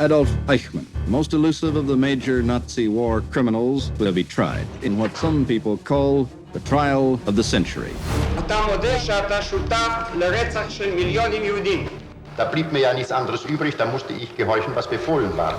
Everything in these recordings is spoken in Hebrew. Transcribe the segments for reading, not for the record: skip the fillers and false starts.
Adolf Eichmann, most elusive of the major Nazi war criminals, will be tried in what some people call the trial of the century. אתה מודה שאתה שותף לרצח של מיליונים יהודים. Da blieb mir ja nichts anderes übrig, da musste ich gehorchen, was befohlen war.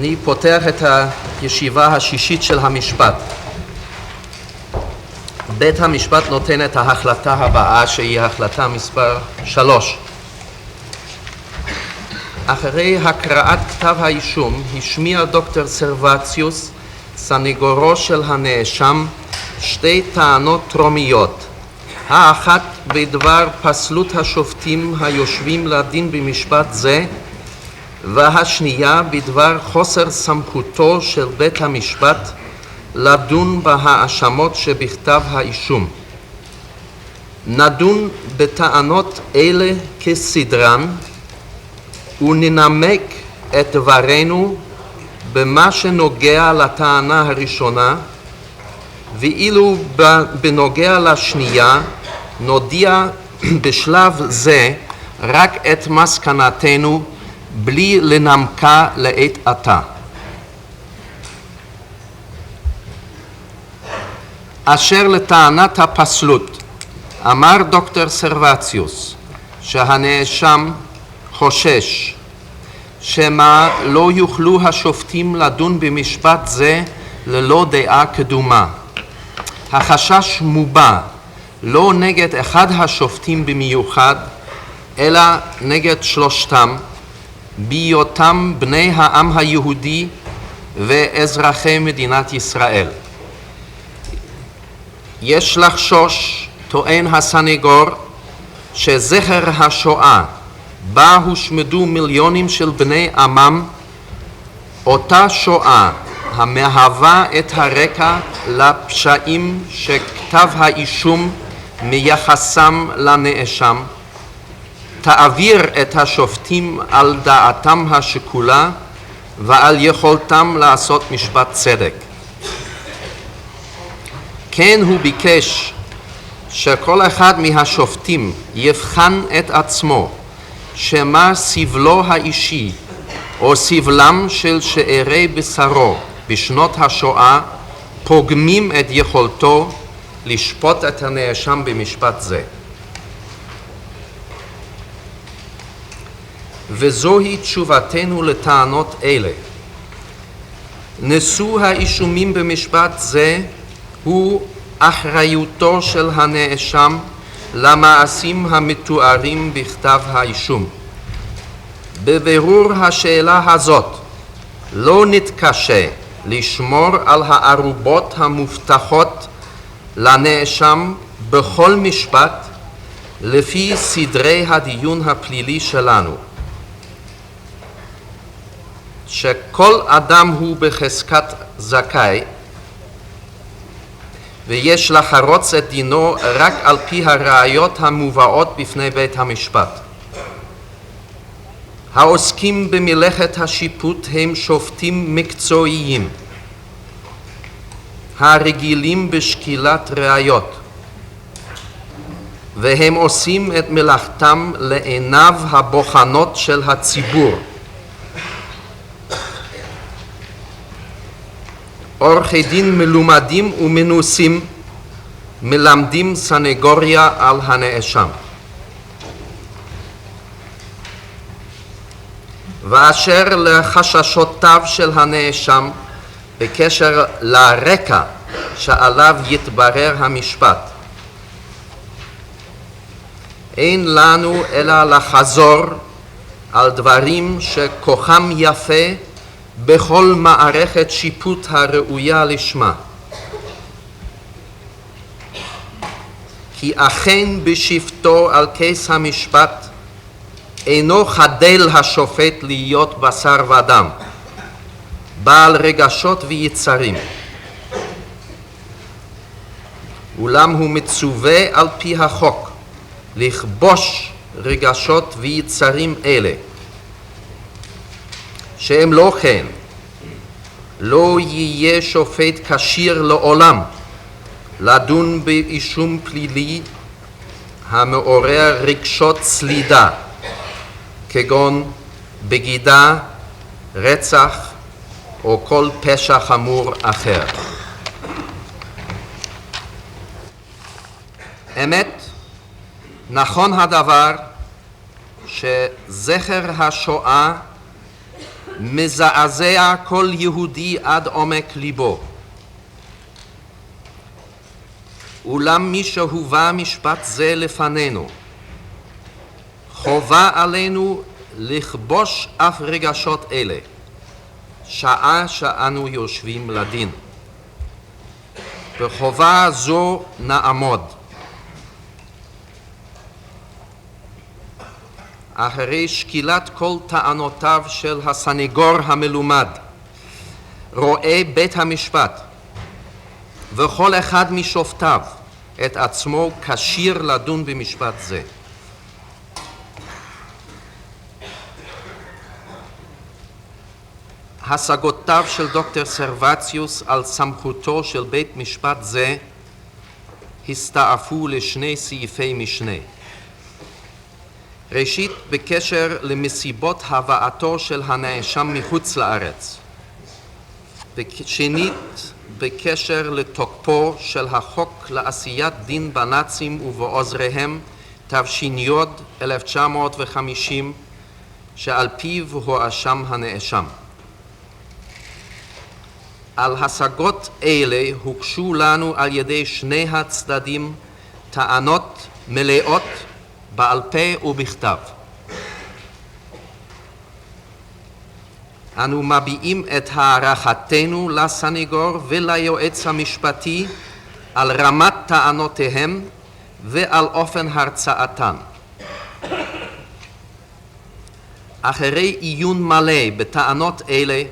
אני פותח את הישיבה השישית של המשפט. בית המשפט נותן את ההחלטה הבאה, שהיא החלטה מספר 3. אחרי הקראת כתב האישום השמיע דוקטור סרבציוס, סניגורו של הנאשם, שתי טענות טרומיות. האחת בדבר פסלות השופטים היושבים לדין במשפט זה, והשנייה בדבר חוסר סמכותו של בית המשפט לדון בהאשמות שבכתב האישום. נדון בטענות אלה כסדרן וננמק את דברנו במה שנוגע לטענה הראשונה, ואילו בנוגע לשנייה נודיע בשלב זה רק את מסקנתנו בלי לנמקה לעת עתה. אשר לטענת הפסלות, אמר דוקטור סרבציוס שהנאשם חושש שמא לא יוכלו השופטים לדון במשפט זה ללא דעה קדומה. החשש מובע לא נגד אחד השופטים במיוחד, אלא נגד שלושתם, בהיותם בני העם היהודי ואזרחי מדינת ישראל. יש לחשוש, טוען הסניגור, שזכר השואה בה הושמדו מיליונים של בני עמם, אותה שואה המהווה את הרקע לפשעים שכתב האישום מייחסם לנאשם, תעביר את השופטים על דעתם השקולה ועל יכולתם לעשות משפט צדק. כן הוא ביקש שכל אחד מהשופטים יבחן את עצמו שמה סבלו האישי או סבלם של שארי בשרו בשנות השואה פוגמים את יכולתו לשפוט את הנאשם במשפט זה. וזוהי תשובתנו לטענות אלה. נשוא האישומים במשפט זה הוא אחריותו של הנאשם למעשים המתוארים בכתב האישום. בבירור השאלה הזאת לא נתקשה לשמור על הערובות המובטחות לנאשם בכל משפט לפי סדרי הדיון הפלילי שלנו. שכל אדם הוא בחזקת זכאי ויש לחרוץ את דינו רק על פי הראיות המובאות בפני בית המשפט. העוסקים במלאכת השיפוט הם שופטים מקצועיים, הרגילים בשקילת ראיות, והם עושים את מלאכתם לעיניו הבוחנות של הציבור. עורכי דין מלומדים ומנוסים מלמדים סנגוריה על הנאשם. ואשר לחששותיו של הנאשם בקשר לרקע שעליו יתברר המשפט, אין לנו אלא לחזור על דברים שכוחם יפה בכל מערכת שיפוט הראויה לשמה. כי אכן בשבתו על כס המשפט אינו חדל השופט להיות בשר ודם, בעל רגשות ויצרים. אולם הוא מצווה על פי החוק לכבוש רגשות ויצרים אלה. שהם לא כן, לא יהיה שופט כשיר לעולם לדון באישום פלילי המעורר רגשות סלידה, כגון בגידה, רצח או כל פשע חמור אחר. אמת, נכון הדבר שזכר השואה מזעזע כל יהודי עד עומק ליבו. אולם מי שהובא משפט זה לפנינו, חובה עלינו לכבוש אף רגשות אלה, שעה שאנו יושבים לדין. בחובה זו נעמוד. אחרי שקילת כל טענותיו של הסניגור המלומד, רואה בית המשפט וכל אחד משופטיו את עצמו כשיר לדון במשפט זה. השגותיו של דוקטור סרבציוס על סמכותו של בית משפט זה הסתעפו לשני סעיפי משנה. ראשית, בקשר למסיבות הבאתו של הנאשם מחוץ לארץ. שנית, בקשר לתוקפו של החוק לעשיית דין בנאצים ובעוזריהם תש"י 1950, שעל פיו הואשם הנאשם. על השגות אלה הוגשו לנו על ידי שני הצדדים טענות מלאות בעל פה ובכתב. אנו מביעים את הערכתנו לסניגור וליועץ המשפטי על רמת טענותיהם ועל אופן הרצאתן. אחרי עיון מלא בטענות אלה,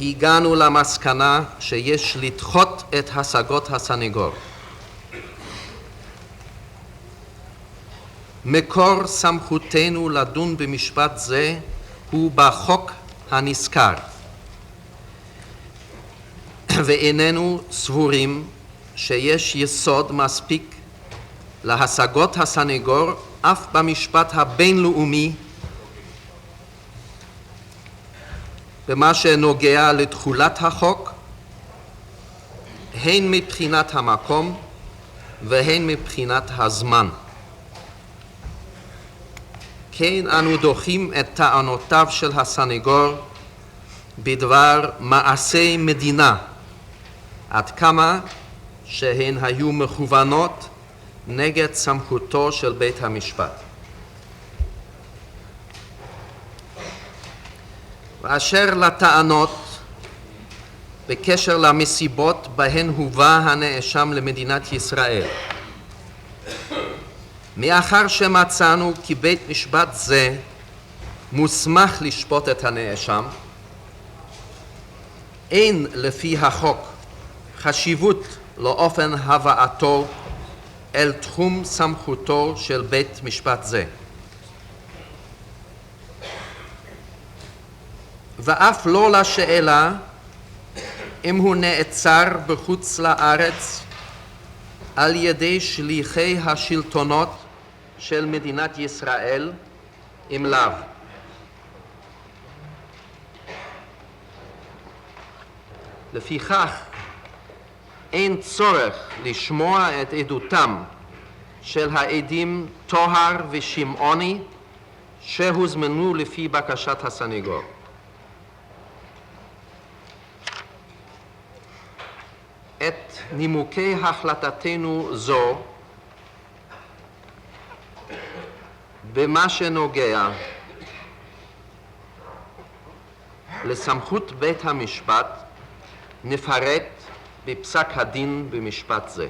הגענו למסקנה שיש לדחות את השגות הסניגור. מקור סמכותנו לדון במשפט זה הוא בחוק הנזכר, ואיננו סבורים שיש יסוד מספיק להשגות הסניגור אף במשפט הבינלאומי במה שנוגע לתחולת החוק, הן מבחינת המקום והן מבחינת הזמן. כן אנו דוחים את טענותיו של הסניגור בדבר מעשי מדינה, עד כמה שהן היו מכוונות נגד סמכותו של בית המשפט. ואשר לטענות בקשר למסיבות בהן הובא הנאשם למדינת ישראל, מאחר שמצאנו כי בית משפט זה מוסמך לשפוט את הנאשם, אין לפי החוק חשיבות לאופן הבאתו אל תחום סמכותו של בית משפט זה. ואף לא לשאלה אם הוא נעצר בחוץ לארץ על ידי שליחי השלטונות של מדינת ישראל, אם לאו. לפיכך, אין צורך לשמוע את עדותם של העדים טוהר ושמעוני שהוזמנו לפי בקשת הסניגור. את נימוקי החלטתנו זו במה שנוגע לסמכות בית המשפט נפרט בפסק הדין במשפט זה.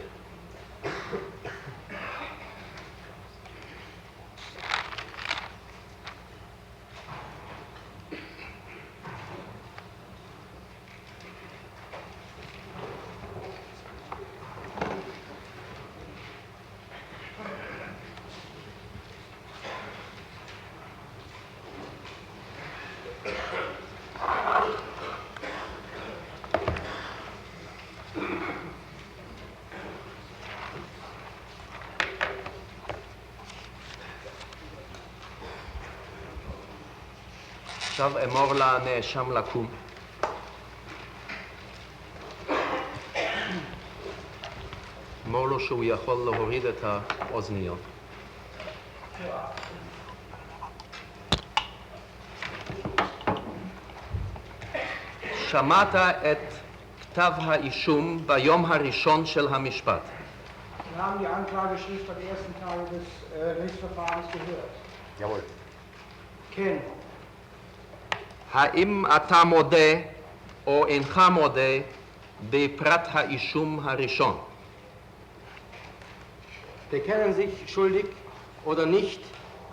עכשיו אמור לנאשם לקום. אמור לו שהוא יכול להוריד את האוזניות. שמעת את כתב האישום ביום הראשון של המשפט. Wir haben die Anklageschrift am ersten Tage des Gerichtsverfahrens gehört. Jawohl. כן. האם אתה מודה או אינך מודה בפרט האישום הראשון? Bekennen sich schuldig oder nicht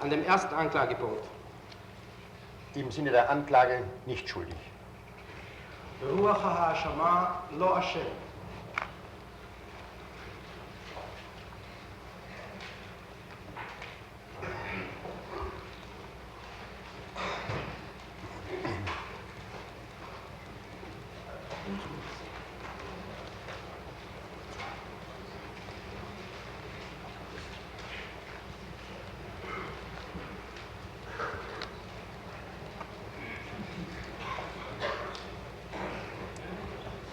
an dem ersten Anklagepunkt. Im Sinne der Anklage nicht schuldig. ברוח ההאשמה לא אשם.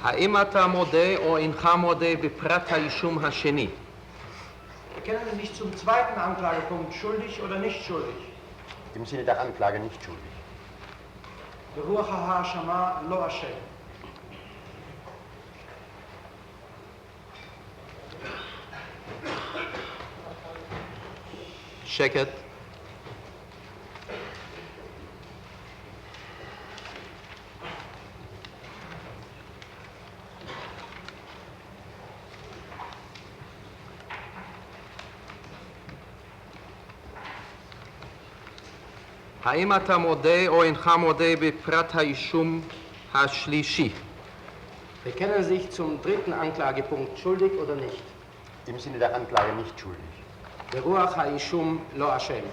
האם אתה מודה או אינך מודה בפרט האישום השני? Bekennen Sie sich zum zweiten Anklagepunkt schuldig oder nicht schuldig? Im Sinne der Anklage nicht schuldig. ברוח ההאשמה לא אשם. שקט. האם אתה מודה או אינך מודה בפרט האישום השלישי? Bekennen sich zum dritten Anklagepunkt schuldig oder nicht. Im Sinne der Anklage nicht schuldig. ברוח האישום לא אשם.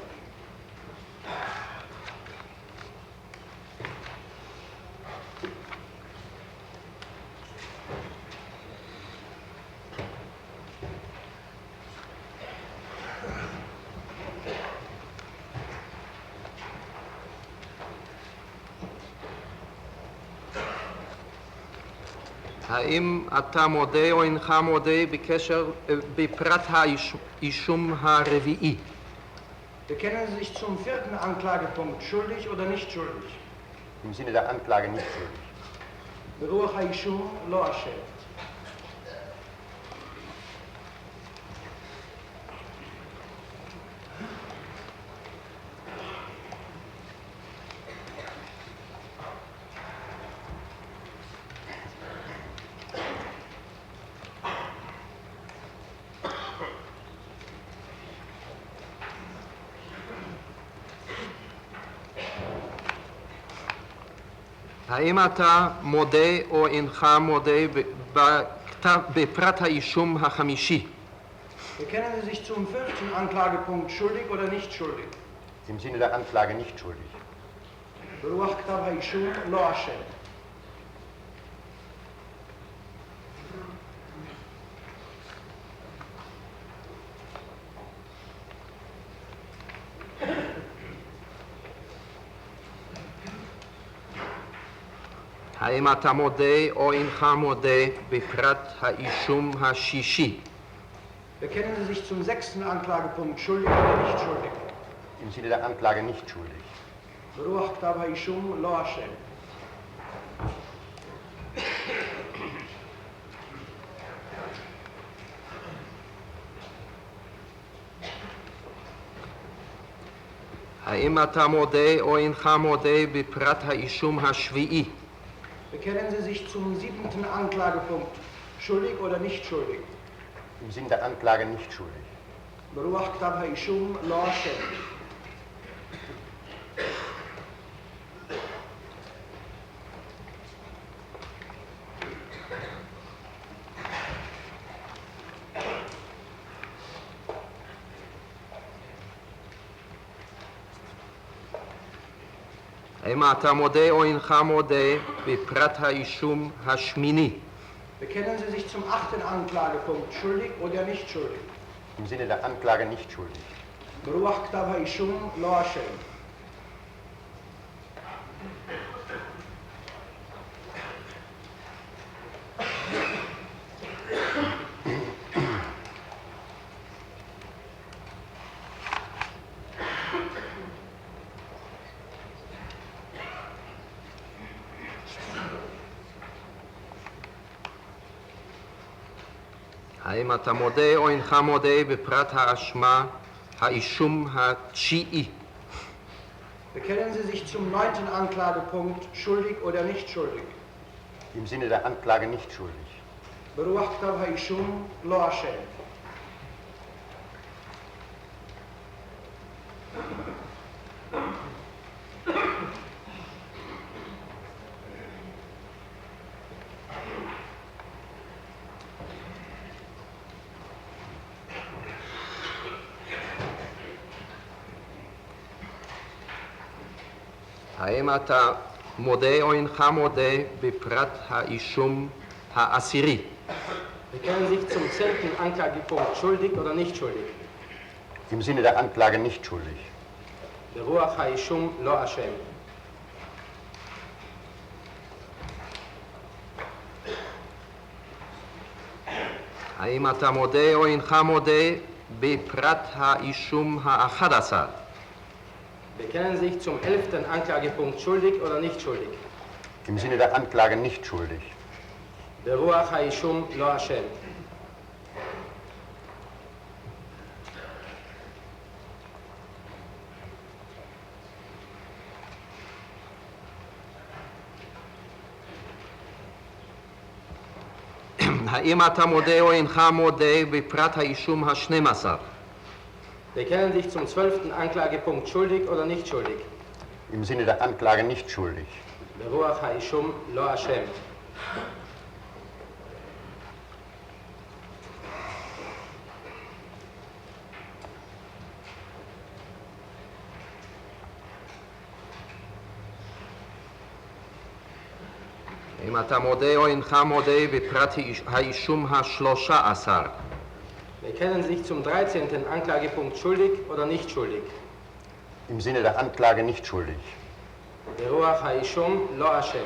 האם אתה מודה או אינך מודה בקשר בפרט האישום הרביעי? Bekennen Sie sich zum vierten Anklagepunkt schuldig oder nicht schuldig? Im Sinne der Anklage nicht schuldig. ברוח האישום לא אשם. האם אתה מודה או אינך מודה בפרט האישום החמישי? Bekennen Sie sich zum fünften Anklagepunkt schuldig oder nicht schuldig? Im Sinne der Anklage nicht schuldig. ברוח כתב האישום לא אשם. האם אתה מודה או אינך מודה בפרט האישום השישי? Bekennen Sie sich zum sechsten Anklagepunkt schuldig oder nicht schuldig? Im Sinne der Anklage nicht schuldig. ברוח כתב האישום לא אשם. האם אתה מודה או אינך מודה בפרט האישום השביעי? Bekennen Sie sich zum siebten Anklagepunkt schuldig oder nicht schuldig? Im Sinne der Anklage nicht schuldig. ברוח כתב האישום לא אשם. האם אתה מודה או אינך מודה בפרט האישום השמיני? Bekennen Sie sich zum achten Anklagepunkt schuldig oder nicht schuldig? Im Sinne der Anklage nicht schuldig. ברוח כתב האישום לא אשם. האם אתה מודה או אינך מודה בפרט האשמה, האישום התשיעי? Bekennen Sie sich zum 9. Anklagepunkt schuldig oder nicht schuldig? Im Sinne der Anklage nicht schuldig. ברוח כתב האישום לא אשם. האם אתה מודה או אינך מודה בפרט האישום העשירי? Bekennen sich zum 10. Anklagepunkt schuldig oder nicht schuldig? Im Sinne der Anklage nicht schuldig. ברוח האישום לא אשם. האם אתה מודה או אינך מודה בפרט האישום ה-11? Bekennen sich zum 11. Anklagepunkt schuldig oder nicht schuldig? Im Sinne der Anklage nicht schuldig. ברוח האישום לא אשם. האם אתה מודה או אינך מודה בפרט האישום ה-12? Bekennen sich zum 12. Anklagepunkt schuldig oder nicht schuldig? Im Sinne der Anklage nicht schuldig. ברוח האישום לא אשם. האם אתה מודה או אינך מודה בפרט האישום ה-13? Bekennen sich zum 13. Anklagepunkt schuldig oder nicht schuldig? Im Sinne der Anklage nicht schuldig. ברוח האישום לא אשם.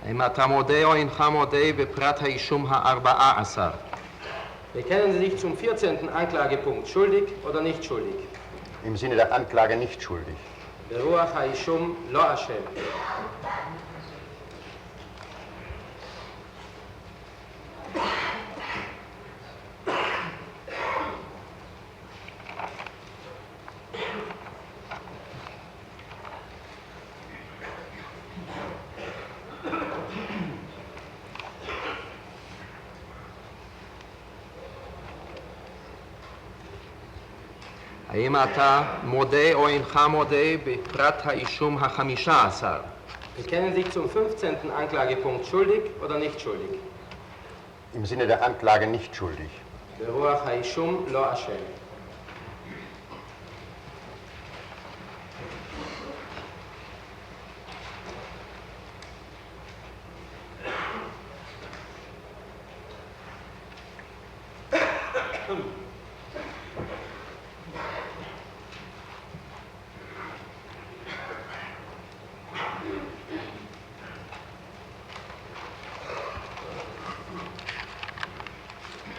האם אתה מודה או אינך מודה בפרט האישום ה-14? Bekennen Sie sich zum 14. Anklagepunkt schuldig oder nicht schuldig? Im Sinne der Anklage nicht schuldig. ברוח האישום לא אשם. האם אתה מודה או אינך מודה בפרט האישום ה-15? Bekennen sich zum 15. Anklagepunkt schuldig oder nicht schuldig? Im Sinne der Anklage nicht schuldig. ברוח האישום לא אשם.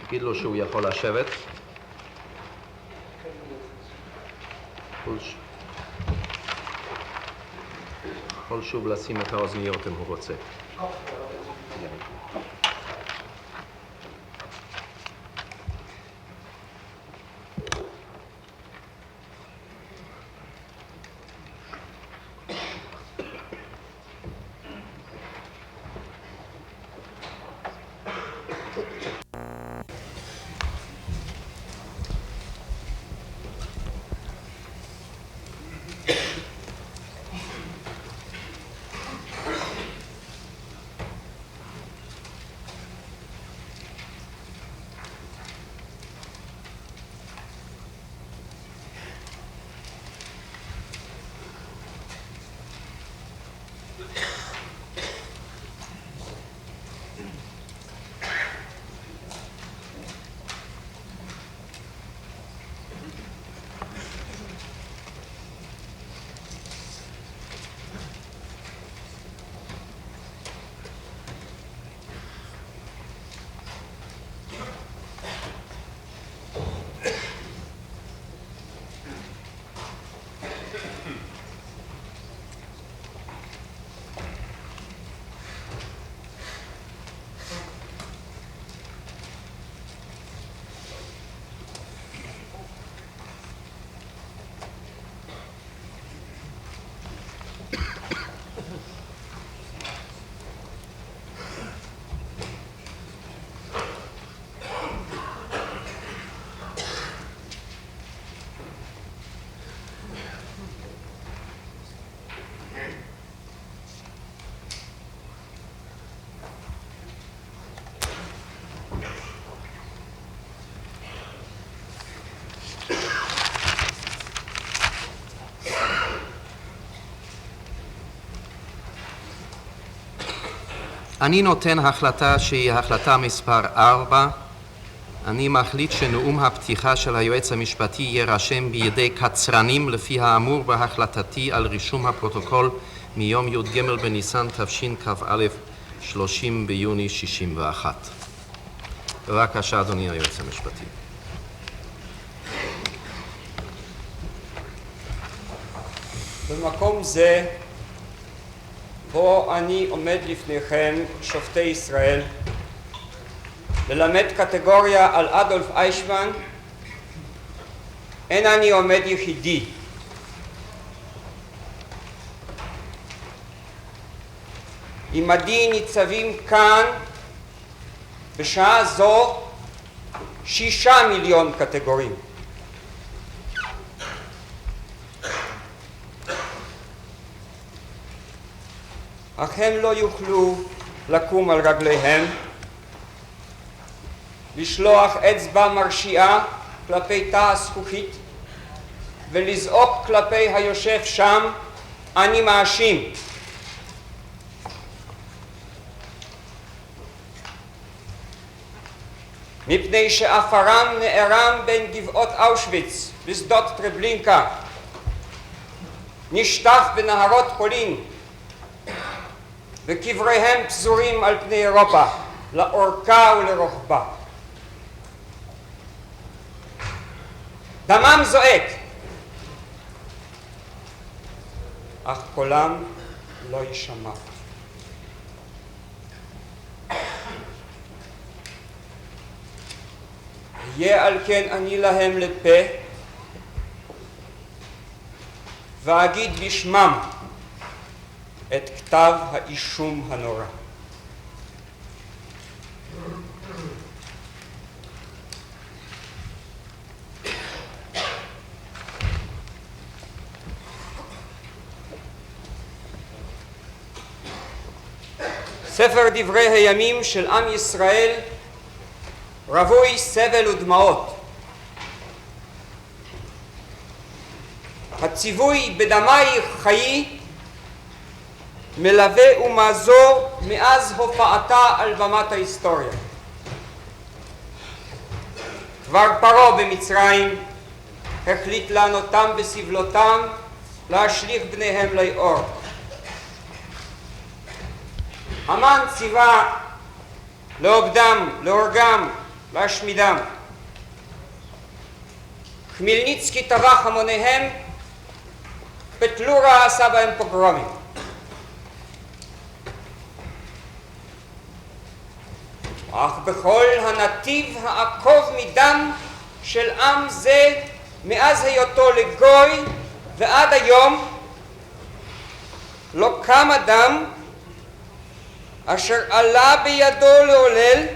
תגיד לו שהוא יכול לשבת. יכול שוב לשים את האוזניות אם הוא רוצה. אני נותן החלטה שהיא החלטה מספר 4. אני מחליט שנאום הפתיחה של היועץ המשפטי יירשם בידי קצרנים לפי האמור בהחלטתי על רישום הפרוטוקול מיום י"ג בניסן תשכ"א 30 ביוני 61. בבקשה, אדוני היועץ המשפטי. במקום זה, בו אני עומד לפניכם, שופטי ישראל, ללמד קטגוריה על אדולף אייכמן, אין אני עומד יחידי. עמדי ניצבים כאן בשעה זו 6 מיליון קטגורים. אך הם לא יוכלו לקום על רגליהם, לשלוח אצבע מרשיעה כלפי תא הזכוכית ולזעוק כלפי היושב שם, אני מאשים. מפני שאפרם נערם בין גבעות אושוויץ ושדות טרבלינקה, נשטף בנהרות פולין, וקבריהם פזורים על פני אירופה, לאורכה ולרוחבה. דמם זועק, אך קולם לא יישמע. יהיה על כן אני להם לפה, ואגיד בשמם את כתב האישום הנורא. ספר דברי הימים של עם ישראל רווי סבל ודמעות. הציווי בדמייך חיי מלווה ומעזור מאז הופעתה על במת ההיסטוריה. כבר פרעה במצרים החליט לענותם בסבלותם, להשליך בניהם ליאור. המן ציווה לעובדם, להורגם, להשמידם. חמלניצקי טבח המוניהם, פטלורה עשה בהם פוגרומים. אך בכל הנתיב העקוב מדם של עם זה מאז היותו לגוי ועד היום לא קם אדם אשר עלה בידו לעולל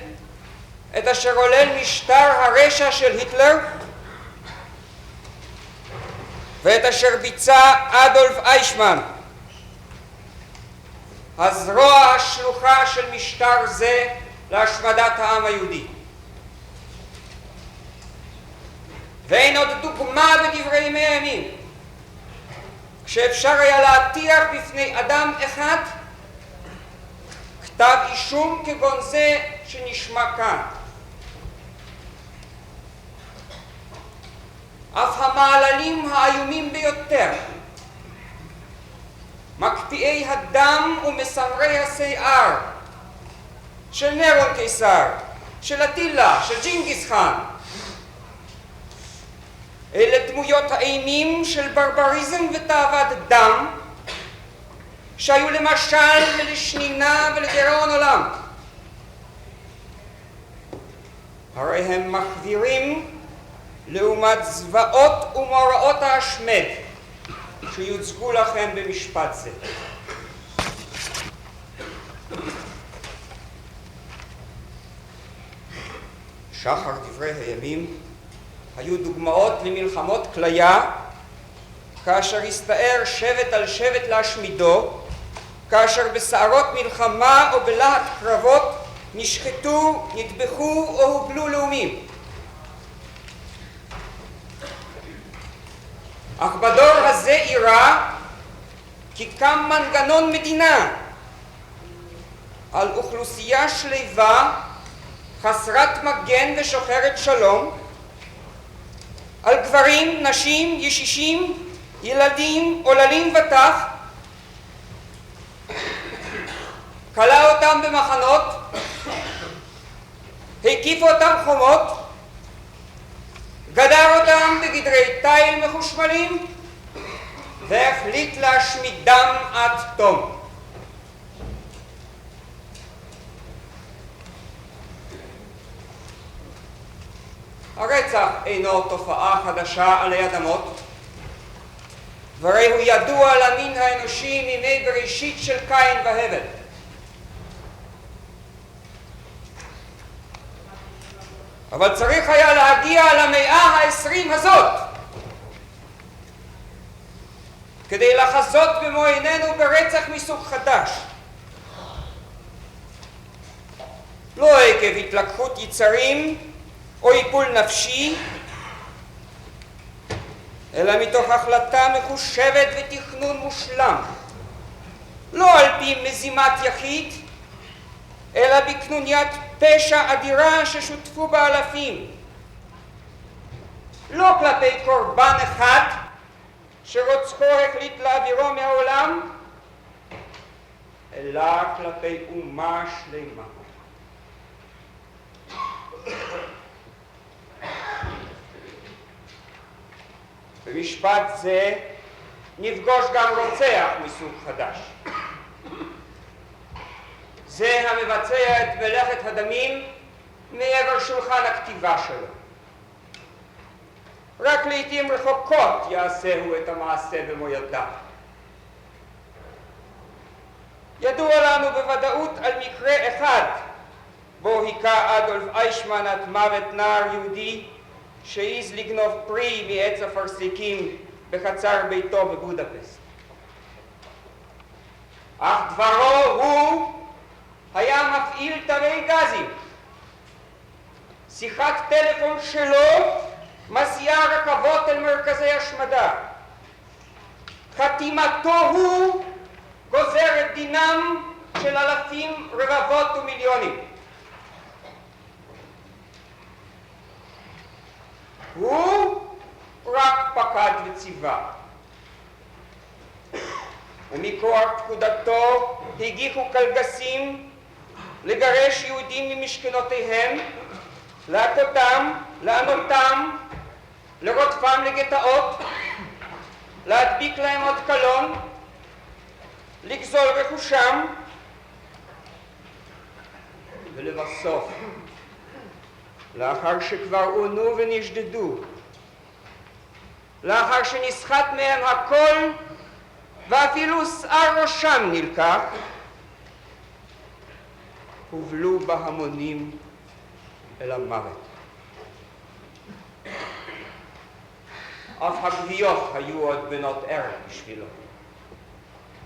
את אשר עולל משטר הרשע של היטלר ואת אשר ביצע אדולף אייכמן, הזרוע השלוחה של משטר זה להשמדת העם היהודי. ואין עוד דוגמה בדברי ימי הימים כשאפשר היה להטיח בפני אדם אחד כתב אישום כגון זה שנשמע כאן. אף המעללים האיומים ביותר, מקפיאי הדם ומסמרי השיער של נירון קיסר, של אטילה, של ג'ינגיס חאן, אלה דמויות האימים של ברבריזם ותאוות דם שהיו למשל ולשנינה ולדיראון עולם. הרי הם מחווירים לעומת זוועות ומאורעות ההשמד שיוצגו לכם במשפט זה. שחר דברי הימים היו דוגמאות למלחמות כליה, כאשר הסתער שבט על שבט להשמידו, כאשר בסערות מלחמה או בלהט קרבות נשחטו, נטבחו או הוגלו לאומים. אך בדור הזה אירע כי קם מנגנון מדינה על אוכלוסייה שלווה, חסרת מגן ושוחרת שלום, על גברים, נשים, ישישים, ילדים, עוללים וטף, כלא אותם במחנות, הקיף אותם חומות, גדר אותם בגדרי תיל מחושמלים, והחליט להשמידם עד תום. הרצח אינו תופעה חדשה עלי אדמות, והרי הוא ידוע למין האנושי מימי בראשית של קין והבל. אבל צריך היה להגיע למאה ה-20 הזאת כדי לחזות במו עינינו ברצח מסוג חדש. לא עקב התלקחות יצרים או איפול נפשי, אלא מתוך החלטה מחושבת ותכנון מושלם, לא על פי מזימת יחיד, אלא בקנוניית פשע אדירה ששותפו בה אלפים, לא כלפי קורבן אחד שרוצחו החליט להעבירו מהעולם, אלא כלפי אומה שלמה. במשפט זה נפגוש גם רוצח מסוג חדש, זה המבצע את מלאכת הדמים מעבר שולחן הכתיבה שלו. רק לעתים רחוקות יעשהו את המעשה במו ידיו. ידוע לנו בוודאות על מקרה אחד בו היכה אדולף איישמן עד מוות נער יהודי שהעז לגנוב פרי מעץ אפרסקים בחצר ביתו בבודפשט. אך דברו הוא היה מפעיל תווי גזים. שיחת טלפון שלו מסיעה רכבות אל מרכזי השמדה. חתימתו הוא גוזר את דינם של אלפים, רבבות ומיליונים. הוא רק פקד וציווה, ומכוח פקודתו הגיחו קלגסים לגרש יהודים ממשכנותיהם, להכותם, לענותם, לרודפם לגטאות, להדביק להם עוד קלון, לגזול רכושם, ולבסוף, לאחר שכבר עונו ונשדדו, לאחר שנסחט מהם הכל ואפילו שיער ראשם נלקח, הובלו בהמונים אל המוות. אף הגוויות היו עוד בנות ערך בשבילו.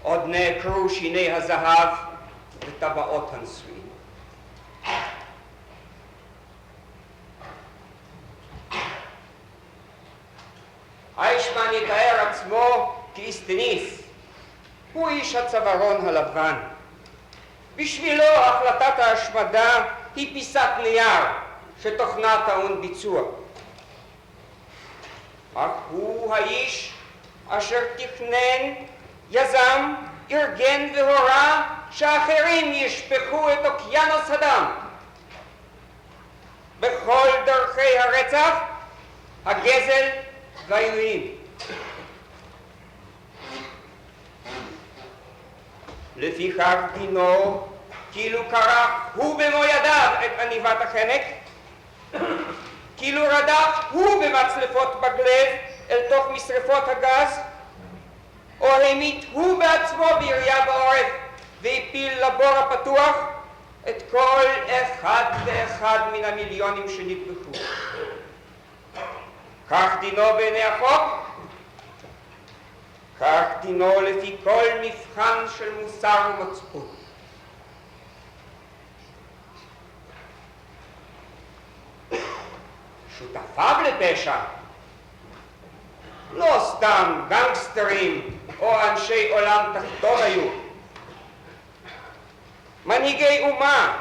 עוד נעקרו שיני הזהב וטבעות הנישואין. איישמן יתאר עצמו כאיסטניס. הוא איש הצווארון הלבן. בשבילו החלטת ההשמדה היא פיסת נייר שתוכנה טעון ביצוע. אך הוא האיש אשר תכנן, יזם, ארגן והורה שאחרים ישפכו את אוקיינוס הדם בכל דרכי הרצח, הגזל והעינויים. לפיכך דינו כאילו כרך הוא במו ידיו את עניבת החנק, כאילו רדף הוא במצלפות בגלב אל תוך משרפות הגז, או העמיד הוא בעצמו בירייה בעורף והפיל לבור הפתוח את כל אחד ואחד מן המיליונים שנטבחו. כך דינו בעיני החוק, כך דינו לפי כל מבחן של מוסר ומצפון. שותפיו לפשע לא סתם גנגסטרים או אנשי עולם תחתון היו, מנהיגי אומה,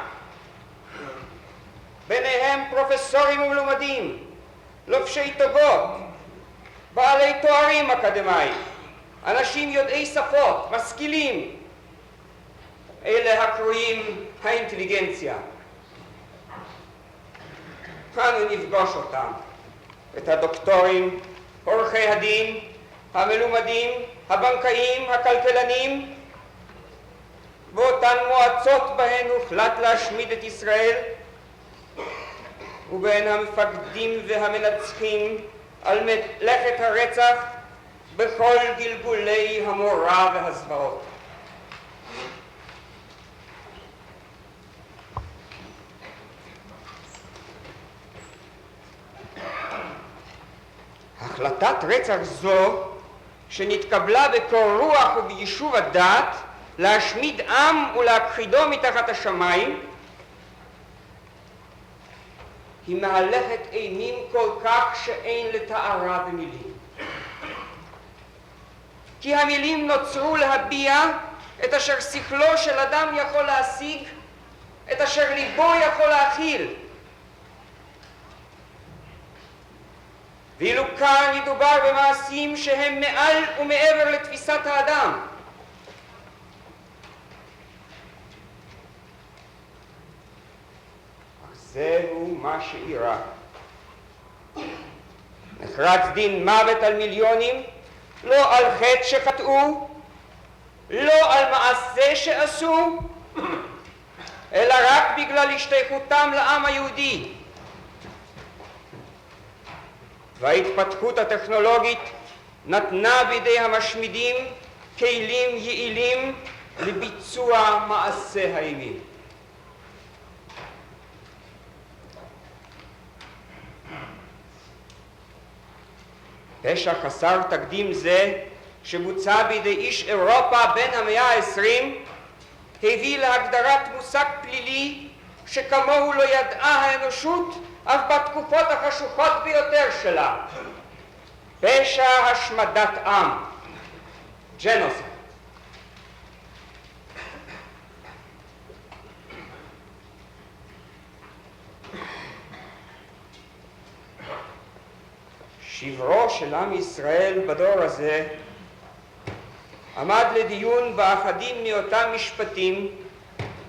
ביניהם פרופסורים ומלומדים, לובשי טובות, בעלי תוארים אקדמיים, אנשים יודעי שפות, משכילים, אלה הקרויים האינטליגנציה. אנו נפגוש אותם, את הדוקטורים, עורכי הדין, המלומדים, הבנקאים, הכלכלנים, באותן מועצות בהן הוחלט להשמיד את ישראל, ובין המפקדים והמנצחים על מלאכת הרצח בכל גלגולי המורא והזוועות. החלטת רצח זו, שנתקבלה בקור רוח וביישוב הדעת, להשמיד עם ולהכחידו מתחת השמיים, היא מהלכת אימים כל כך שאין לתארה במילים. כי המילים נוצרו להביע את אשר שכלו של אדם יכול להשיג, את אשר ליבו יכול להכיל. ואילו כאן ידובר במעשים שהם מעל ומעבר לתפיסת האדם. אך זהו מה שאירע. נחרץ דין מוות על מיליונים, לא על חטא שחטאו, לא על מעשה שעשו, אלא רק בגלל השתייכותם לעם היהודי. וההתפתחות הטכנולוגית נתנה בידי המשמידים כלים יעילים לביצוע מעשה האימים. פשע חסר תקדים זה, שבוצע בידי איש אירופה בין המאה ה-20, הביא להגדרת מושג פלילי שכמוהו לא ידעה האנושות אף בתקופות החשוכות ביותר שלה. פשע השמדת עם, ג'נוסייד. שברו של עם ישראל בדור הזה עמד לדיון באחדים מאותם משפטים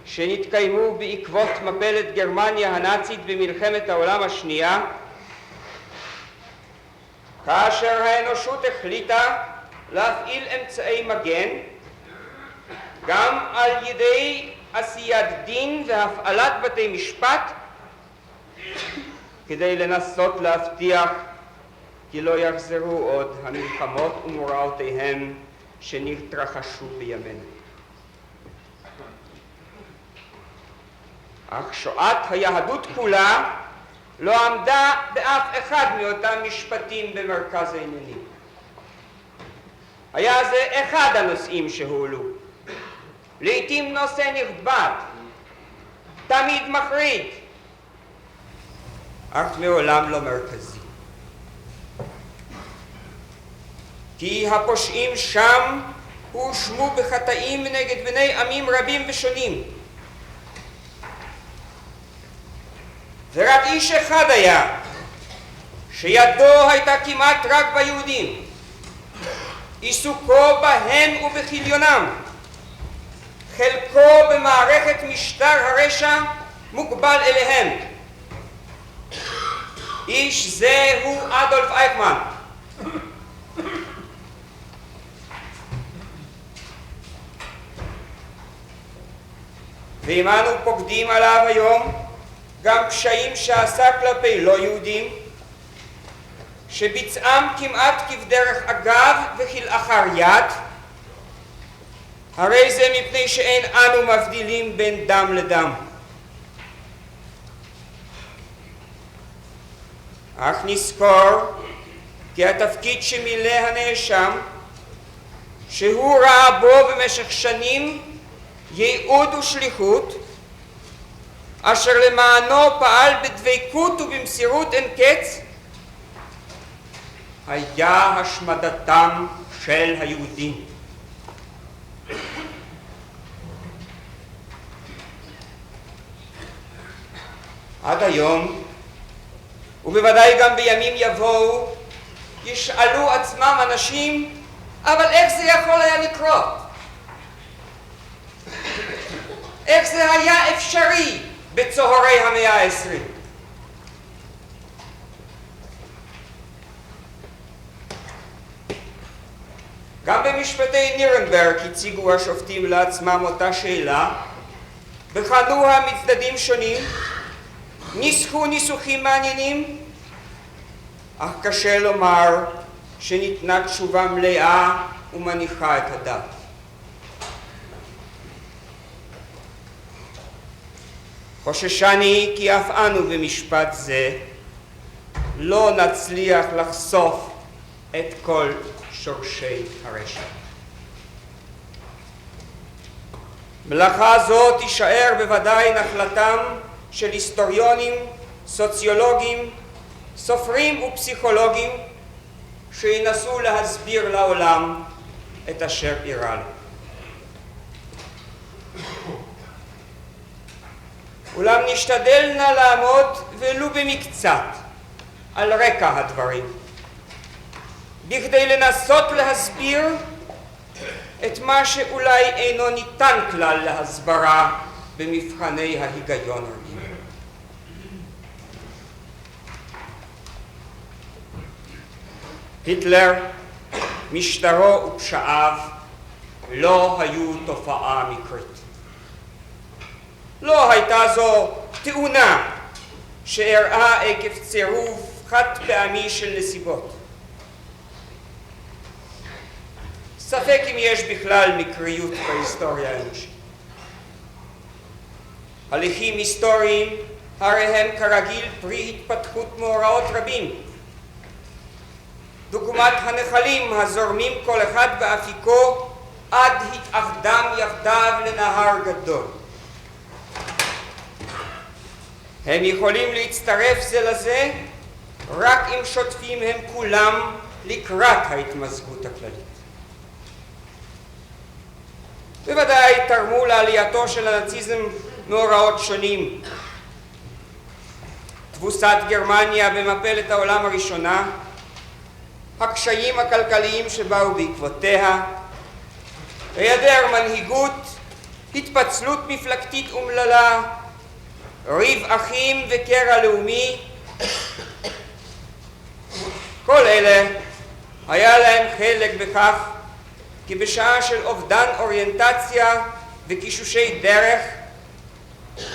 שנתקיימו בעקבות מפלת גרמניה הנאצית במלחמת העולם השנייה, כאשר האנושות החליטה להפעיל אמצעי מגן גם על ידי עשיית דין והפעלת בתי משפט כדי לנסות להבטיח כי לא יחזרו עוד המלחמות ומוראותיהן שנתרחשו בימינו. אך שואת היהדות כולה לא עמדה באף אחד מאותם משפטים במרכז העניינים. היה זה אחד הנושאים שהועלו, לעתים נושא נכבד, תמיד מחריד, אך מעולם לא מרכזי. כי הפושעים שם הואשמו בחטאים נגד בני עמים רבים ושונים. ורק איש אחד היה, שידו הייתה כמעט רק ביהודים, עיסוקו בהם ובכיליונם, חלקו במערכת משטר הרשע מוגבל אליהם. איש זה הוא אדולף אייכמן. ואם אנו פוקדים עליו היום גם פשעים שעשה כלפי לא יהודים, שביצעם כמעט כבדרך אגב וכלאחר יד, הרי זה מפני שאין אנו מבדילים בין דם לדם. אך נזכור כי התפקיד שמילא הנאשם, שהוא ראה בו במשך שנים ייעוד ושליחות, אשר למענו פעל בדבקות ובמסירות אין קץ, היה השמדתם של היהודים. עד היום, ובוודאי גם בימים יבואו, ישאלו עצמם אנשים, אבל איך זה יכול היה לקרות? איך זה היה אפשרי בצהרי המאה ה-20? גם במשפטי נירנברג הציגו השופטים לעצמם אותה שאלה, בחנו מצדדים שונים, ניסחו ניסוחים מעניינים, אך קשה לומר שניתנה תשובה מלאה ומניחה את הדעת. חוששני כי אף אנו במשפט זה לא נצליח לחשוף את כל שורשי הרשע. מלאכה זו תישאר בוודאי נחלתם של היסטוריונים, סוציולוגים, סופרים ופסיכולוגים שינסו להסביר לעולם את אשר אירע לו. אולם נשתדל נא לעמוד ולו במקצת על רקע הדברים, בכדי לנסות להסביר את מה שאולי אינו ניתן כלל להסברה במבחני ההיגיון הרגיל. היטלר, משטרו ופשעיו לא היו תופעה מקרית. לא הייתה זו תאונה שאירעה עקב צירוף חד פעמי של נסיבות. ספק אם יש בכלל מקריות בהיסטוריה האנושית. הליכים היסטוריים הרי הם כרגיל פרי התפתחות מאורעות רבים, דוגמת הנחלים הזורמים כל אחד באפיקו עד התאחדם יחדיו לנהר גדול. הם יכולים להצטרף זה לזה רק אם שוטפים הם כולם לקראת ההתמזגות הכללית. בוודאי תרמו לעלייתו של הנאציזם מאורעות שונים. תבוסת גרמניה במפלת העולם הראשונה, הקשיים הכלכליים שבאו בעקבותיה, היעדר מנהיגות, התפצלות מפלגתית אומללה, ריב אחים וקרע לאומי. כל אלה היה להם חלק בכך כי בשעה של אובדן אוריינטציה וקישושי דרך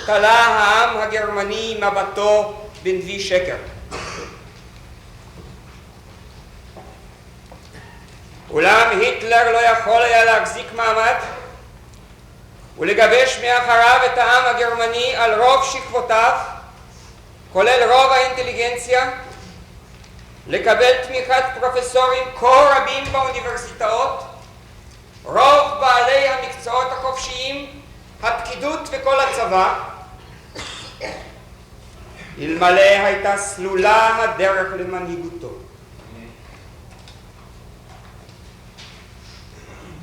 תלה העם הגרמני מבטו בנביא שקר. אולם היטלר לא יכול היה להחזיק מעמד ולגבש מאחריו את העם הגרמני על רוב שכבותיו, כולל רוב האינטליגנציה, לקבל תמיכת פרופסורים כה רבים באוניברסיטאות, רוב בעלי המקצועות החופשיים, הפקידות וכל הצבא, אלמלא הייתה סלולה הדרך למנהיגותו.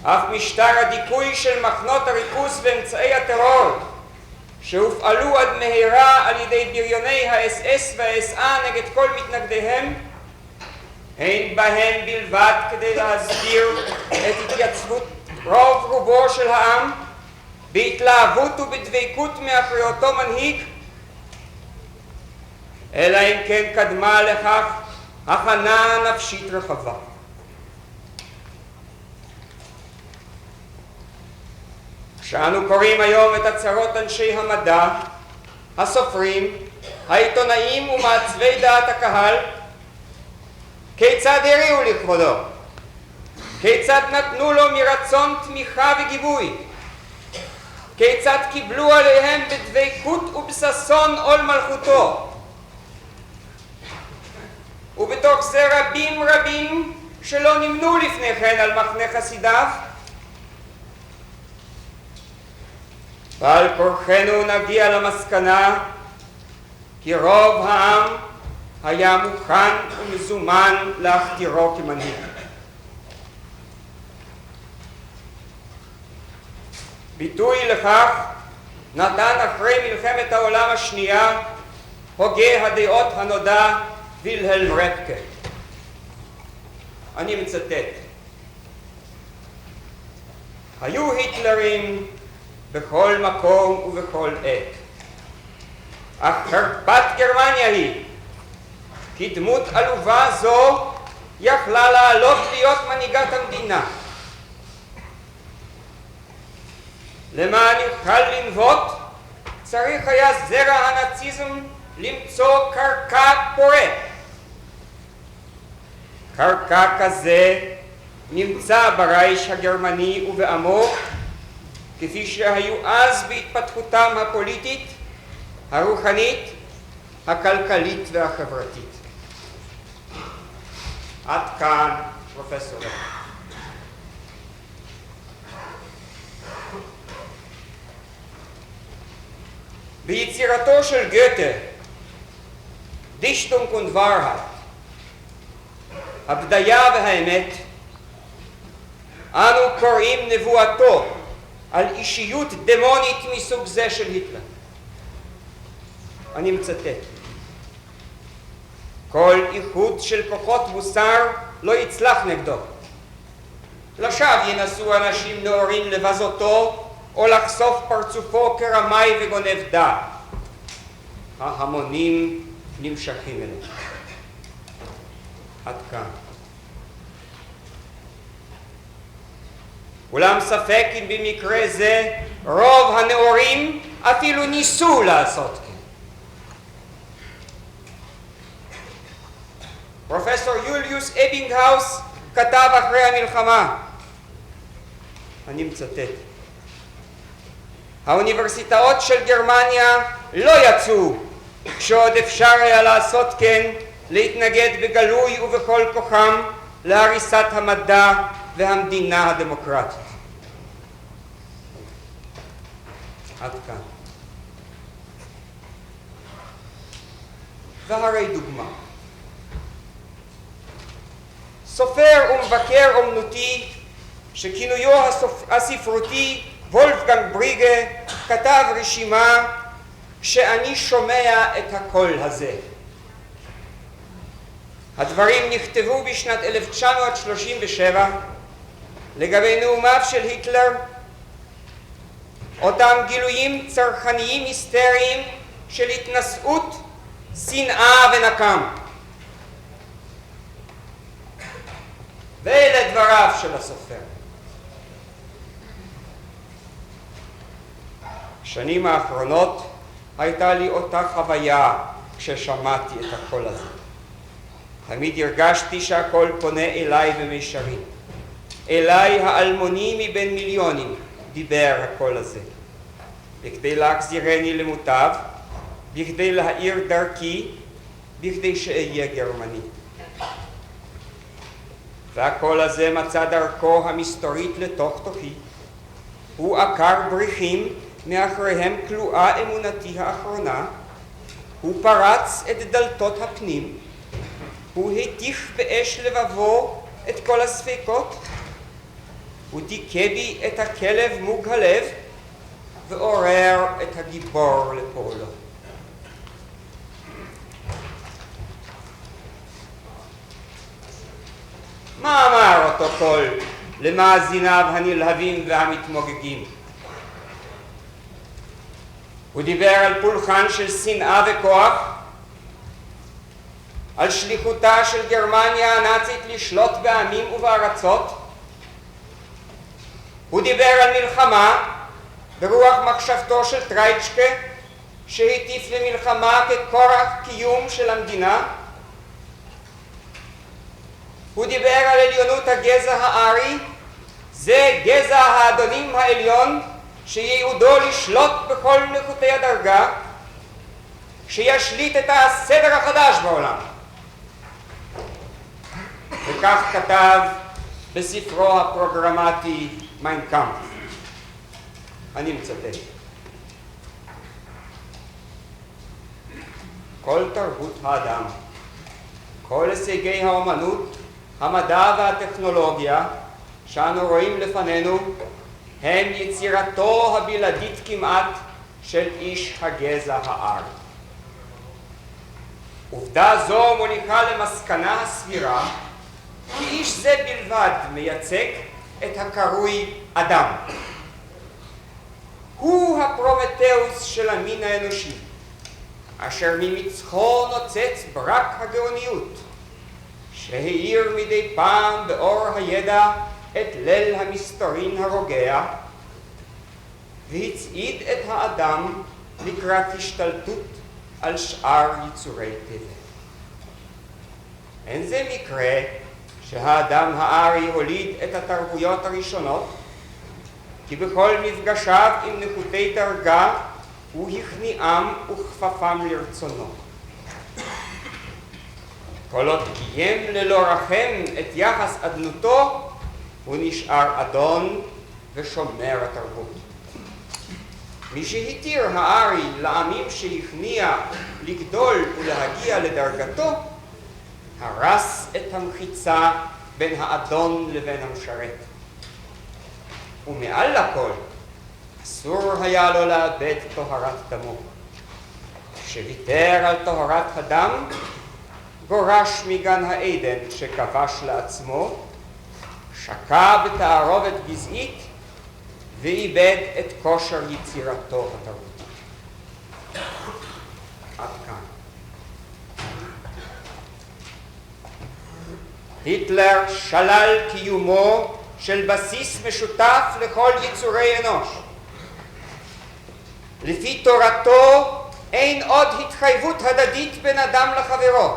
אף משטר הדיכוי של מחנות הריכוז ואמצעי הטרור שהופעלו עד מהרה על ידי בריוני האס-אס והאס-אה נגד כל מתנגדיהם, אין בהם בלבד כדי להסביר את התייצבות רוב רובו של העם בהתלהבות ובדבקות מאחורי אותו מנהיג, אלא אם כן קדמה לכך הכנה נפשית רחבה. כשאנו קוראים היום את הצהרות אנשי המדע, הסופרים, העיתונאים ומעצבי דעת הקהל, כיצד הריעו לכבודו? כיצד נתנו לו מרצון תמיכה וגיבוי? כיצד קיבלו עליהם בדבקות ובששון עול מלכותו? ובתוך זה רבים רבים שלא נמנו לפני כן על מחנה חסידיו, ועל כורחנו נגיע למסקנה כי רוב העם היה מוכן ומזומן להכתירו כמנהיג. ביטוי לכך נתן אחרי מלחמת העולם השנייה הוגה הדעות הנודע וילהלם רפקה. אני מצטט: היו היטלרים בכל מקום ובכל עת, אך חרפת גרמניה היא כי דמות עלובה זו יכלה לעלות להיות מנהיגת המדינה. למען יוכל לנבוט צריך היה זרע הנאציזם למצוא קרקע פורה. קרקע כזה נמצא ברייך הגרמני ובעמו, כפי שהיו אז בהתפתחותם הפוליטית, הרוחנית, הכלכלית והחברתית. עד כאן פרופסור. ביצירתו של גוטה, דישטונג und Wahrheit, הבדיה והאמת, אנו קוראים נבואתו על אישיות דמונית מסוג זה של היטלר. אני מצטט: כל איחוד של כוחות מוסר לא יצלח נגדו. לשווא ינסו אנשים נאורים לבזותו או לחשוף פרצופו כרמאי וגונב דעת. ההמונים נמשכים אליו. עד כאן. אולם ספק אם במקרה זה רוב הנאורים אפילו ניסו לעשות כן. פרופסור יוליוס אבינגהאוס כתב אחרי המלחמה, אני מצטט: האוניברסיטאות של גרמניה לא יצאו כשעוד אפשר היה לעשות כן, להתנגד בגלוי ובכל כוחם להריסת המדע והמדינה הדמוקרטית. עד כאן. והרי דוגמה: סופר ומבקר אומנותי שכינויו הספרותי וולפגנג בריגה כתב רשימה שאני שומע את הקול הזה. הדברים נכתבו בשנת 1937 לגבי נאומיו של היטלר, אותם גילויים צרכניים היסטריים של התנשאות, שנאה ונקם. ואלה דבריו של הסופר: בשנים האחרונות הייתה לי אותה חוויה כששמעתי את הקול הזה. תמיד הרגשתי שהקול פונה אליי במישרין. אליי האלמוני מבין מיליונים דיבר הקול הזה, בכדי להחזירני למוטב, בכדי להאיר דרכי, בכדי שאהיה גרמני. והקול הזה מצא דרכו המסתורית לתוך תוכי. הוא עקר בריחים מאחריהם כלואה אמונתי האחרונה. הוא פרץ את דלתות הפנים. הוא היטיף באש לבבו את כל הספקות. הוא דיכא בי את הכלב מוג הלב ועורר את הגיבור לפעולו. מה אמר אותו קול למאזיניו הנלהבים והמתמוגגים? הוא דיבר על פולחן של שנאה וכוח, על שליחותה של גרמניה הנאצית לשלוט בעמים ובארצות. הוא דיבר על מלחמה ברוח מחשבתו של טרייצ'קה, שהטיף למלחמה ככורח קיום של המדינה. הוא דיבר על עליונות הגזע הארי, זה גזע האדונים העליון שייעודו לשלוט בכל נקודי הדרגה, שישליט את הסדר החדש בעולם. וכך כתב בספרו הפרוגרמטי מיין קאמפף. אני מצטט: כל תרבות האדם, כל הישגי האומנות, המדע והטכנולוגיה שאנו רואים לפנינו הם יצירתו הבלעדית כמעט של איש הגזע הארי. עובדה זו מוליכה למסקנה הסבירה כי איש זה בלבד מייצג את הקרוי אדם. הוא הפרומטאוס של המין האנושי, אשר ממצחו נוצץ ברק הגאוניות, שהאיר מדי פעם באור הידע את ליל המסתורין הרוגע, והצעיד את האדם לקראת השתלטות על שאר יצורי טבע. אין זה מקרה שהאדם הארי הוליד את התרבויות הראשונות, כי בכל מפגשיו עם נחותי דרגה הוא הכניעם וכפפם לרצונו. כל עוד קיים ללא רחם את יחס אדנותו, הוא נשאר אדון ושומר התרבות. מי שהתיר הארי לעמים שהכניע לגדול ולהגיע לדרגתו, הרס את המחיצה בין האדון לבין המשרת. ומעל לכל, אסור היה לו לאבד טהרת דמו. כשוויתר על טהרת הדם, גורש מגן העדן שכבש לעצמו, שקע בתערובת גזעית, ואיבד את כושר יצירתו התרבותית. עד כאן. היטלר שלל קיומו של בסיס משותף לכל יצורי אנוש. לפי תורתו אין עוד התחייבות הדדית בין אדם לחברו.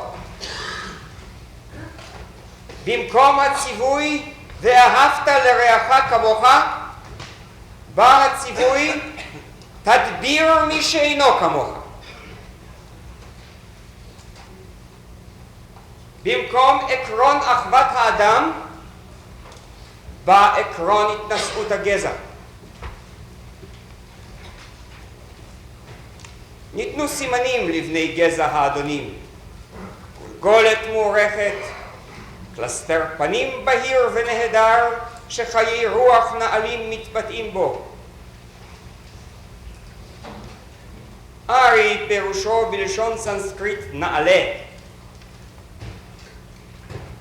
במקום הציווי ואהבת לרעך כמוך, בא הציווי תדביר מי שאינו כמוך. במקום עקרון אחוות האדם, בא עקרון התנשאות הגזע. ניתנו סימנים לבני גזע האדונים, גולגולת מוערכת, קלסתר פנים בהיר ונהדר שחיי רוח נעלים מתבטאים בו. ארי פירושו בלשון סנסקריט נעלה.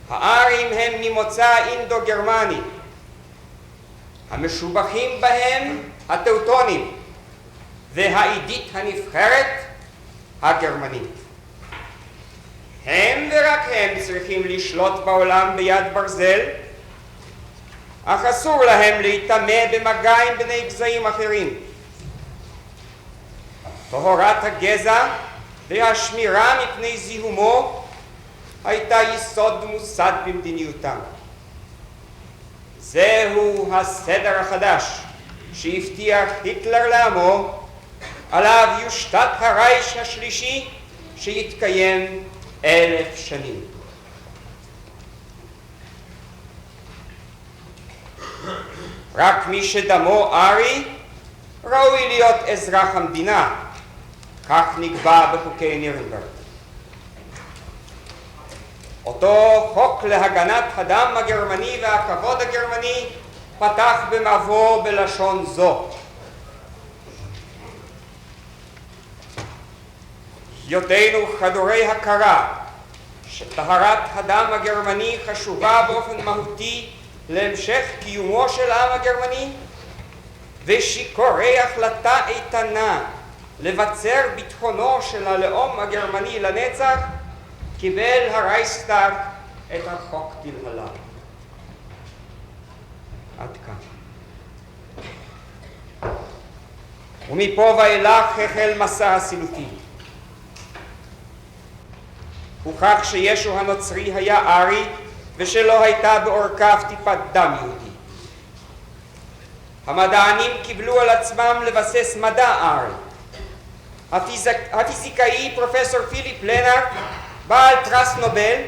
הארים הם ממוצא אינדו-גרמני, המשובחים בהם הטאוטונים והעידית הנבחרת הגרמנית. הם ורק הם צריכים לשלוט בעולם ביד ברזל, אך אסור להם להתעמה במגע עם בני גזעים אחרים. טהרת הגזע והשמירה מפני זיהומו הייתה יסוד מוסד במדיניותם. זהו הסדר החדש שהבטיח היטלר לעמו, עליו יושתת הרייך השלישי שיתקיים 1000 שנים. רק מי שדמו ארי ראוי להיות אזרח המדינה, כך נקבע בחוקי נירנברג. אותו חוק להגנת הדם הגרמני והכבוד הגרמני פתח במבוא בלשון זו: היותנו חדורי הכרה שטהרת הדם הגרמני חשובה באופן מהותי להמשך קיומו של העם הגרמני, ושיכורי החלטה איתנה לבצר ביטחונו של הלאום הגרמני לנצח, קיבל הרייכסטאג את החוק דלהלן. עד כאן. ומפה ואילך החל מסע הסילופים. הוכח שישו הנוצרי היה ארי ושלא הייתה בעורקיו טיפת דם יהודי. המדענים קיבלו על עצמם לבסס מדע ארי. הפיזיקאי פרופסור פיליפ לנארד, בעל פרס נובל,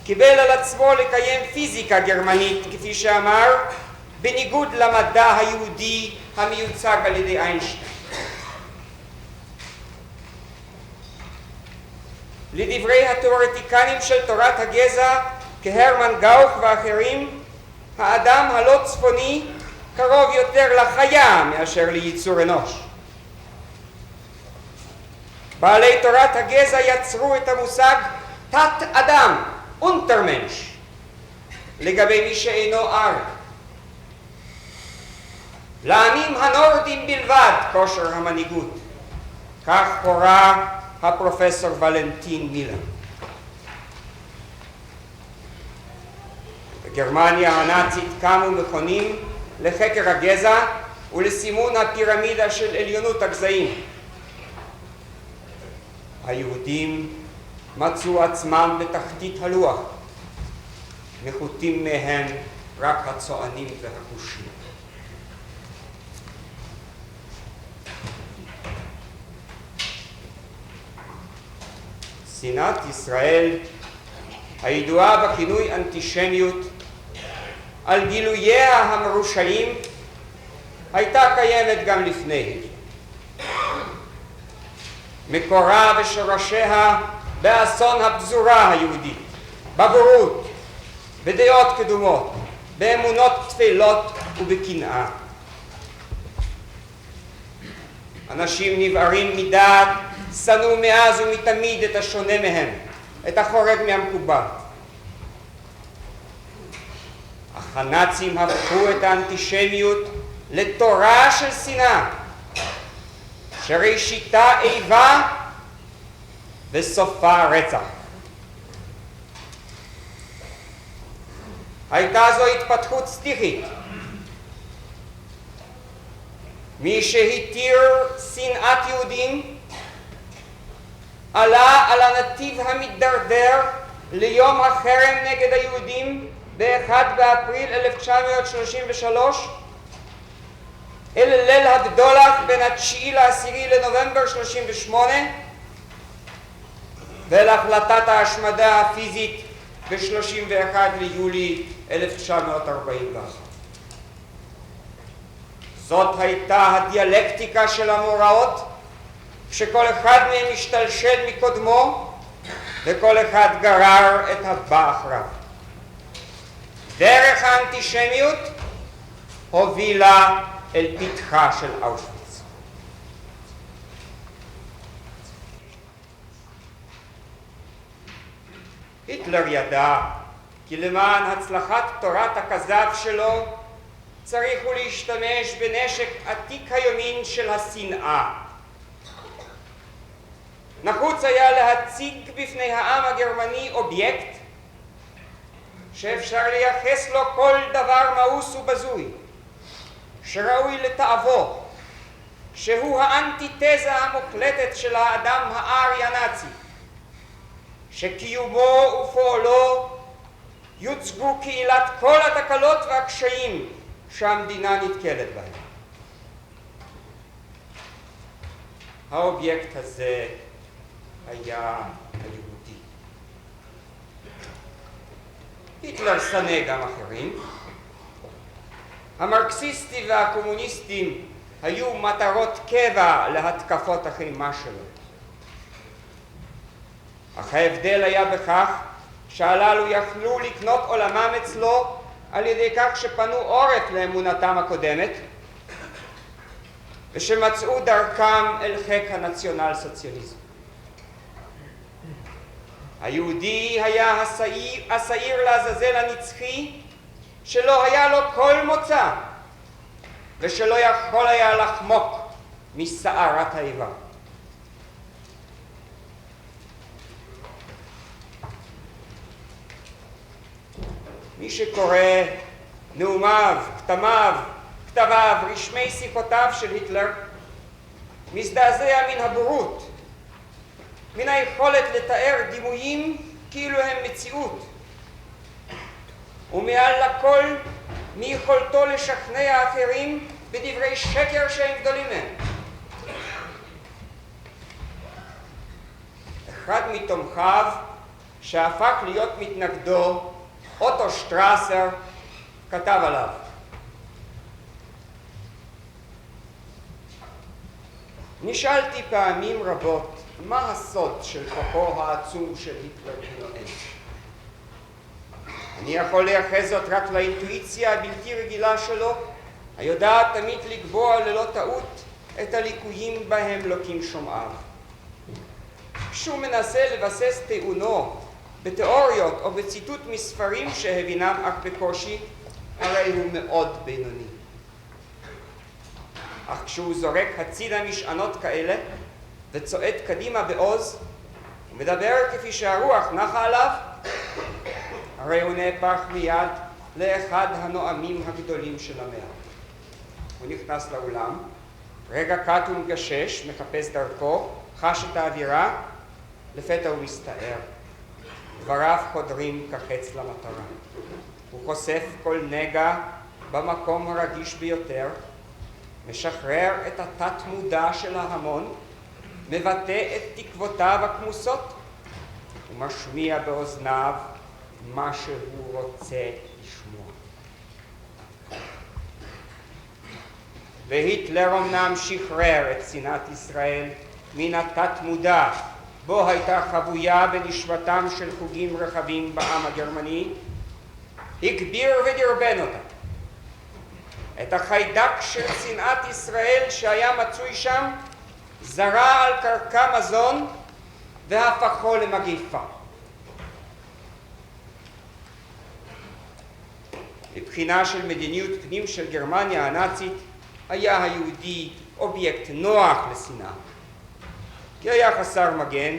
קיבל על עצמו לקיים פיזיקה גרמנית, כפי שאמר, בניגוד למדע היהודי המיוצג על ידי איינשטיין. לדברי התיאורטיקנים של תורת הגזע, כהרמן גאוך ואחרים, האדם הלא צפוני קרוב יותר לחיה מאשר ליצור אנוש. בעלי תורת הגזע יצרו את המושג תת אדם, אונטרמנש, לגבי מי שאינו ארי. לעמים הנורדים בלבד כושר המנהיגות, כך הורה הפרופסור ולנטין מילר. בגרמניה הנאצית קמו מכונים לחקר הגזע ולסימון הפירמידה של עליונות הגזעים. היהודים מצאו עצמם בתחתית הלוח, נחותים מהם רק הצוענים והכושים. שנאת ישראל, הידועה בכינוי אנטישמיות, על גילוייה המרושעים, הייתה קיימת גם לפני. מקורה ושורשיה באסון הפזורה היהודית, בבורות, בדעות קדומות, באמונות תפלות ובקנאה. אנשים נבערים מדעת שנאו מאז ומתמיד את השונה מהם, את החורג מהמקובל. אך הנאצים הפכו את האנטישמיות לתורה של שנאה, שראשיתה איבה וסופה רצח. הייתה זו התפתחות סטיחית. מי שהתיר שנאת יהודים עלה על הנתיב המתדרדר ליום החרם נגד היהודים ב-1 באפריל 1933, אל ליל הבדולח בין ה-9 ל-10 לנובמבר 38, ואל החלטת ההשמדה הפיזית ב-31 ליולי 1941. זאת הייתה הדיאלקטיקה של המאורעות, שכל אחד מהם השתלשל מקודמו, וכל אחד גרר את הבא אחריו. דרך האנטישמיות הובילה אל פתחה של אושוויץ. היטלר ידע כי למען הצלחת תורת הכזב שלו צריך הוא להשתמש בנשק עתיק היומין של השנאה. נחוץ היה להציג בפני העם הגרמני אובייקט שאפשר לייחס לו כל דבר מאוס ובזוי, שראוי לתאוו, שהוא האנטיתזה המוחלטת של האדם הארי הנאצי, שקיומו ופועלו יוצגו כעילת כל התקלות והקשיים שהמדינה נתקלת בהם. האובייקט הזה היה היהודי. היטלר שנא גם אחרים. המרקסיסטים והקומוניסטים היו מטרות קבע להתקפות החימה שלו. אך ההבדל היה בכך שהללו יכלו לקנות עולמם אצלו על ידי כך שפנו עורף לאמונתם הקודמת ושמצאו דרכם אל חיק הנציונל סוציאליזם. היהודי היה השעיר לעזאזל הנצחי שלא היה לו כל מוצא ושלא יכול היה לחמוק מסערת האיבה. מי שקורא נאומיו, כתביו, רשמי שיחותיו של היטלר, מזדעזע מן הבורות, מן היכולת לתאר דימויים כאילו הם מציאות, ומעל לכל מיכולתו לשכנע אחרים בדברי שקר שהם גדולים מהם. אחד מתומכיו שהפך להיות מתנגדו, אוטו שטרסר, כתב עליו: נשאלתי פעמים רבות מה הסוד של כוחו העצום של היטלר כנואם. אני יכול לייחס זאת רק לאינטואיציה הבלתי רגילה שלו, היודעת תמיד לקבוע ללא טעות את הליקויים בהם לוקים שומעיו. כשהוא מנסה לבסס טיעונו בתיאוריות או בציטוט מספרים שהבינם אך בקושי, הרי הוא מאוד בינוני. אך כשהוא זורק הצידה משענות כאלה וצועד קדימה בעוז ומדבר כפי שהרוח נחה עליו, הרי הוא נהפך מיד לאחד הנואמים הגדולים של המאה. הוא נכנס לאולם, רגע קט ומגשש, מחפש דרכו, חש את האווירה, לפתע הוא מסתער. דבריו חודרים כחץ למטרה. הוא חושף כל נגע במקום הרגיש ביותר, משחרר את התת מודע של ההמון, מבטא את תקוותיו הכמוסות, ומשמיע באוזניו מה שהוא רוצה לשמוע. והיטלר אמנם שחרר את שנאת ישראל מן התת מודע בו הייתה חבויה בנשמתם של חוגים רחבים בעם הגרמני, הגביר ודרבן אותה. את החיידק של שנאת ישראל שהיה מצוי שם זרע על קרקע מזון והפכו למגיפה. מבחינה של מדיניות פנים של גרמניה הנאצית היה היהודי אובייקט נוח לשנאה, כי היה חסר מגן,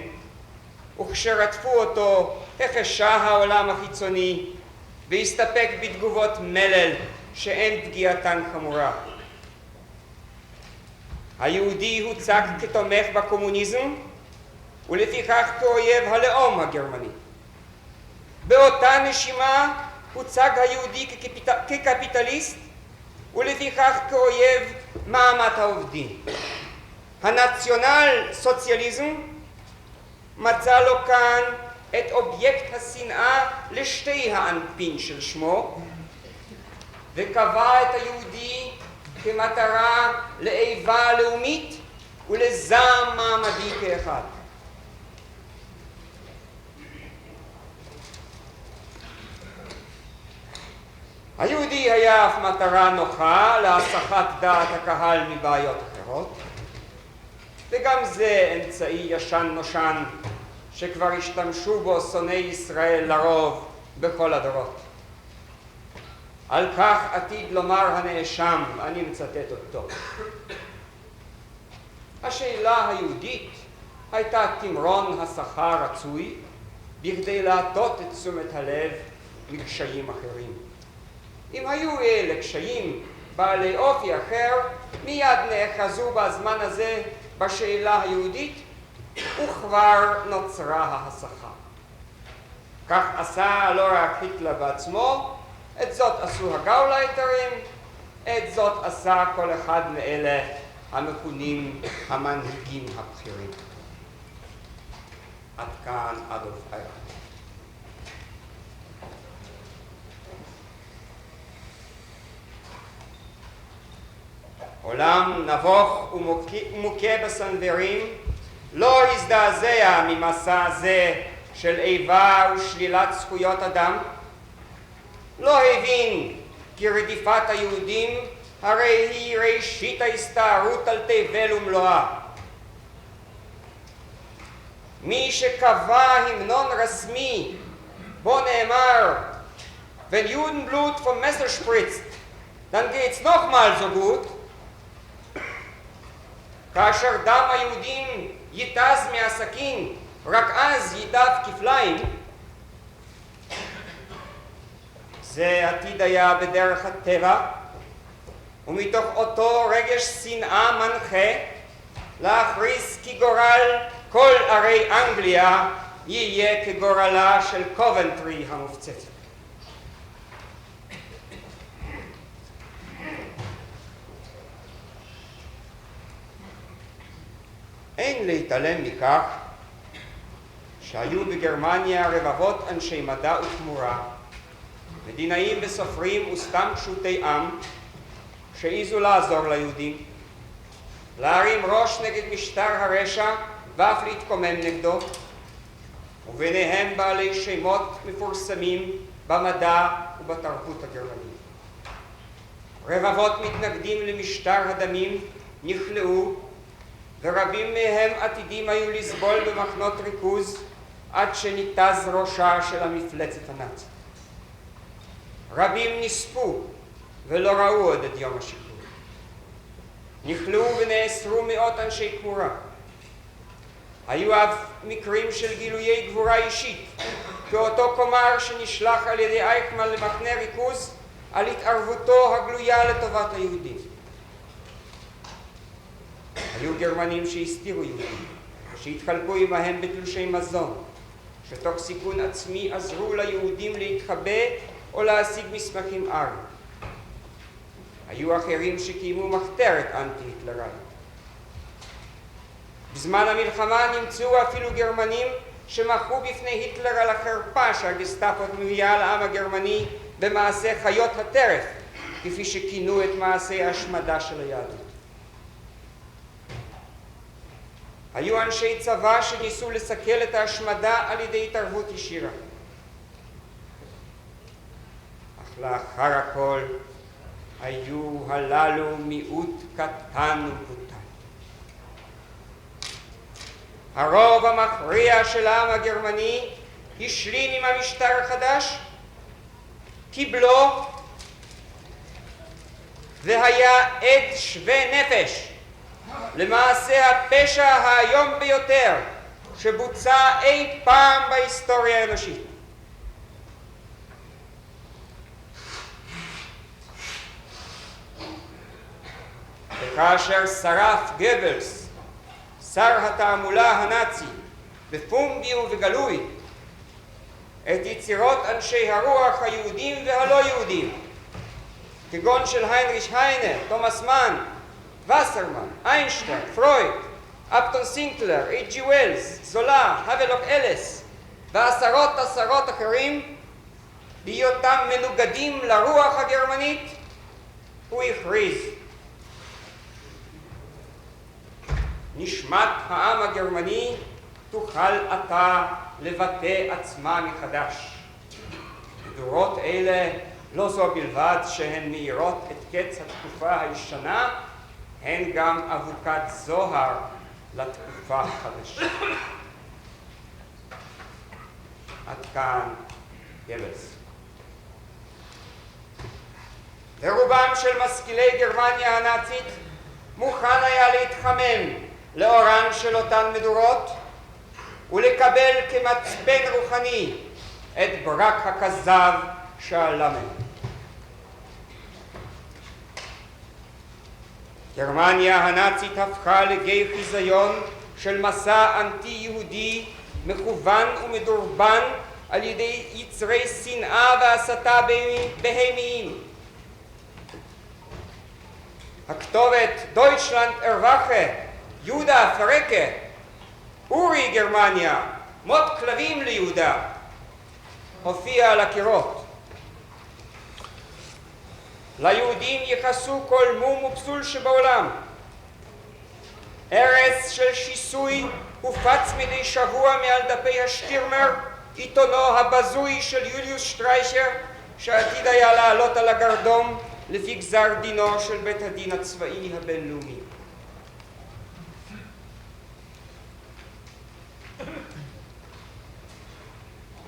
וכשרדפו אותו החשה העולם החיצוני והסתפק בתגובות מלל שאין פגיעתן חמורה. היהודי הוצג כתומך בקומוניזם ולפיכך כאויב הלאום הגרמני. באותה נשימה הוצג היהודי כקפיטליסט ולפיכך כאויב מעמד העובדים. הנציונל סוציאליזם מצא לו כאן את אובייקט השנאה לשתי האנפין של שמו, וקבע את היהודי כמטרה לאיבה לאומית ולזעם מעמדי כאחד. היהודי היה אף מטרה נוחה להסחת דעת הקהל מבעיות אחרות, וגם זה אמצעי ישן נושן שכבר השתמשו בו שונאי ישראל לרוב בכל הדורות. על כך עתיד לומר הנאשם, אני מצטט אותו. השאלה היהודית הייתה תמרון השכר רצוי בכדי להטות את תשומת הלב לקשיים אחרים. אם היו אלה קשיים בעלי אופי אחר, מיד נאחזו בזמן הזה בשאלה היהודית, וכבר נוצרה ההסחה. כך עשה לא רק היטלר בעצמו, את זאת עשו הגאולייטרים, את זאת עשה כל אחד מאלה המכונים המנהיגים הבכירים. עד כאן אדולף אייכמן. עולם נבוך ומוכה בסנוורים לא הזדעזע ממסע זה של איבה ושלילת זכויות אדם, לא הבין כי רדיפת היהודים הרי היא ראשית ההסתערות על תבל ומלואה. מי שקבע המנון רשמי בו נאמר wenn Judenblut vom Messer spritzt, dann geht's nochmal so gut, כאשר דם היהודים ייטז מהסכין, רק אז ייטב כפליים, זה עתיד היה בדרך הטבע, ומתוך אותו רגש שנאה מנחה להכריז כי גורל כל ערי אנגליה יהיה כגורלה של קובנטרי המופצצת. אין להתעלם מכך שהיו בגרמניה רבבות אנשי מדע ותמורה, מדינאים וסופרים וסתם פשוטי עם, שהעיזו לעזור ליהודים, להרים ראש נגד משטר הרשע ואף להתקומם נגדו, וביניהם בעלי שמות מפורסמים במדע ובתרבות הגרמנית. רבבות מתנגדים למשטר הדמים נכלאו, ורבים מהם עתידים היו לסבול במחנות ריכוז עד שניתז ראשה של המפלצת הנאצית. רבים נספו ולא ראו עוד את יום השחרור. נכלאו ונאסרו מאות אנשי כמורה. היו אף מקרים של גילויי גבורה אישית, כאותו כומר שנשלח על ידי אייכמן למחנה ריכוז על התערבותו הגלויה לטובת היהודים. היו גרמנים שהסתירו יהודים, שהתחלקו עמהם בתלושי מזון, שתוך סיכון עצמי עזרו ליהודים להתחבא או להשיג מסמכים ארמיים. היו אחרים שקיימו מחתרת אנטי-היטלרית. בזמן המלחמה נמצאו אפילו גרמנים שמחו בפני היטלר על החרפה שהגסטאפו מביאה לעם הגרמני במעשה חיות הטרף, כפי שכינו את מעשי ההשמדה של היהדות. היו אנשי צבא שניסו לסכל את ההשמדה על ידי התערבות ישירה. אך לאחר הכל היו הללו מיעוט קטן ובוטל. הרוב המכריע של העם הגרמני השלים עם המשטר החדש, קיבלו, והיה עד שווה נפש למעשה הפשע האיום ביותר שבוצע אי פעם בהיסטוריה האנושית. וכאשר שרף גבלס, שר התעמולה הנאצי, בפומבי ובגלוי, את יצירות אנשי הרוח היהודים והלא יהודים, כגון של היינריש היינה, תומאס מן, וסרמן, איינשטיין, פרויד, אפטון סינקלר, אייג'י ווילס, זולה, הבלוק אלס, ועשרות אחרים, בהיותם מנוגדים לרוח הגרמנית, הוא הכריז: נשמת העם הגרמני תוכל עתה לבטא עצמה מחדש. דורות אלה לא זו בלבד שהן מאירות את קץ התקופה הישנה, הן גם אבוקת זוהר לתקופה החדשה. עד כאן גבלס. לרובם של משכילי גרמניה הנאצית מוכן היה להתחמם לאורן של אותן מדורות ולקבל כמצפן רוחני את ברק הכזב שעלה מהם. גרמניה הנאצית הפכה לגיא חיזיון של מסע אנטי-יהודי מכוון ומדורבן על ידי יצרי שנאה והסתה בהמיים. הכתובת דויטשלנד ארווחה, יהודה פרקה, אורי גרמניה, מות כלבים ליהודה, הופיע על הקירות. ליהודים יחסו כל מום ופסול שבעולם. ארץ של שיסוי הופץ מדי שבוע מעל דפי השטירמר, עיתונו הבזוי של יוליוס שטריישר, שעתיד היה לעלות על הגרדום לפי גזר דינו של בית הדין הצבאי הבינלאומי.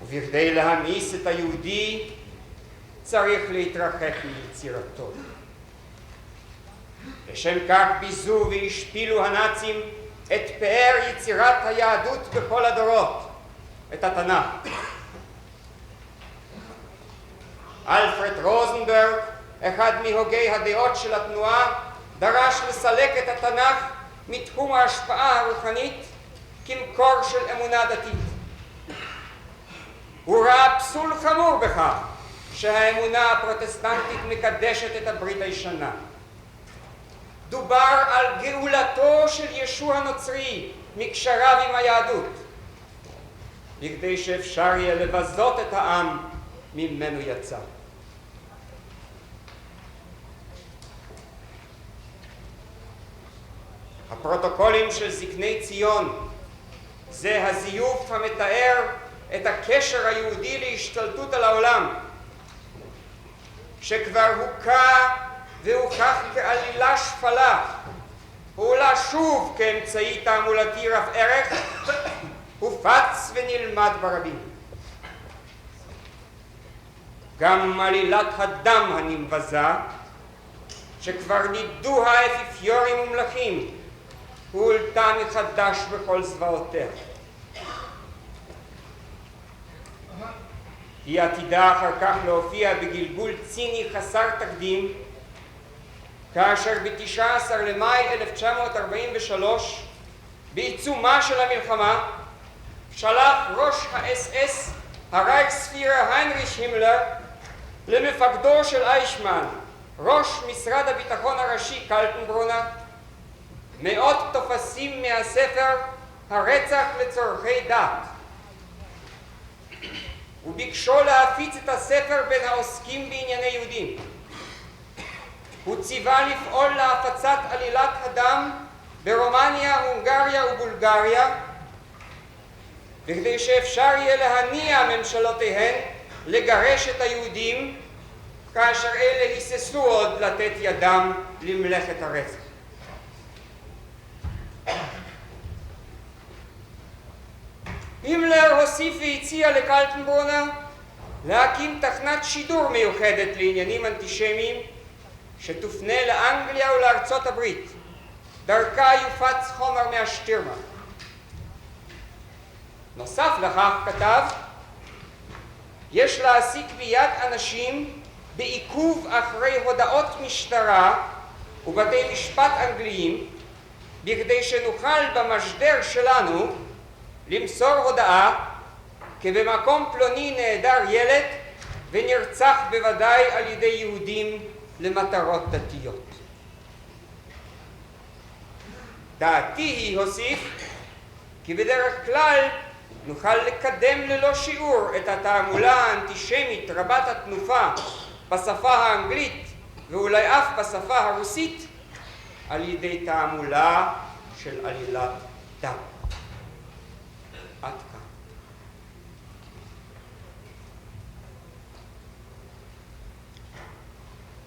ובכדי להמאיס את היהודי צריך להתרחק מיצירתו. לשם כך ביזו והשפילו הנאצים את פאר יצירת היהדות בכל הדורות, את התנ"ך. אלפרד רוזנברג, אחד מהוגי הדעות של התנועה, דרש לסלק את התנ"ך מתחום ההשפעה הרוחנית כמקור של אמונה דתית. הוא ראה פסול חמור בכך שהאמונה הפרוטסטנטית מקדשת את הברית הישנה. דובר על גאולתו של ישוע הנוצרי מקשריו עם היהדות, בכדי שאפשר יהיה לבזות את העם ממנו יצא. הפרוטוקולים של זקני ציון זה הזיוף המתאר את הקשר היהודי להשתלטות על העולם, שכבר הוקע והוכח כעלילה שפלה, פעולה שוב כאמצעי תעמולתי רב ערך, הופץ ונלמד ברבים. גם עלילת הדם הנמבזה, שכבר נידו האפיפיורים ומלכים, הועלתה מחדש בכל זוועותיה. היא עתידה אחר כך להופיע בגלגול ציני חסר תקדים, כאשר ב-19 למאי 1943, בעיצומה של המלחמה, שלח ראש האס-אס, הרייכספירר היינריך הימלר, למפקדו של אייכמן, ראש משרד הביטחון הראשי קלטנברונר, מאות תופסים מהספר הרצח לצורכי דת, וביקשו להפיץ את הספר בין העוסקים בענייני יהודים. הוא ציווה לפעול להפצת עלילת הדם ברומניה, הונגריה ובולגריה, וכדי שאפשר יהיה להניע ממשלותיהן לגרש את היהודים, כאשר אלה היססו עוד לתת ידם למלאכת הרצח. הימלר הוסיף והציע לקלטנברונר להקים תחנת שידור מיוחדת לעניינים אנטישמיים שתופנה לאנגליה ולארצות הברית. דרכה יופץ חומר מהשטירמר. נוסף לכך כתב, יש להעסיק ביד אנשים בעיכוב אחרי הודעות משטרה ובתי משפט אנגליים, בכדי שנוכל במשדר שלנו למסור הודעה כי במקום פלוני נעדר ילד ונרצח בוודאי על ידי יהודים למטרות דתיות. דעתי היא, הוסיף, כי בדרך כלל נוכל לקדם ללא שיעור את התעמולה האנטישמית רבת התנופה בשפה האנגלית ואולי אף בשפה הרוסית על ידי תעמולה של עלילת דם. עד כאן.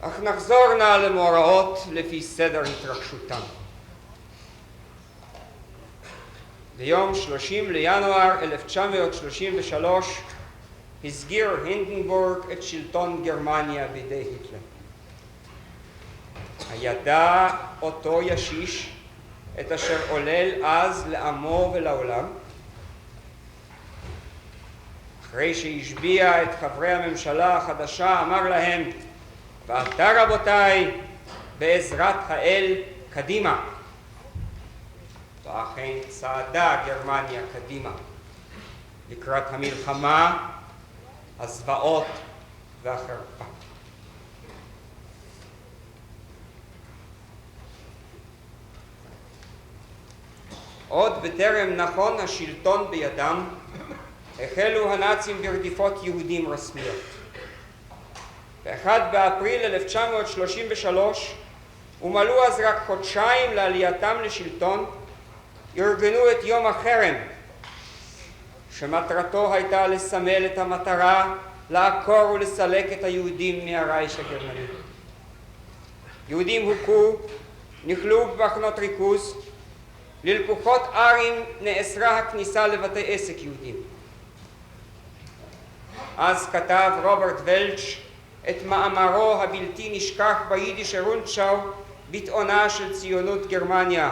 אך נחזור נא למאורעות לפי סדר התרחשותם. ביום 30 לינואר 1933 הסגיר הינדנבורג את שלטון גרמניה בידי היטלר. הידע אותו ישיש את אשר עולל אז לעמו ולעולם? אחרי שהשביע את חברי הממשלה החדשה אמר להם, ועתה רבותיי, בעזרת האל קדימה. ואכן צעדה גרמניה קדימה לקראת המלחמה, הזוועות והחרפה. עוד בטרם נכון השלטון בידם, החלו הנאצים ברדיפות יהודים רשמיות. ב-1 באפריל 1933, ומלאו אז רק חודשיים לעלייתם לשלטון, ארגנו את יום החרם, שמטרתו הייתה לסמל את המטרה לעקור ולסלק את היהודים מהרייך הגרמני. יהודים הוכו, נכלאו במחנות ריכוז, ללקוחות ערים נאסרה הכניסה לבתי עסק יהודים. אז כתב רוברט ולץ' את מאמרו הבלתי נשכח ביידיש רונדשאו ביטאונה של ציונות גרמניה,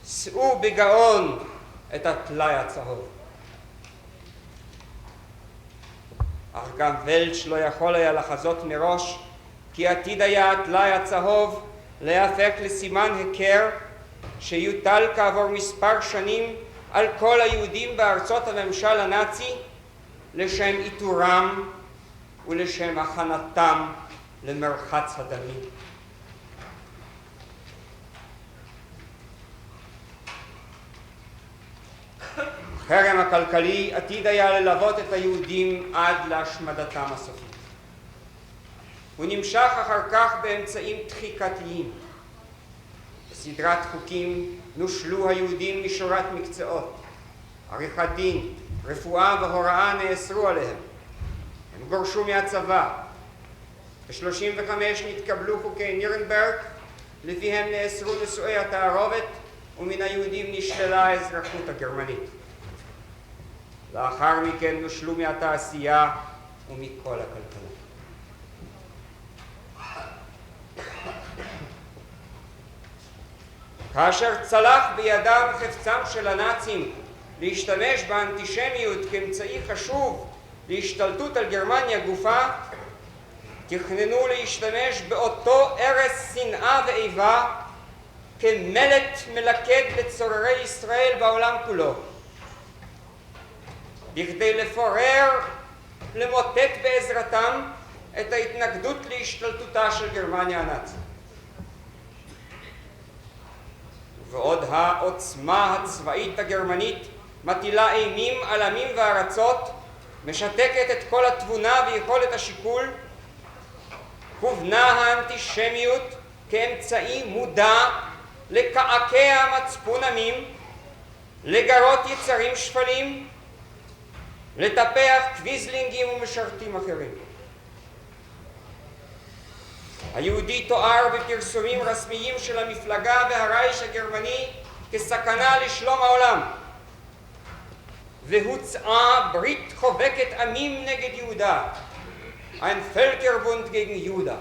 שאו בגאון את הטלאי הצהוב. אך גם ולץ' לא יכול היה לחזות מראש כי עתיד היה הטלאי הצהוב להפך לסימן היכר שיוטל כעבור מספר שנים על כל היהודים בארצות הממשל הנאצי לשם איתורם ולשם הכנתם למרחץ הדמים. החרם הכלכלי עתיד היה ללוות את היהודים עד להשמדתם הסופית. הוא נמשך אחר כך באמצעים דחיקתיים. בסדרת חוקים נושלו היהודים משורת מקצועות. עריכת דין, רפואה והוראה נאסרו עליהם. הם גורשו מהצבא. ב-35 נתקבלו חוקי נירנברג, לפיהם נאסרו נישואי התערובת ומן היהודים נשללה האזרחות הגרמנית. לאחר מכן נושלו מהתעשייה ומכל הכלכלה. כאשר צלח בידם חפצם של הנאצים להשתמש באנטישמיות כאמצעי חשוב להשתלטות על גרמניה גופה, תכננו להשתמש באותו ארס שנאה ואיבה כמלט מלכד לצוררי ישראל בעולם כולו, בכדי לפורר, למוטט בעזרתם את ההתנגדות להשתלטותה של גרמניה הנאצית. ועוד העוצמה הצבאית הגרמנית מטילה אימים על עמים וארצות, משתקת את כל התבונה ויכולת השיקול, כוונה האנטישמיות כאמצעי מודע לקעקע מצפון עמים, לגרות יצרים שפלים, לטפח קוויזלינגים ומשרתים אחרים. היהודי תואר בפרסומים רשמיים של המפלגה והרייך הגרמני כסכנה לשלום העולם, והוצעה ברית חובקת עמים נגד יהודה, ein Völkerbund gegen יהודה.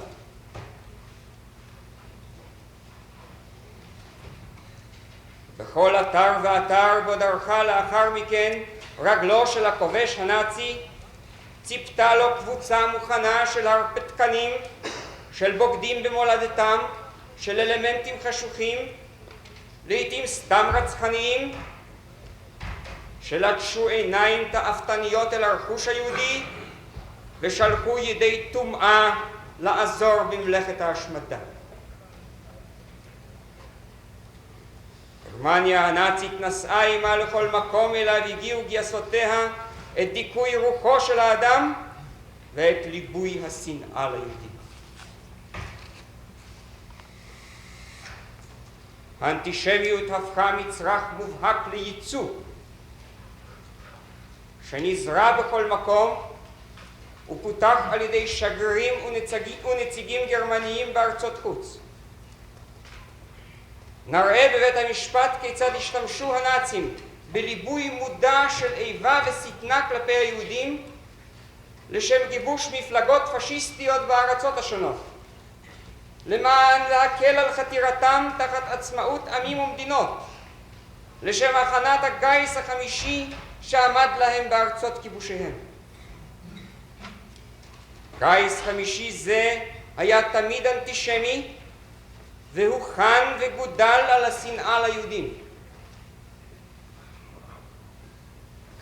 בכל אתר ואתר בו דרכה לאחר מכן רגלו של הכובש הנאצי, ציפתה לו קבוצה מוכנה של הרפתקנים, של בוגדים במולדתם, של אלמנטים חשוכים, לעתים סתם רצחניים, שלטשו עיניים תאוותניות אל הרכוש היהודי ושלחו ידי טומאה לעזור במלאכת ההשמדה. גרמניה הנאצית נשאה עימה לכל מקום אליו הגיעו גייסותיה את דיכוי רוחו של האדם ואת ליבוי השנאה ליהודים. האנטישמיות הפכה מצרך מובהק לייצוא שנזרע בכל מקום ופותח על ידי שגרירים ונציגים גרמניים בארצות חוץ. נראה בבית המשפט כיצד השתמשו הנאצים בליבוי מודע של איבה ושטנה כלפי היהודים לשם גיבוש מפלגות פשיסטיות בארצות השונות, למען להקל על חתירתם תחת עצמאות עמים ומדינות, לשם הכנת הגיס החמישי שעמד להם בארצות כיבושיהם. גיס חמישי זה היה תמיד אנטישמי, והוכן וגודל על השנאה ליהודים.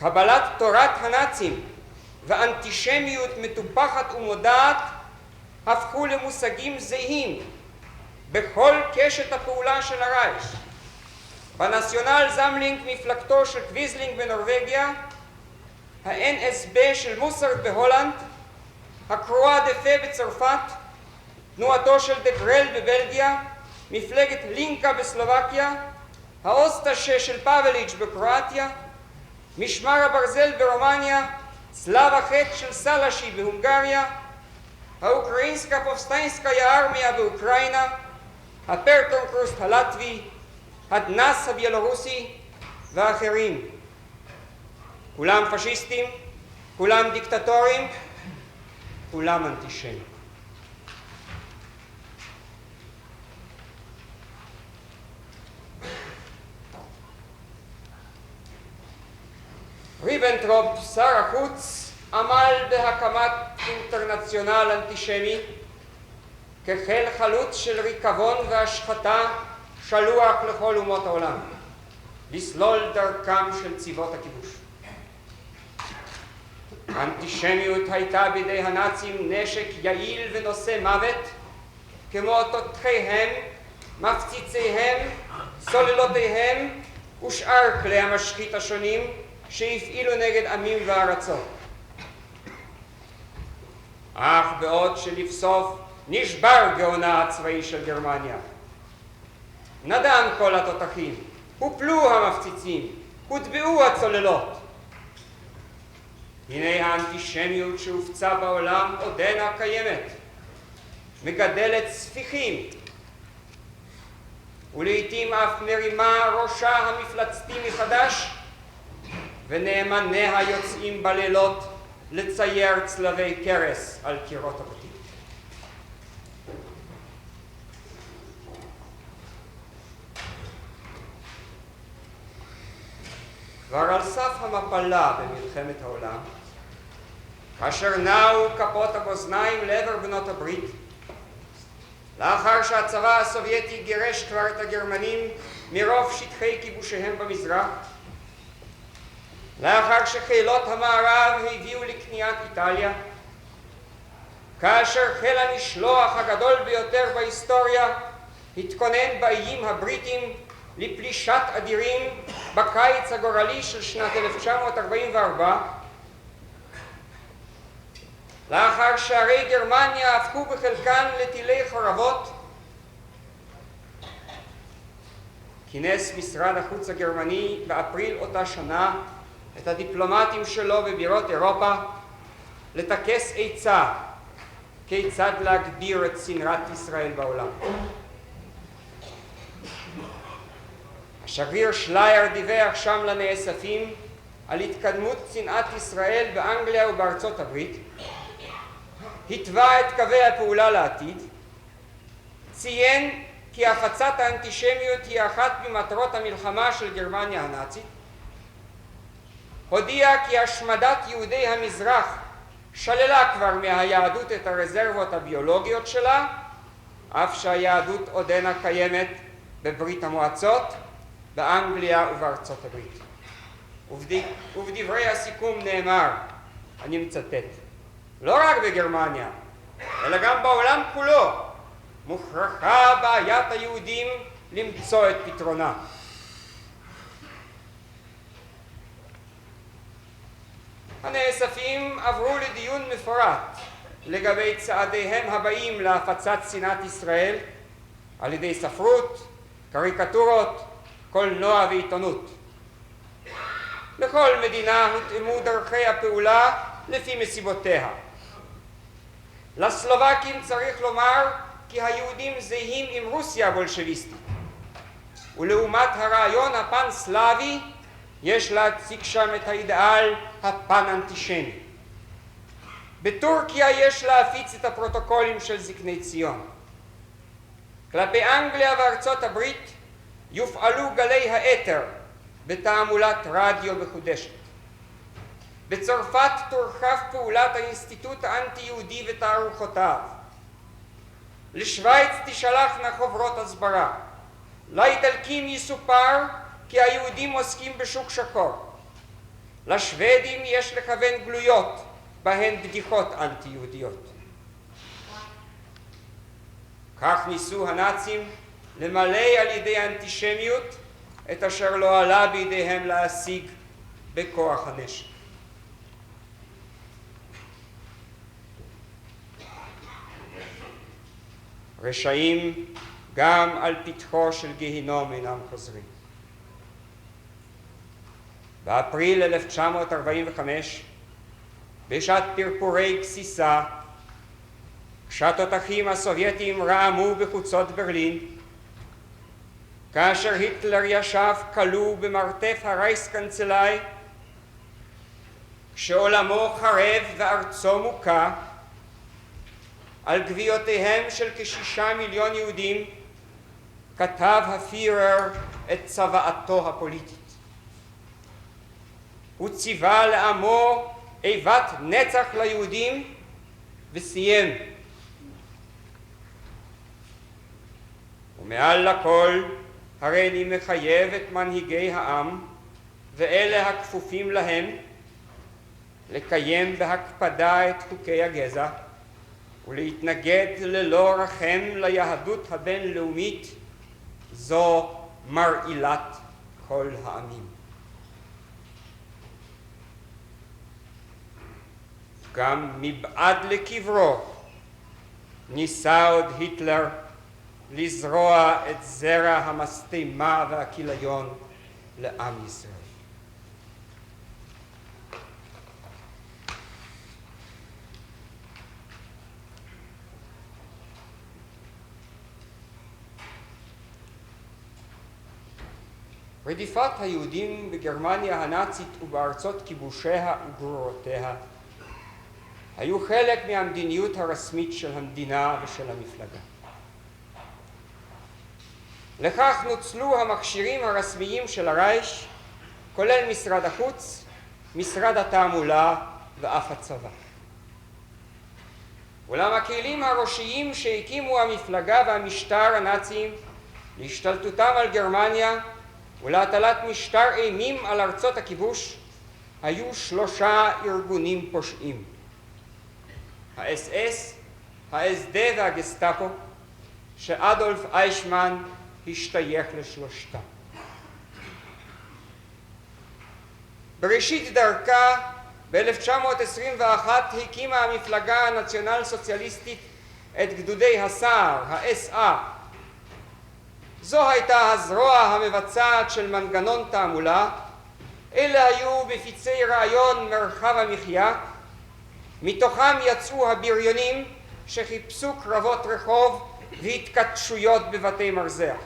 קבלת תורת הנאצים ואנטישמיות מטופחת ומודעת הפכו למושגים זהים בכל קשת הפעולה של הרייך. בנציונל זמלינג מפלגתו של קוויזלינג בנורווגיה, ה-NSB של מוסרד בהולנד, הקרואה דה פה בצרפת, תנועתו של דה גרל בבלגיה, מפלגת לינקה בסלובקיה, האוסטשה של פאבליץ' בקרואטיה, משמר הברזל ברומניה, צלב החץ של סלשי בהונגריה, האוקראינסקה פובסטיינסקיה ארמיה באוקראינה, הפרטונקרוסט הלטבי, הדנס הביילורוסי ואחרים. כולם פשיסטים, כולם דיקטטורים, כולם אנטישמים. ריבנטרופ, שר החוץ, עמל בהקמת אינטרנציונל אנטישמי כחיל חלוץ של ריקבון והשחתה שלוח לכל אומות העולם, לסלול דרכם של צבאות הכיבוש. האנטישמיות הייתה בידי הנאצים נשק יעיל ונושא מוות, כמו תותחיהם, מפציציהם, סוללותיהם ושאר כלי המשחית השונים שהפעילו נגד עמים וארצות. אך בעוד שלבסוף נשבר גאונה הצבאי של גרמניה, נדן כל התותחים, הופלו המפציצים, הוטבעו הצוללות. הנה האנטישמיות שהופצה בעולם עודנה קיימת, מגדלת ספיחים, ולעיתים אף מרימה ראשה המפלצתי מחדש, ונאמניה יוצאים בלילות לצייר צלבי קרס על קירות הבתים. כבר על סף המפלה במלחמת העולם, כאשר נעו כפות המאזניים לעבר בנות הברית, לאחר שהצבא הסובייטי גירש כבר את הגרמנים מרוב שטחי כיבושיהם במזרח, לאחר שחילות המערב הביאו לקניית איטליה, כאשר חיל המשלוח הגדול ביותר בהיסטוריה התכונן באיים הבריטים לפלישת אדירים בקיץ הגורלי של שנת 1944, לאחר שערי גרמניה הפכו בחלקן לטילי חרבות, כינס משרד החוץ הגרמני באפריל אותה שנה את הדיפלומטים שלו בבירות אירופה לטכס עצה כיצד להגביר את שנאת ישראל בעולם. השגריר שלייר דיווח שם לנאספים על התקדמות שנאת ישראל באנגליה ובארצות הברית, התווה את קווי הפעולה לעתיד, ציין כי הפצת האנטישמיות היא אחת ממטרות המלחמה של גרמניה הנאצית, הודיע כי השמדת יהודי המזרח שללה כבר מהיהדות את הרזרבות הביולוגיות שלה, אף שהיהדות עודנה קיימת בברית המועצות, באנגליה ובארצות הברית. ובדברי הסיכום נאמר, אני מצטט, לא רק בגרמניה, אלא גם בעולם כולו, מוכרחה בעיית היהודים למצוא את פתרונה. הנאספים עברו לדיון מפורט לגבי צעדיהם הבאים להפצת שנאת ישראל על ידי ספרות, קריקטורות, קולנוע ועיתונות. לכל מדינה הותאמו דרכי הפעולה לפי מסיבותיה. לסלובקים צריך לומר כי היהודים זהים עם רוסיה הבולשביסטית, ולעומת הרעיון הפן-סלאבי יש להציג שם את האידאל הפן-אנטישמי. בטורקיה יש להפיץ את הפרוטוקולים של זקני ציון. כלפי אנגליה וארצות הברית יופעלו גלי האתר בתעמולת רדיו מחודשת. בצרפת תורחב פעולת האינסטיטוט האנטי-יהודי ותערוכותיו. לשוויץ תשלחנה חוברות הסברה. לאיטלקים יסופר כי היהודים עוסקים בשוק שחור. לשוודים יש לכוון גלויות בהן בדיחות אנטי-יהודיות. כך ניסו הנאצים למלא על ידי האנטישמיות את אשר לא עלה בידיהם להשיג בכוח הנשק. רשעים גם על פתחו של גיהינום אינם חוזרים. באפריל 1945, בשעת פרפורי גסיסה, כשהתותחים הסובייטיים רעמו בחוצות ברלין, כאשר היטלר ישב כלוא במרתף הרייכסקנצלאי, כשעולמו חרב וארצו מוכה, על גוויותיהם של כ6 מיליון יהודים, כתב הפירר את צוואתו הפוליטית. הוא ציווה לעמו איבת נצח ליהודים וסיים. ומעל לכל הריני מחייב את מנהיגי העם ואלה הכפופים להם לקיים בהקפדה את חוקי הגזע ולהתנגד ללא רחם ליהדות הבינלאומית, זו מרעילת כל העמים. גם מבעד לקברו ניסה עוד היטלר לזרוע את זרע המשטמה והכיליון לעם ישראל. רדיפת היהודים בגרמניה הנאצית ובארצות כיבושיה וגרורותיה היו חלק מהמדיניות הרשמית של המדינה ושל המפלגה. לכך נוצלו המכשירים הרשמיים של הרייך, כולל משרד החוץ, משרד התעמולה ואף הצבא. אולם הכלים הראשיים שהקימו המפלגה והמשטר הנאציים להשתלטותם על גרמניה ולהטלת משטר אימים על ארצות הכיבוש היו 3 ארגונים פושעים: האס-אס, ה-SD והגסטאפו, שאדולף אייכמן השתייך לשלושתם. בראשית דרכה ב-1921 הקימה המפלגה הנציונל סוציאליסטית את גדודי הסער, ה-SA. זו הייתה הזרוע המבצעת של מנגנון תעמולה. אלה היו מפיצי רעיון מרחב המחיה. מתוכם יצאו הבריונים שחיפשו קרבות רחוב והתכתשויות בבתי מרזח.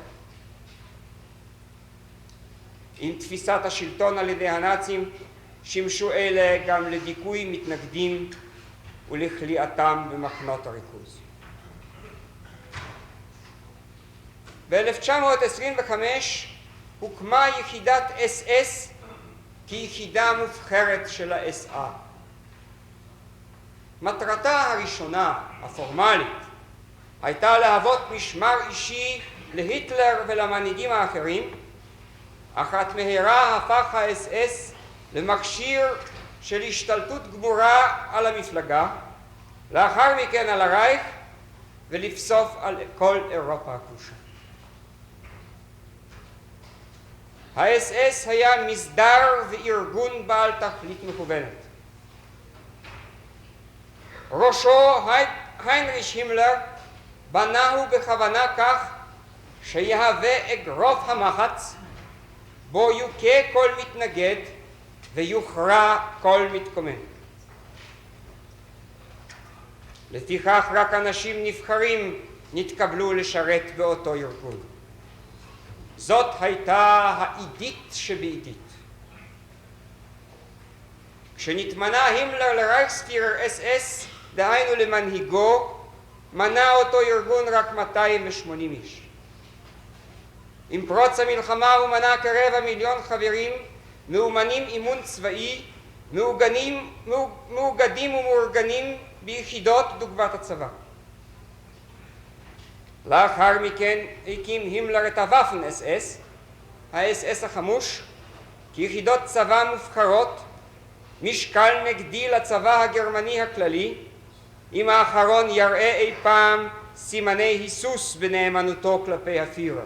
עם תפיסת השלטון על ידי הנאצים שימשו אלה גם לדיכוי מתנגדים ולכליאתם במחנות הריכוז. ב-1925 הוקמה יחידת SS כיחידה מובחרת של ה-SA. מטרתה הראשונה, הפורמלית, הייתה להוות משמר אישי להיטלר ולמנהיגים האחרים, אך עד מהרה הפך ה-SS למכשיר של השתלטות גמורה על המפלגה, לאחר מכן על הרייך, ולבסוף על כל אירופה הכבושה. ה-SS היה מסדר וארגון בעל תכלית מכוונת. ראשו היינריך הימלר בנהו בכוונה כך שיהווה אגרוף המחץ בו יוכה כל מתנגד ויוכרע כל מתקומם. לפיכך רק אנשים נבחרים נתקבלו לשרת באותו ארגון. זאת הייתה העידית שבעידית. כשנתמנה הימלר לרייכספירר SS, דהיינו למנהיגו, מנה אותו ארגון רק 280 איש. עם פרוץ המלחמה הוא מנה כ250,000 חברים, מאומנים אימון צבאי, מאוגדים ומאורגנים ביחידות דוגמת הצבא. לאחר מכן הקים הימלר את הוואפן SS, ה-SS החמוש, כיחידות צבא מובחרות, משקל נגדי לצבא הגרמני הכללי, אם האחרון יראה אי פעם סימני היסוס בנאמנותו כלפי הפירר.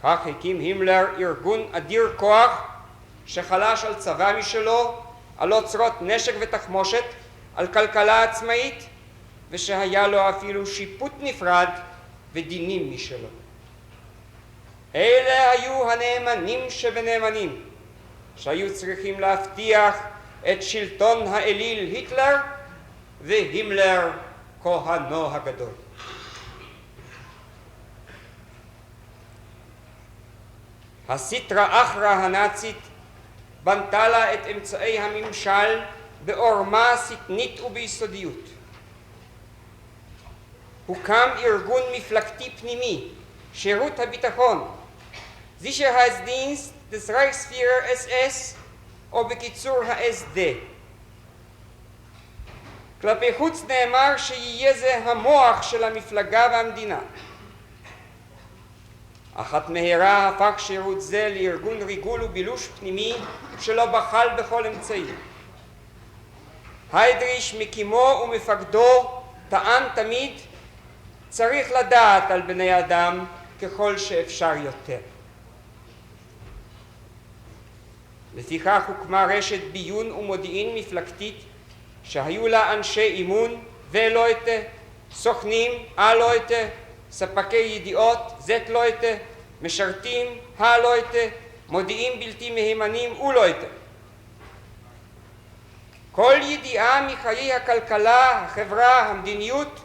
כך הקים הימלר ארגון אדיר כוח שחלש על צבא משלו, על אוצרות נשק ותחמושת, על כלכלה עצמאית, ושהיה לו אפילו שיפוט נפרד ודינים משלו. אלה היו הנאמנים שבנאמנים, שהיו צריכים להבטיח את שלטון האליל היטלר והימלר כהנו הגדול. הסיטרא אחרא הנאצית בנתה לה את אמצעי הממשל בעורמה שטנית וביסודיות. הוקם ארגון מפלגתי פנימי, שירות הביטחון, Sicherheitsdienst des Reichsführer SS, או בקיצור ה-SD. כלפי חוץ נאמר שיהיה זה המוח של המפלגה והמדינה. אחת מהרה הפך שירות זה לארגון ריגול ובילוש פנימי שלא בחל בכל אמצעי. היידריך מקימו ומפקדו טען תמיד צריך לדעת על בני אדם ככל שאפשר יותר. לפיכך הוקמה רשת ביון ומודיעין מפלגתית שהיו לה אנשי אימון ולויטה, סוכנים, הלויטה, ספקי ידיעות, זאת לויטה, משרתים, הלויטה, מודיעין בלתי מהימנים ולויטה. כל ידיעה מחיי הכלכלה, החברה, המדיניות,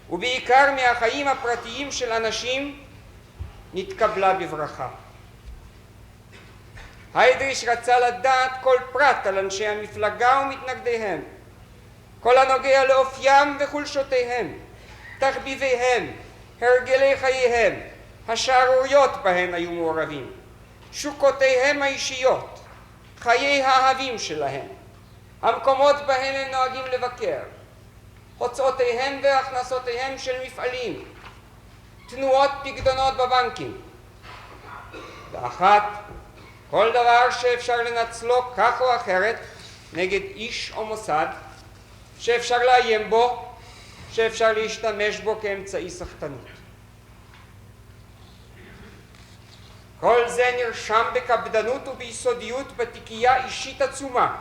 ובעיקר מהחיים הפרטיים של אנשים, נתקבלה בברכה. היידריש רצה לדעת כל פרט על אנשי המפלגה ומתנגדיהם, כל הנוגע לאופיים וחולשותיהם, תחביביהם, הרגלי חייהם, השערוריות בהן היו מעורבים, שוקותיהם האישיות, חיי האהבים שלהם, המקומות בהם הם נוהגים לבקר, הוצאותיהם והכנסותיהם של מפעלים, תנועות פקדונות בבנקים. ואחת, כל דבר שאפשר לנצלו כך או אחרת נגד איש או מוסד, שאפשר לאיים בו, שאפשר להשתמש בו כאמצעי סחטנות. כל זה נרשם בקפדנות וביסודיות בתיקייה אישית עצומה,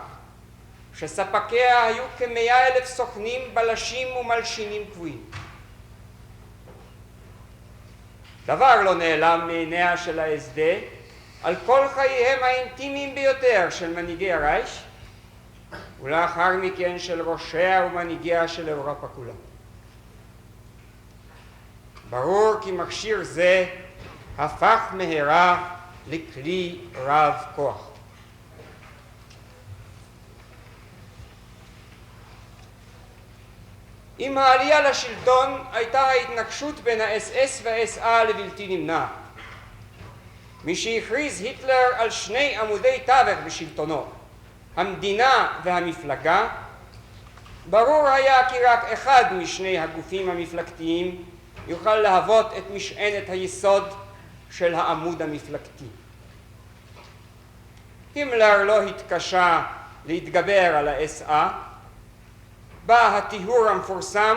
שספקיה היו כ100,000 סוכנים, בלשים ומלשינים קבועים. דבר לא נעלם מעיניה של ה-SD על כל חייהם האינטימיים ביותר של מנהיגי הרייך, ולאחר מכן של ראשיה ומנהיגיה של אירופה כולה. ברור כי מכשיר זה הפך מהרה לכלי רב כוח. עם העלייה לשלטון הייתה ההתנגשות בין ה-SS וה-SA לבלתי נמנע. משהכריז היטלר על שני עמודי תווך בשלטונו, המדינה והמפלגה, ברור היה כי רק אחד משני הגופים המפלגתיים יוכל להוות את משענת היסוד של העמוד המפלגתי. הימלר לא התקשה להתגבר על ה-SA, בא הטיהור המפורסם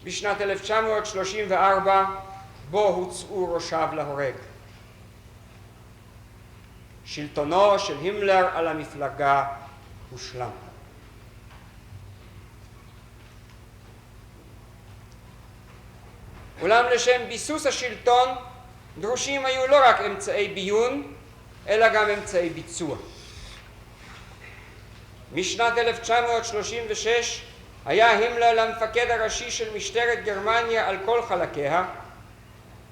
בשנת 1934, בו הוצאו ראשיו להורג. שלטונו של הימלר על המפלגה הושלם. אולם לשם ביסוס השלטון דרושים היו לא רק אמצעי ביון, אלא גם אמצעי ביצוע. משנת 1936 היה הימלר למפקד הראשי של משטרת גרמניה על כל חלקיה,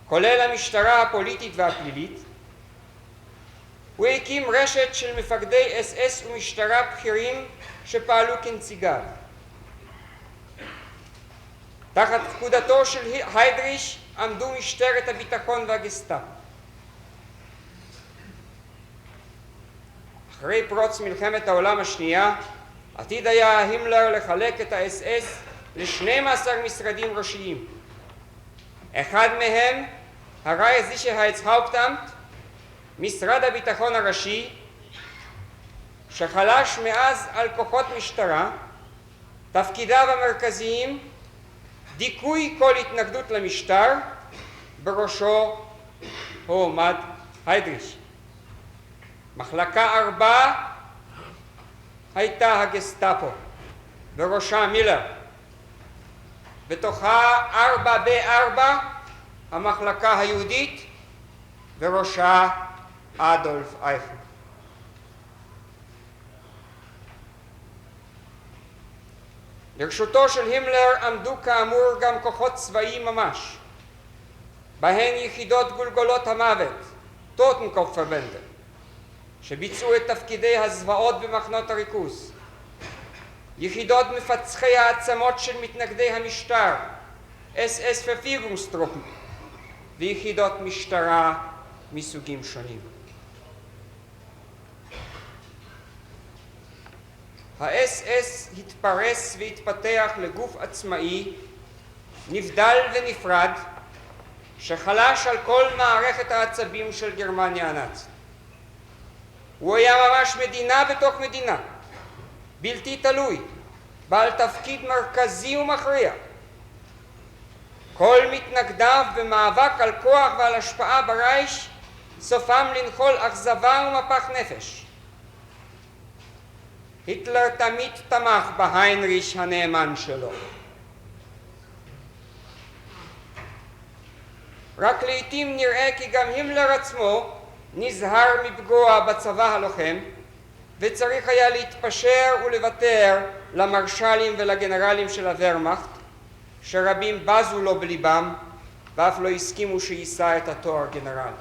כולל המשטרה הפוליטית והפלילית. הוא הקים רשת של מפקדי SS ומשטרה בכירים שפעלו כנציגיו. תחת פקודתו של היידריש עמדו משטרת הביטחון והגסטאפו. אחרי פרוץ מלחמת העולם השנייה, עתיד היה הימלר לחלק את ה-SS ל12 משרדים ראשיים. אחד מהם, הרייכssicherheitshauptamt, משרד הביטחון הראשי, שחלש מאז על כוחות משטרה, תפקידיו המרכזיים, דיכוי כל התנגדות למשטר, בראשו הועמד היידריש. מחלקה 4 הייתה הגסטאפו, בראשה מילר. בתוכה 4B4, המחלקה היהודית, בראשה אדולף אייכמן. לרשותו של הימלר עמדו כאמור גם כוחות צבאיים ממש, בהן יחידות גולגולות המוות, טוטנקופפרבנדן, שביצעו את תפקידי הזוועות במחנות הריכוז, יחידות מפצחי העצמות של מתנגדי המשטר, SS Verfügungstruppen, ויחידות משטרה מסוגים שונים. ה-SS התפרס והתפתח לגוף עצמאי, נבדל ונפרד, שחלש על כל מערכת העצבים של גרמניה הנאצית. הוא היה ממש מדינה בתוך מדינה, בלתי תלוי, בעל תפקיד מרכזי ומכריע. כל מתנגדיו במאבק על כוח ועל השפעה ברייך סופם לנחול אכזבה ומפח נפש. היטלר תמיד תמך בהיינריש הנאמן שלו. רק לעתים נראה כי גם הימלר עצמו נזהר מפגוע בצבא הלוחם, וצריך היה להתפשר ולוותר למרשלים ולגנרלים של הוורמאכט, שרבים בזו לו בליבם ואף לא הסכימו שיישא את התואר גנרל.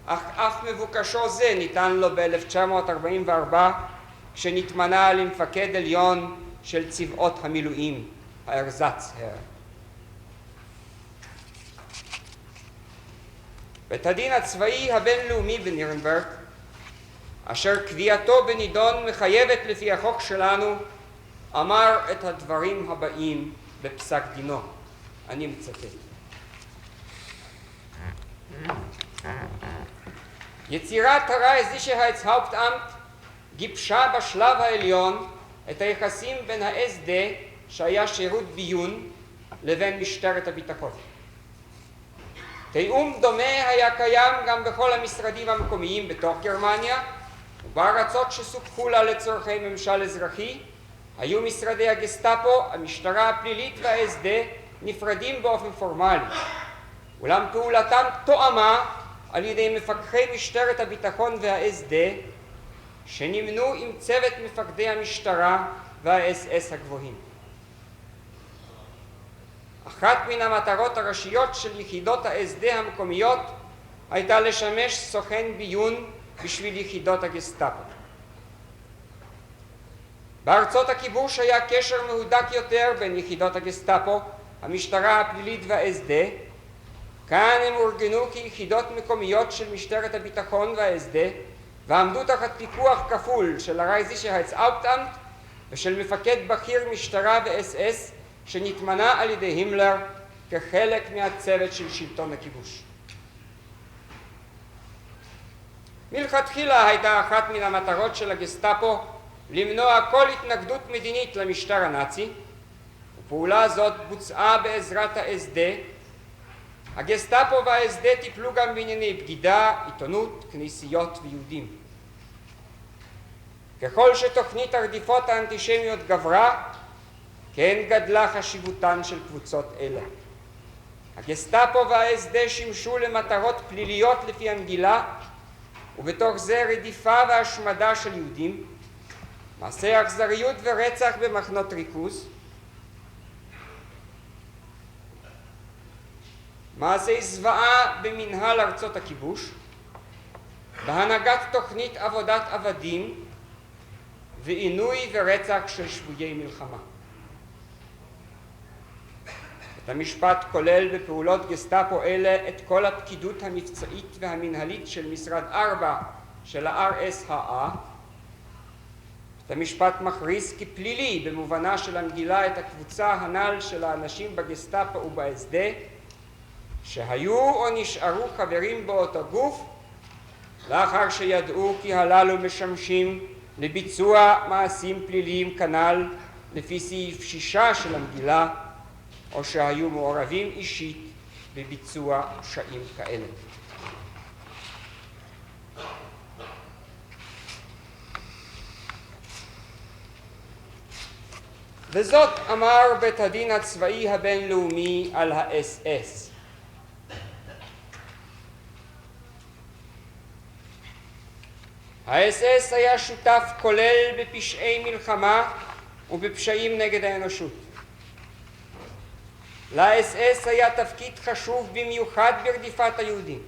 אך אף מבוקשו זה ניתן לו ב-1944 כשנתמנה למפקד עליון של צבאות המילואים, הארזצהר. בית הדין הצבאי הבינלאומי בנירנברג, אשר קביעתו בנידון מחייבת לפי החוק שלנו, אמר את הדברים הבאים בפסק דינו. אני מצטט. יצירת הרייכssicherheitshauptamt גיבשה בשלב העליון את היחסים בין ה-SD, שהיה שירות ביון, לבין משטרת הביטחון. תיאום דומה היה קיים גם בכל המשרדים המקומיים בתוך גרמניה, ובארצות שסופחו לה לצורכי ממשל אזרחי, היו משרדי הגסטאפו, המשטרה הפלילית וה-SD נפרדים באופן פורמלי, אולם פעולתם תואמה על ידי מפקחי משטרת הביטחון וה-SD, שנמנו עם צוות מפקדי המשטרה וה-SS הגבוהים. אחת מן המטרות הראשיות של יחידות ה-SD המקומיות הייתה לשמש סוכן ביון בשביל יחידות הגסטאפו. בארצות הכיבוש היה קשר מהודק יותר בין יחידות הגסטאפו, המשטרה הפלילית וה-SD. כאן הם אורגנו כיחידות מקומיות של משטרת הביטחון וה-SD, ועמדו תחת פיקוח כפול של הרייכssicherheitshauptamt ושל מפקד בכיר משטרה ו-SS שנתמנה על ידי הימלר כחלק מהצוות של שלטון הכיבוש. מלכתחילה הייתה אחת מן המטרות של הגסטאפו למנוע כל התנגדות מדינית למשטר הנאצי, ופעולה זאת בוצעה בעזרת ה-SD. הגסטאפו וה-SD טיפלו גם בענייני בגידה, עיתונות, כנסיות ויהודים. ככל שתוכנית הרדיפות האנטישמיות גברה, כן גדלה חשיבותן של קבוצות אלה. הגסטאפו וה-SD שימשו למטרות פליליות לפי המגילה, ובתוך זה רדיפה והשמדה של יהודים, מעשי אכזריות ורצח במחנות ריכוז, מעשי זוועה במנהל ארצות הכיבוש, בהנהגת תוכנית עבודת עבדים ועינוי ורצח של שבויי מלחמה. בית המשפט כולל בפעולות גסטאפו אלה את כל הפקידות המבצעית והמנהלית של משרד 4 של ה-RSHA. בית המשפט מכריז כפלילי במובנה של המגילה את הקבוצה הנ"ל של האנשים בגסטאפו וב-SD שהיו או נשארו חברים באותו גוף לאחר שידעו כי הללו משמשים לביצוע מעשים פליליים כנ"ל לפי סעיף 6 של המגילה, או שהיו מעורבים אישית בביצוע פשעים כאלה. וזאת אמר בית הדין הצבאי הבינלאומי על ה-SS. ה-SS היה שותף כולל בפשעי מלחמה ובפשעים נגד האנושות. ל-SS היה תפקיד חשוב במיוחד ברדיפת היהודים.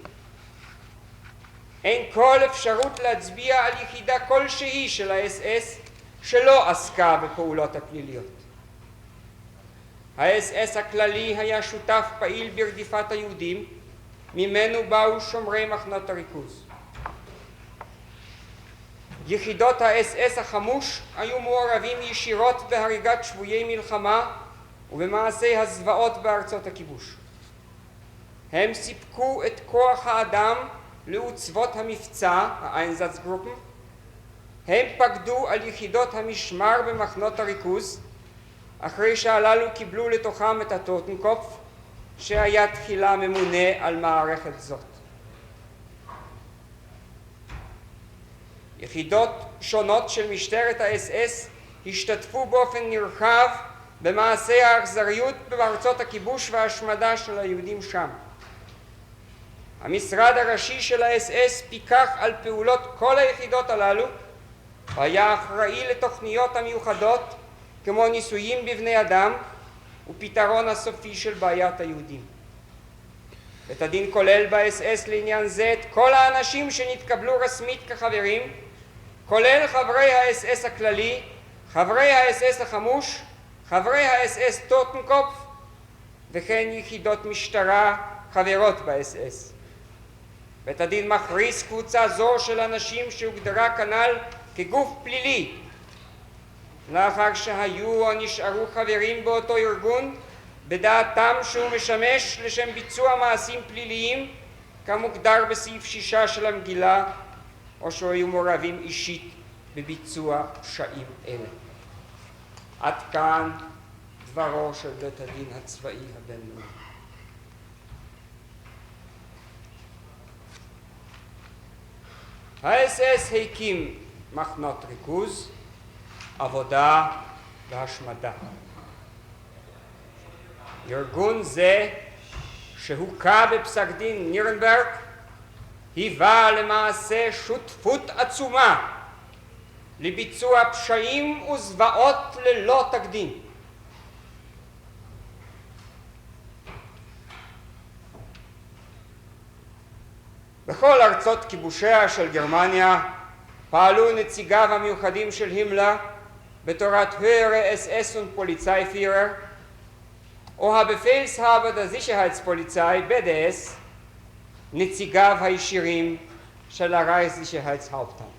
אין כל אפשרות להצביע על יחידה כלשהי של ה-SS שלא עסקה בפעולות הפליליות. ה-SS הכללי היה שותף פעיל ברדיפת היהודים, ממנו באו שומרי מחנות הריכוז. יחידות ה-SS החמוש היו מעורבים ישירות בהריגת שבויי מלחמה ובמעשי הזוועות בארצות הכיבוש. הם סיפקו את כוח האדם לעוצבות המבצע, ה-Einsatzgruppen. הם פקדו על יחידות המשמר במחנות הריכוז, אחרי שהללו קיבלו לתוכם את הטוטנקופף, שהיה תחילה ממונה על מערכת זאת. יחידות שונות של משטרת ה-SS השתתפו באופן נרחב במעשי האכזריות בארצות הכיבוש וההשמדה של היהודים שם. המשרד הראשי של ה-SS פיקח על פעולות כל היחידות הללו, והיה אחראי לתוכניות המיוחדות כמו ניסויים בבני אדם ופתרון הסופי של בעיית היהודים. בית הדין כולל ב-SS לעניין זה את כל האנשים שנתקבלו רשמית כחברים, כולל חברי ה-SS הכללי, חברי ה-SS החמוש, חברי ה-SS טוטנקופף, וכן יחידות משטרה חברות ב-SS. בית הדין מכריז קבוצה זו של אנשים שהוגדרה כנ"ל כגוף פלילי, לאחר שהיו או נשארו חברים באותו ארגון, בדעתם שהוא משמש לשם ביצוע מעשים פליליים כמוגדר בסעיף 6 של המגילה, או שהיו מעורבים אישית בביצוע פשעים אלה. עד כאן דברו של בית הדין הצבאי הבינלאומי. ה-SS הקים מחנות ריכוז, עבודה והשמדה. ארגון זה שהוקע בפסק דין נירנברג היווה למעשה שותפות עצומה לביצוע פשעים וזוועות ללא תקדים. בכל ארצות כיבושיה של גרמניה פעלו נציגיו המיוחדים של הימלר בתורת höhere SS und Polizeiführer או הבפלסהאבר der Sicherheitspolizei BDS, נציגיו הישירים של הרייכסיcherheitshauptamt.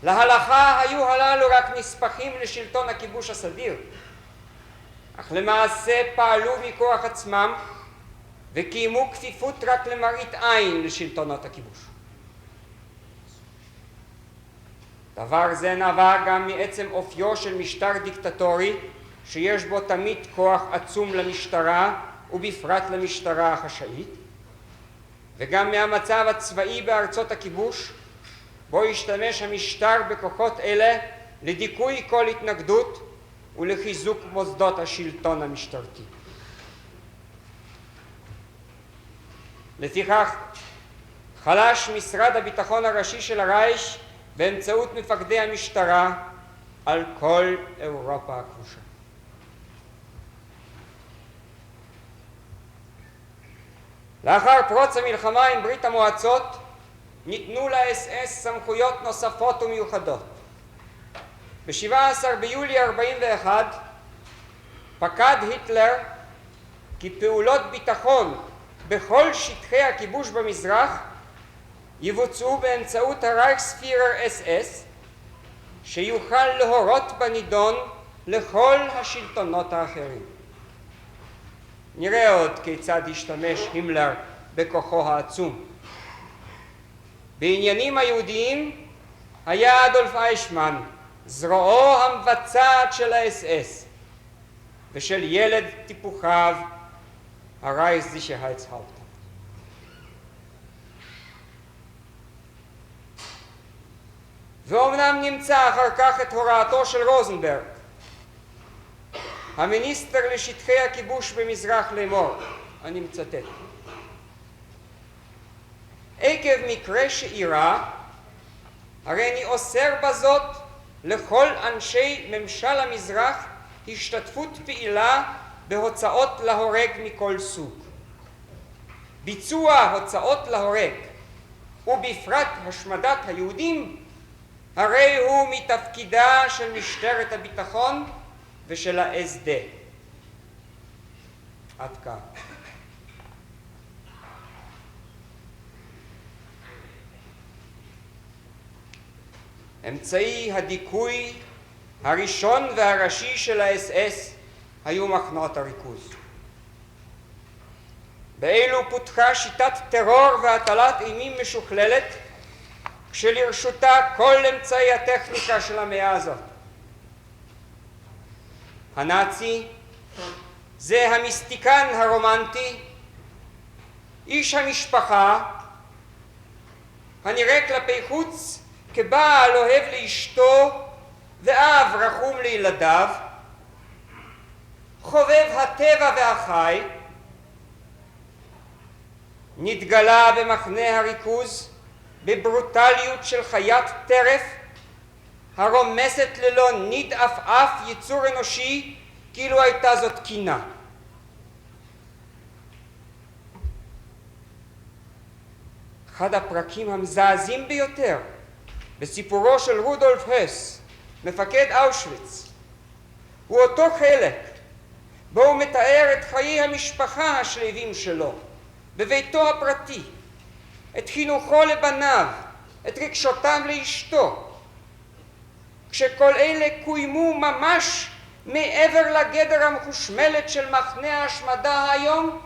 להלכה היו הללו רק נספחים לשלטון הכיבוש הסדיר, אך למעשה פעלו מכוח עצמם וקיימו כפיפות רק למראית עין לשלטונות הכיבוש. דבר זה נבע גם מעצם אופיו של משטר דיקטטורי שיש בו תמיד כוח עצום למשטרה ובפרט למשטרה החשאית, וגם מהמצב הצבאי בארצות הכיבוש בו השתמש המשטר בכוחות אלה לדיכוי כל התנגדות ולחיזוק מוסדות השלטון המשטרתי. לפיכך חלש משרד הביטחון הראשי של הרייך באמצעות מפקדי המשטרה על כל אירופה הכבושה. לאחר פרוץ המלחמה עם ברית המועצות ניתנו ל-SS סמכויות נוספות ומיוחדות. ב-17 ביולי 41 פקד היטלר כי פעולות ביטחון בכל שטחי הכיבוש במזרח יבוצעו באמצעות הרייכספירר SS, שיוכל להורות בנידון לכל השלטונות האחרים. נראה עוד כיצד השתמש הימלר בכוחו העצום. בעניינים היהודיים היה אדולף אייכמן זרועו המבצעת של ה-SS ושל ילד טיפוחיו הרייכסיcherheitshauptamt. ואומנם נמצא אחר כך את הוראתו של רוזנברג, המיניסטר לשטחי הכיבוש במזרח לאמור, אני מצטט: עקב מקרה שאירע, הריני אוסר בזאת לכל אנשי ממשל המזרח השתתפות פעילה בהוצאות להורג מכל סוג. ביצוע הוצאות להורג ובפרט השמדת היהודים הרי הוא מתפקידה של משטרת הביטחון ושל ה-SD. עד כאן. אמצעי הדיכוי הראשון והראשי של ה-SS היו מחנות הריכוז. באלו פותחה שיטת טרור והטלת אימים משוכללת, כשלרשותה כל אמצעי הטכניקה של המאה הזאת. הנאצי זה המיסטיקן הרומנטי, איש המשפחה, הנראה כלפי חוץ כבעל אוהב לאשתו ואב רחום לילדיו, חובב הטבע והחי, נתגלה במחנה הריכוז בברוטליות של חיית טרף הרומסת ללא ניד עפעף יצור אנושי כאילו הייתה זאת קינה. אחד הפרקים המזעזעים ביותר בסיפורו של רודולף הס, מפקד אושוויץ, הוא אותו חלק בו הוא מתאר את חיי המשפחה השלווים שלו, בביתו הפרטי, את חינוכו לבניו, את רגשותיו לאשתו, כשכל אלה קוימו ממש מעבר לגדר המחושמלת של מחנה ההשמדה היום,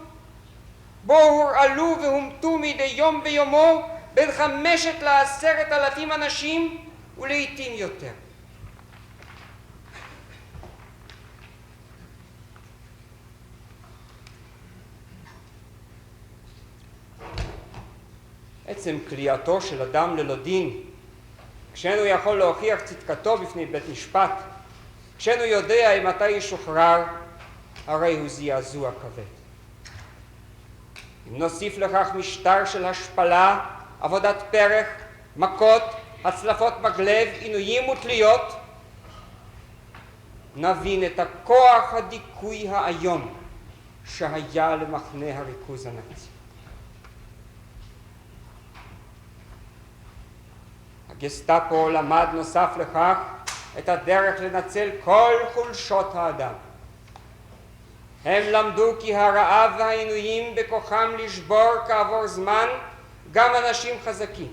בו הורעלו והומתו מדי יום ביומו בין 5,000 ל10,000 אנשים ולעיתים יותר. עצם כליאתו של אדם ללא דין, כשאינו יכול להוכיח צדקתו בפני בית משפט, כשאינו יודע אם מתי ישוחרר, הרי הוא זעזוע כבד. אם נוסיף לכך משטר של השפלה, עבודת פרך, מכות, הצלפות מגלב, עינויים ותליות, נבין את הכוח הדיכוי האיום שהיה למחנה הריכוז הנאצי. הגסטאפו למד נוסף לכך את הדרך לנצל כל חולשות האדם. הם למדו כי הרעב והעינויים בכוחם לשבור כעבור זמן גם אנשים חזקים.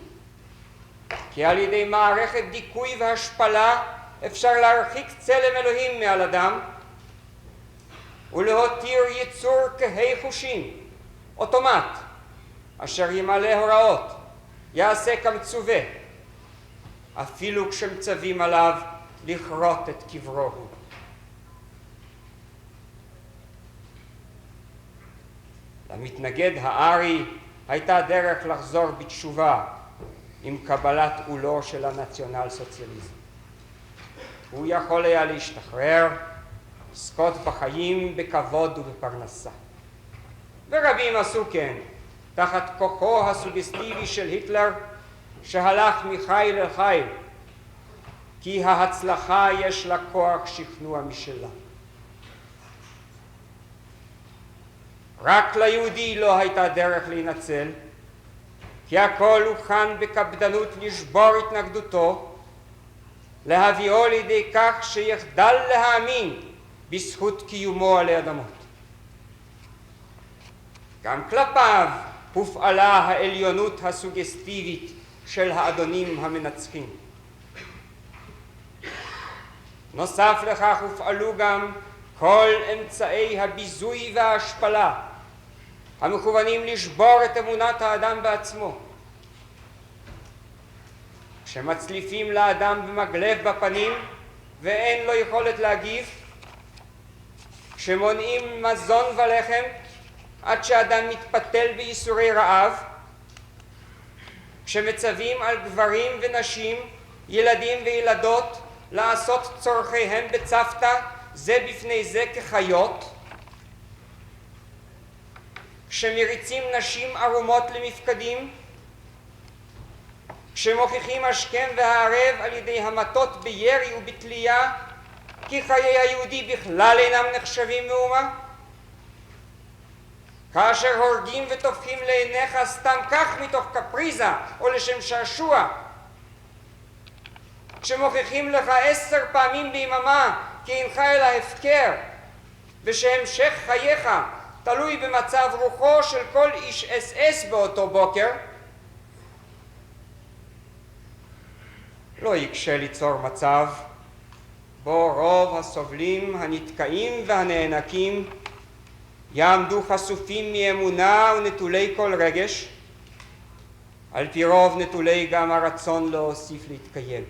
כי על ידי מערכת דיכוי והשפלה אפשר להרחיק צלם אלוהים מעל אדם ולהותיר יצור כהי חושים, אוטומט, אשר ימלא הוראות, יעשה כמצווה, אפילו כשמצווים עליו לכרות את קברו הוא. למתנגד הארי הייתה דרך לחזור בתשובה עם קבלת עולו של הנציונל סוציאליזם. הוא יכול היה להשתחרר, לזכות בחיים בכבוד ובפרנסה. ורבים עשו כן, תחת כוחו הסוגסטיבי של היטלר, שהלך מחיל אל חיל, כי ההצלחה יש לה כוח שכנוע משלה. רק ליהודי לא הייתה דרך להינצל, כי הכל הוכן בקפדנות לשבור התנגדותו, להביאו לידי כך שיחדל להאמין בזכות קיומו עלי אדמות. גם כלפיו הופעלה העליונות הסוגסטיבית של האדונים המנצחים. נוסף לכך הופעלו גם כל אמצעי הביזוי וההשפלה המכוונים לשבור את אמונת האדם בעצמו. כשמצליפים לאדם במגלב בפנים ואין לו יכולת להגיב, כשמונעים מזון ולחם עד שאדם מתפתל בייסורי רעב, כשמצווים על גברים ונשים, ילדים וילדות, לעשות צורכיהם בצוותא זה בפני זה כחיות, כשמריצים נשים ערומות למפקדים, כשמוכיחים השכם והערב על ידי המתות בירי ובתלייה כי חיי היהודי בכלל אינם נחשבים מאומה, כאשר הורגים וטופחים לעיניך סתם כך מתוך קפריזה או לשם שעשוע, כשמוכיחים לך 10 פעמים ביממה כי אינך אלא הפקר ושהמשך חייך תלוי במצב רוחו של כל איש אס באותו בוקר, לא יקשה ליצור מצב בו רוב הסובלים, הנתקעים והנאנקים יעמדו חשופים מאמונה ונטולי כל רגש, על פי רוב נטולי גם הרצון להוסיף להתקיים,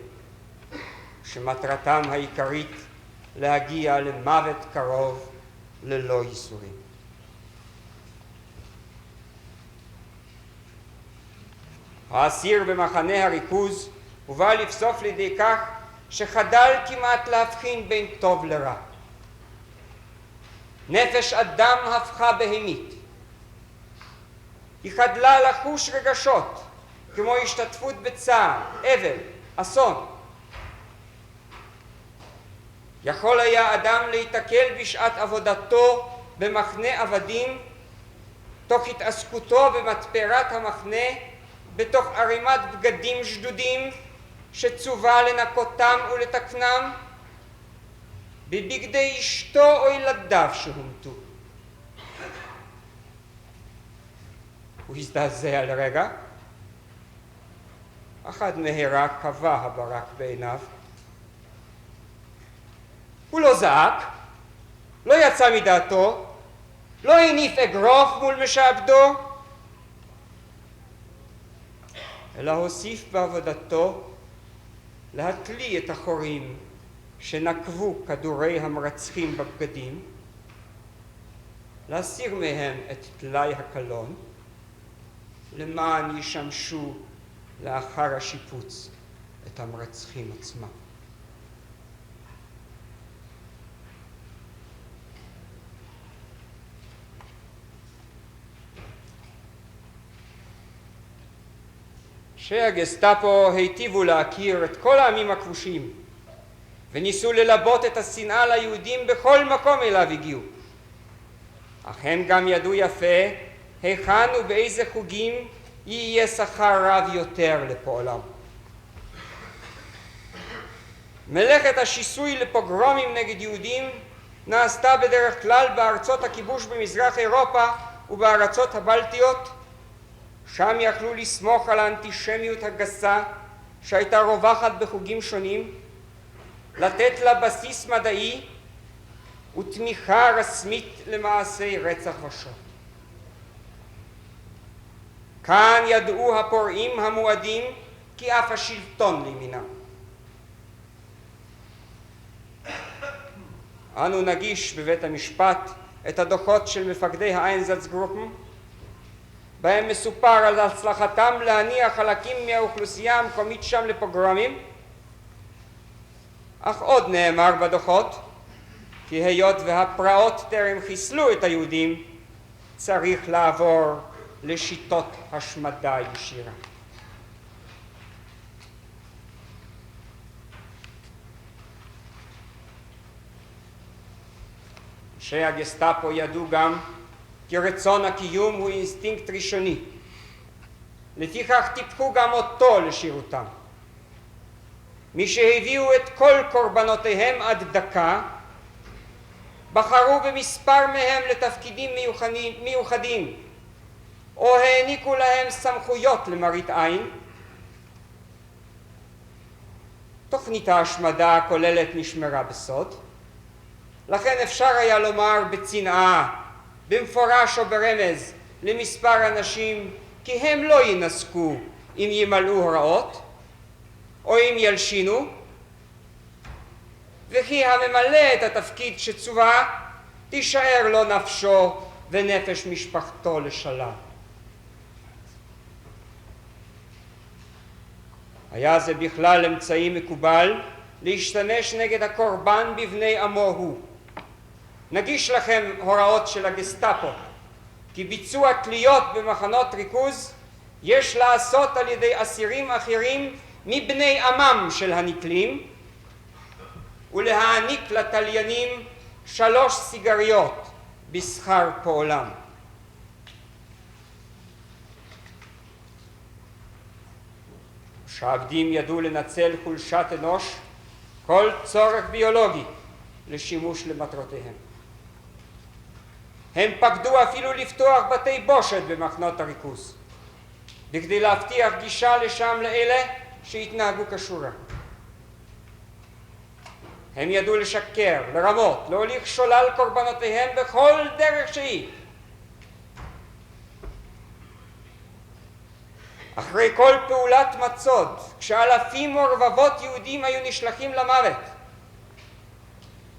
שמטרתם העיקרית להגיע למוות קרוב ללא ייסורים. האסיר במחנה הריכוז הובא לבסוף לידי כך שחדל כמעט להבחין בין טוב לרע. נפש אדם הפכה בהמית. היא חדלה לחוש רגשות כמו השתתפות בצער, אבל, אסון. יכול היה אדם להתקל בשעת עבודתו במחנה עבדים תוך התעסקותו במתפרת המחנה בתוך ערימת בגדים שדודים שצווה לנקותם ולתקנם, בבגדי אשתו או ילדיו שהומתו. הוא הזדעזע לרגע, אך עד מהרה קבע הברק בעיניו. הוא לא זעק, לא יצא מדעתו, לא הניף אגרוף מול משעבדו, אלא הוסיף בעבודתו להתלי את החורים שנקבו כדורי המרצחים בבגדים, להסיר מהם את טלאי הקלון, למען ישמשו לאחר השיפוץ את המרצחים עצמם. שהגסטאפו היטיבו להכיר את כל העמים הכבושים וניסו ללבות את השנאה ליהודים בכל מקום אליו הגיעו. אך הם גם ידעו יפה היכן ובאיזה חוגים יהיה שכר רב יותר לפועלם. מלאכת השיסוי לפוגרומים נגד יהודים נעשתה בדרך כלל בארצות הכיבוש במזרח אירופה ובארצות הבלטיות, שם יכלו לסמוך על האנטישמיות הגסה שהייתה רווחת בחוגים שונים, לתת לה בסיס מדעי ותמיכה רשמית למעשי רצח ושוד. כאן ידעו הפורעים המועדים כי אף השלטון לימינם. אנו נגיש בבית המשפט את הדוחות של מפקדי האיינזצגרופן, בהם מסופר על הצלחתם להניע חלקים מהאוכלוסייה המקומית שם לפוגרומים, אך עוד נאמר בדוחות כי היות והפרעות טרם חיסלו את היהודים, צריך לעבור לשיטות השמדה ישירה. אנשי הגסטאפו ידעו גם כי רצון הקיום הוא אינסטינקט ראשוני. לפיכך טיפחו גם אותו לשירותם. מי שהביאו את כל קורבנותיהם עד דקה, בחרו במספר מהם לתפקידים מיוחדים, או העניקו להם סמכויות למראית עין. תוכנית ההשמדה הכוללת נשמרה בסוד, לכן אפשר היה לומר בצנעה, במפורש או ברמז, למספר אנשים כי הם לא ינסקו אם ימלאו הוראות או אם ילשינו, וכי הממלא את התפקיד שצווה תישאר לו נפשו ונפש משפחתו לשלל. היה זה בכלל אמצעי מקובל להשתמש נגד הקורבן בבני עמו הוא. נגיש לכם הוראות של הגסטאפו כי ביצוע תליות במחנות ריכוז יש לעשות על ידי אסירים אחרים מבני עמם של הנתלים, ולהעניק לתליינים 3 סיגריות בשכר פועלם. שהעבדים ידעו לנצל חולשת אנוש כל צורך ביולוגי לשימוש למטרותיהם. הם פקדו אפילו לפתוח בתי בושת במחנות הריכוז, בכדי להבטיח גישה לשם לאלה שהתנהגו כשורה. הם ידעו לשקר, לרמות, להוליך שולל קורבנותיהם בכל דרך שהיא. אחרי כל פעולת מצוד, כשאלפים ורבבות יהודים היו נשלחים למוות,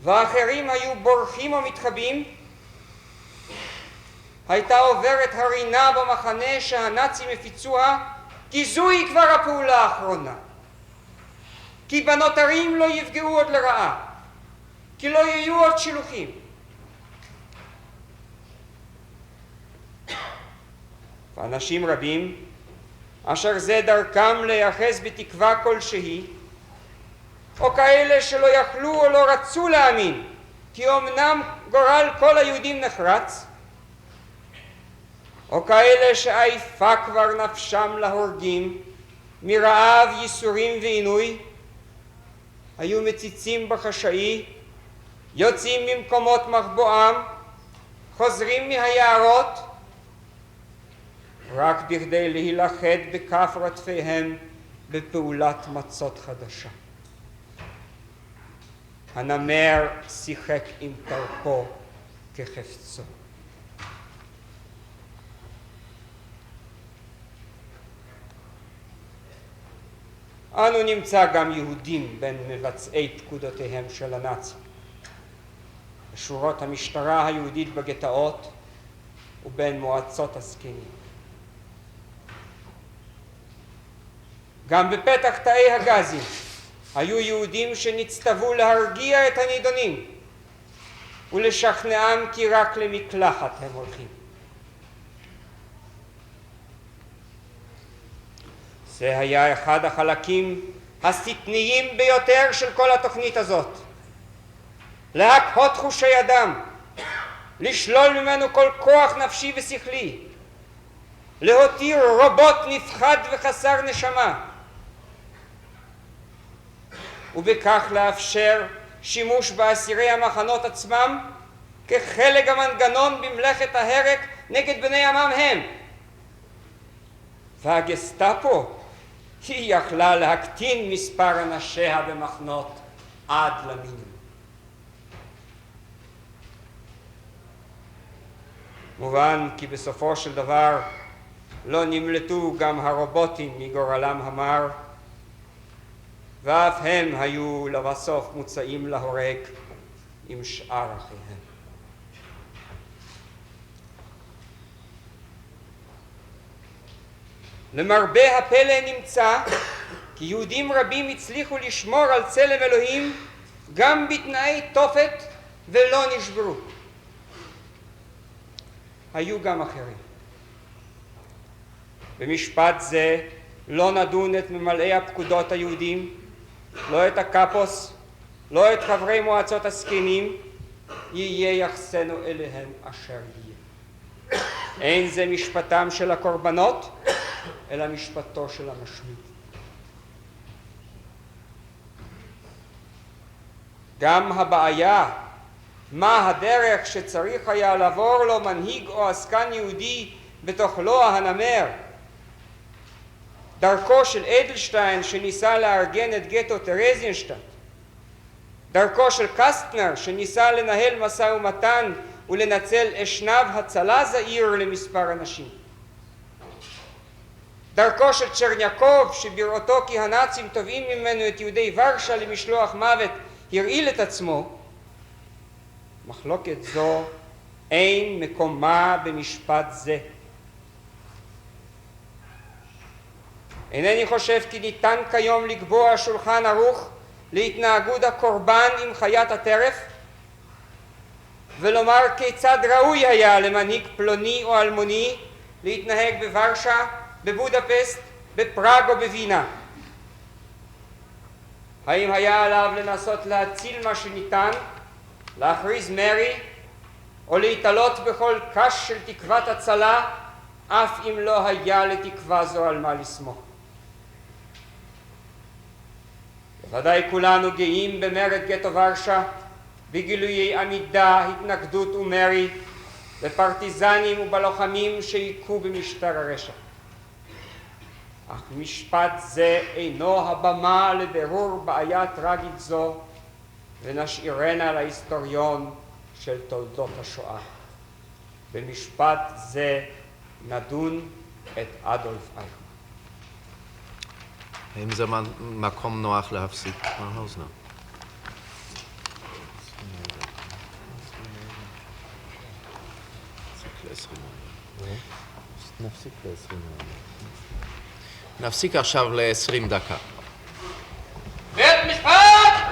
ואחרים היו בורחים או מתחבאים, הייתה עוברת הרינה במחנה שהנאצים הפיצוה, כי זוהי כבר הפעולה האחרונה. כי בנותרים לא יפגעו עוד לרעה, כי לא יהיו עוד שילוחים. ואנשים רבים, אשר זה דרכם להיאחז בתקווה כלשהי, או כאלה שלא יכלו או לא רצו להאמין, כי אמנם גורל כל היהודים נחרץ, או כאלה שעייפה כבר נפשם להורגים, מרעב, ייסורים ועינוי, היו מציצים בחשאי, יוצאים ממקומות מחבואם, חוזרים מהיערות, רק בכדי להילכד בכף רדפיהם בפעולת מצות חדשה. הנמר שיחק עם טרפו כחפצו. אנו נמצא גם יהודים בין מבצעי פקודותיהם של הנאצים, בשורות המשטרה היהודית בגטאות ובין מועצות הזקנים. גם בפתח תאי הגזים היו יהודים שנצטוו להרגיע את הנידונים ולשכנעם כי רק למקלחת הם הולכים. זה היה אחד החלקים השטניים ביותר של כל התוכנית הזאת. להקהות חושי אדם, לשלול ממנו כל כוח נפשי ושכלי, להותיר רובוט נפחד וחסר נשמה, ובכך לאפשר שימוש באסירי המחנות עצמם כחלק המנגנון במלאכת ההרג נגד בני עמם הם. והגסטאפו היא יכלה להקטין מספר אנשיה במחנות עד למינימום. מובן כי בסופו של דבר לא נמלטו גם הרובוטים מגורלם המר, ואף הם היו לבסוף מוצאים להורג עם שאר אחיהם. למרבה הפלא נמצא כי יהודים רבים הצליחו לשמור על צלם אלוהים גם בתנאי תופת ולא נשברו. היו גם אחרים. במשפט זה לא נדון את ממלאי הפקודות היהודים, לא את הקאפוס, לא את חברי מועצות הזקנים, יהיה יחסנו אליהם אשר יהיה. אין זה משפטם של הקורבנות, אלא משפטו של המשמיד. גם הבעיה, מה הדרך שצריך היה לעבור לו מנהיג או עסקן יהודי בתוכו הנמר, דרכו של אדלשטיין שניסה לארגן את גטו טרזיינשטט, דרכו של קסטנר שניסה לנהל משא ומתן ולנצל אשנב הצלה זעיר למספר אנשים, דרכו של צ'רניאקוב שבראותו כי הנאצים תובעים ממנו את יהודי ורשה למשלוח מוות הרעיל את עצמו. מחלוקת זו אין מקומה במשפט זה. אינני חושב כי ניתן כיום לקבוע שולחן ערוך להתנהגות הקורבן עם חיית הטרף ולומר כיצד ראוי היה למנהיג פלוני או אלמוני להתנהג בוורשה, בבודפסט, בפראג או בווינה. האם היה עליו לנסות להציל מה שניתן, להכריז מרי, או להתעלות בכל קש של תקוות הצלה, אף אם לא היה לתקווה זו על מה לסמוך? בוודאי כולנו גאים במרד גטו ורשה, בגילויי עמידה, התנגדות ומרי, בפרטיזנים ובלוחמים שהיכו במשטר הרשע. אך משפט זה אינו הבמה לבירור בעיה טרגית זו, ונשאירנה להיסטוריון של תולדות השואה. במשפט זה נדון את אדולף אייכמן. האם זה מקום נוח להפסיק? מר האוזנר. נפסיק עכשיו ל-20 דקה. בית משפט!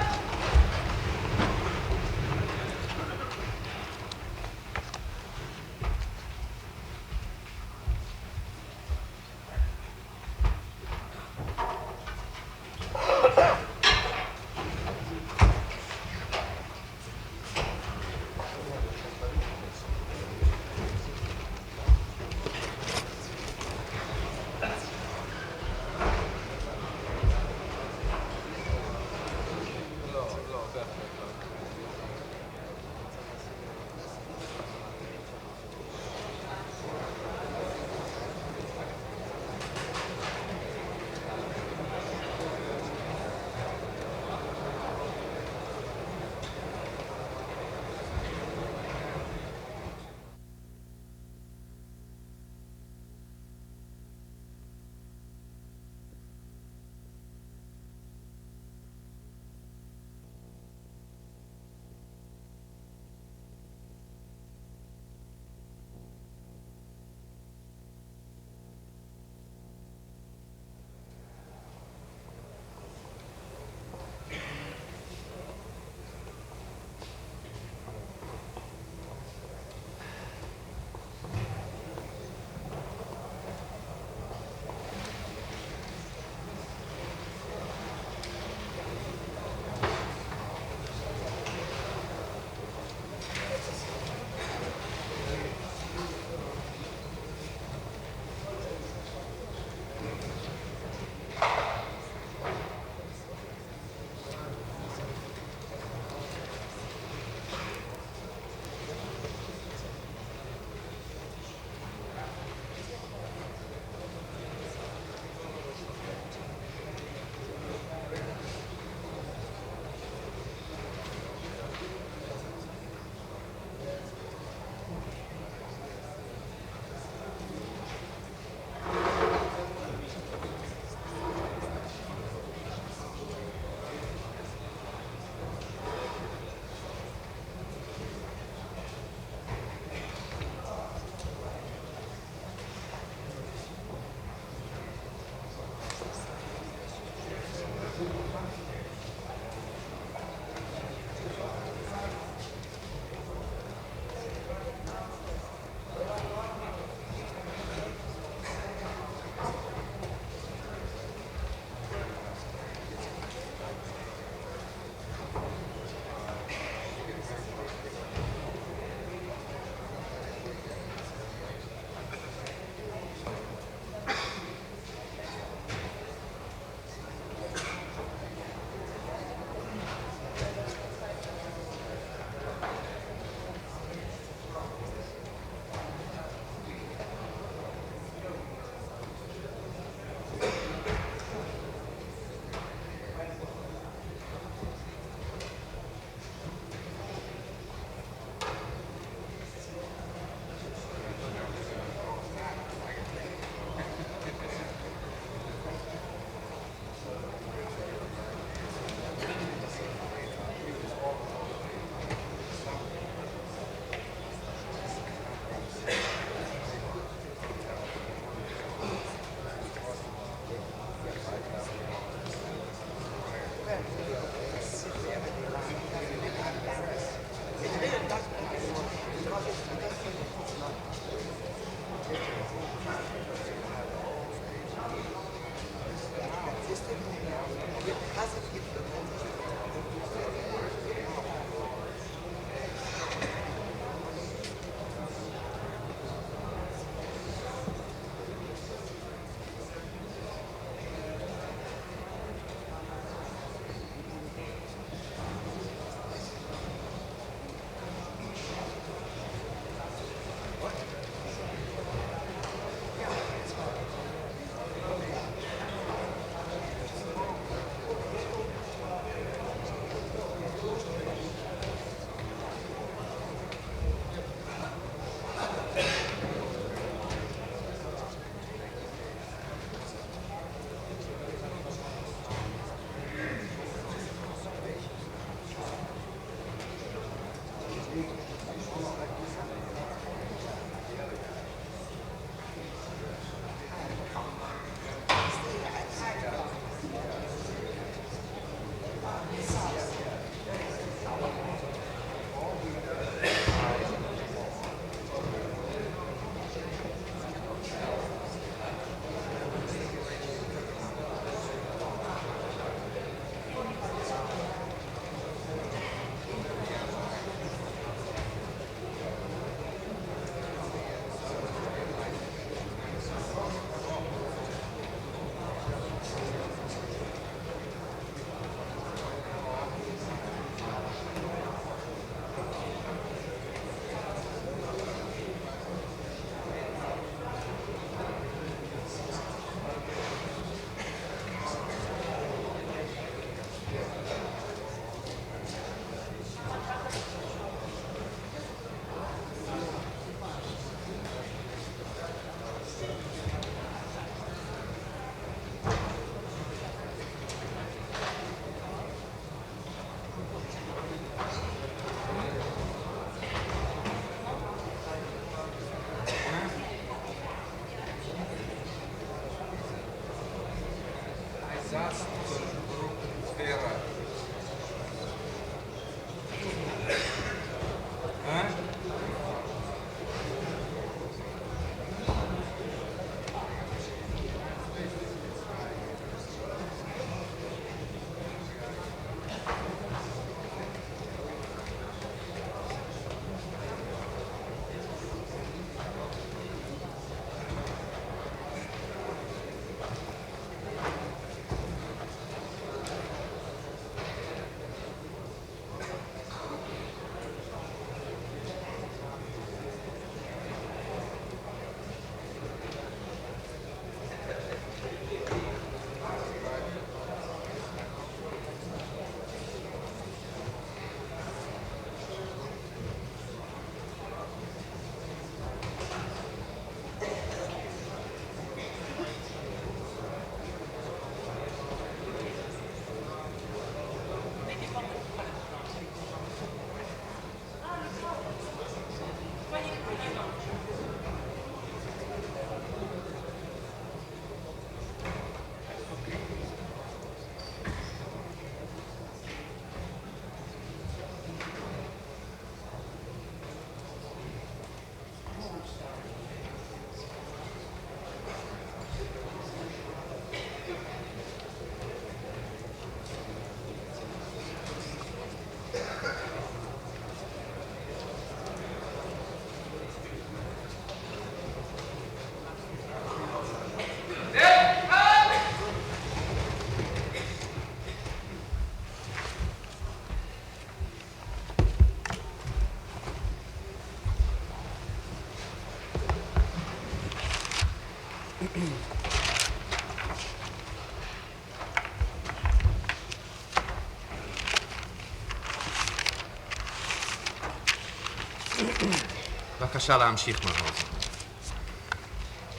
בבקשה להמשיך מעוז.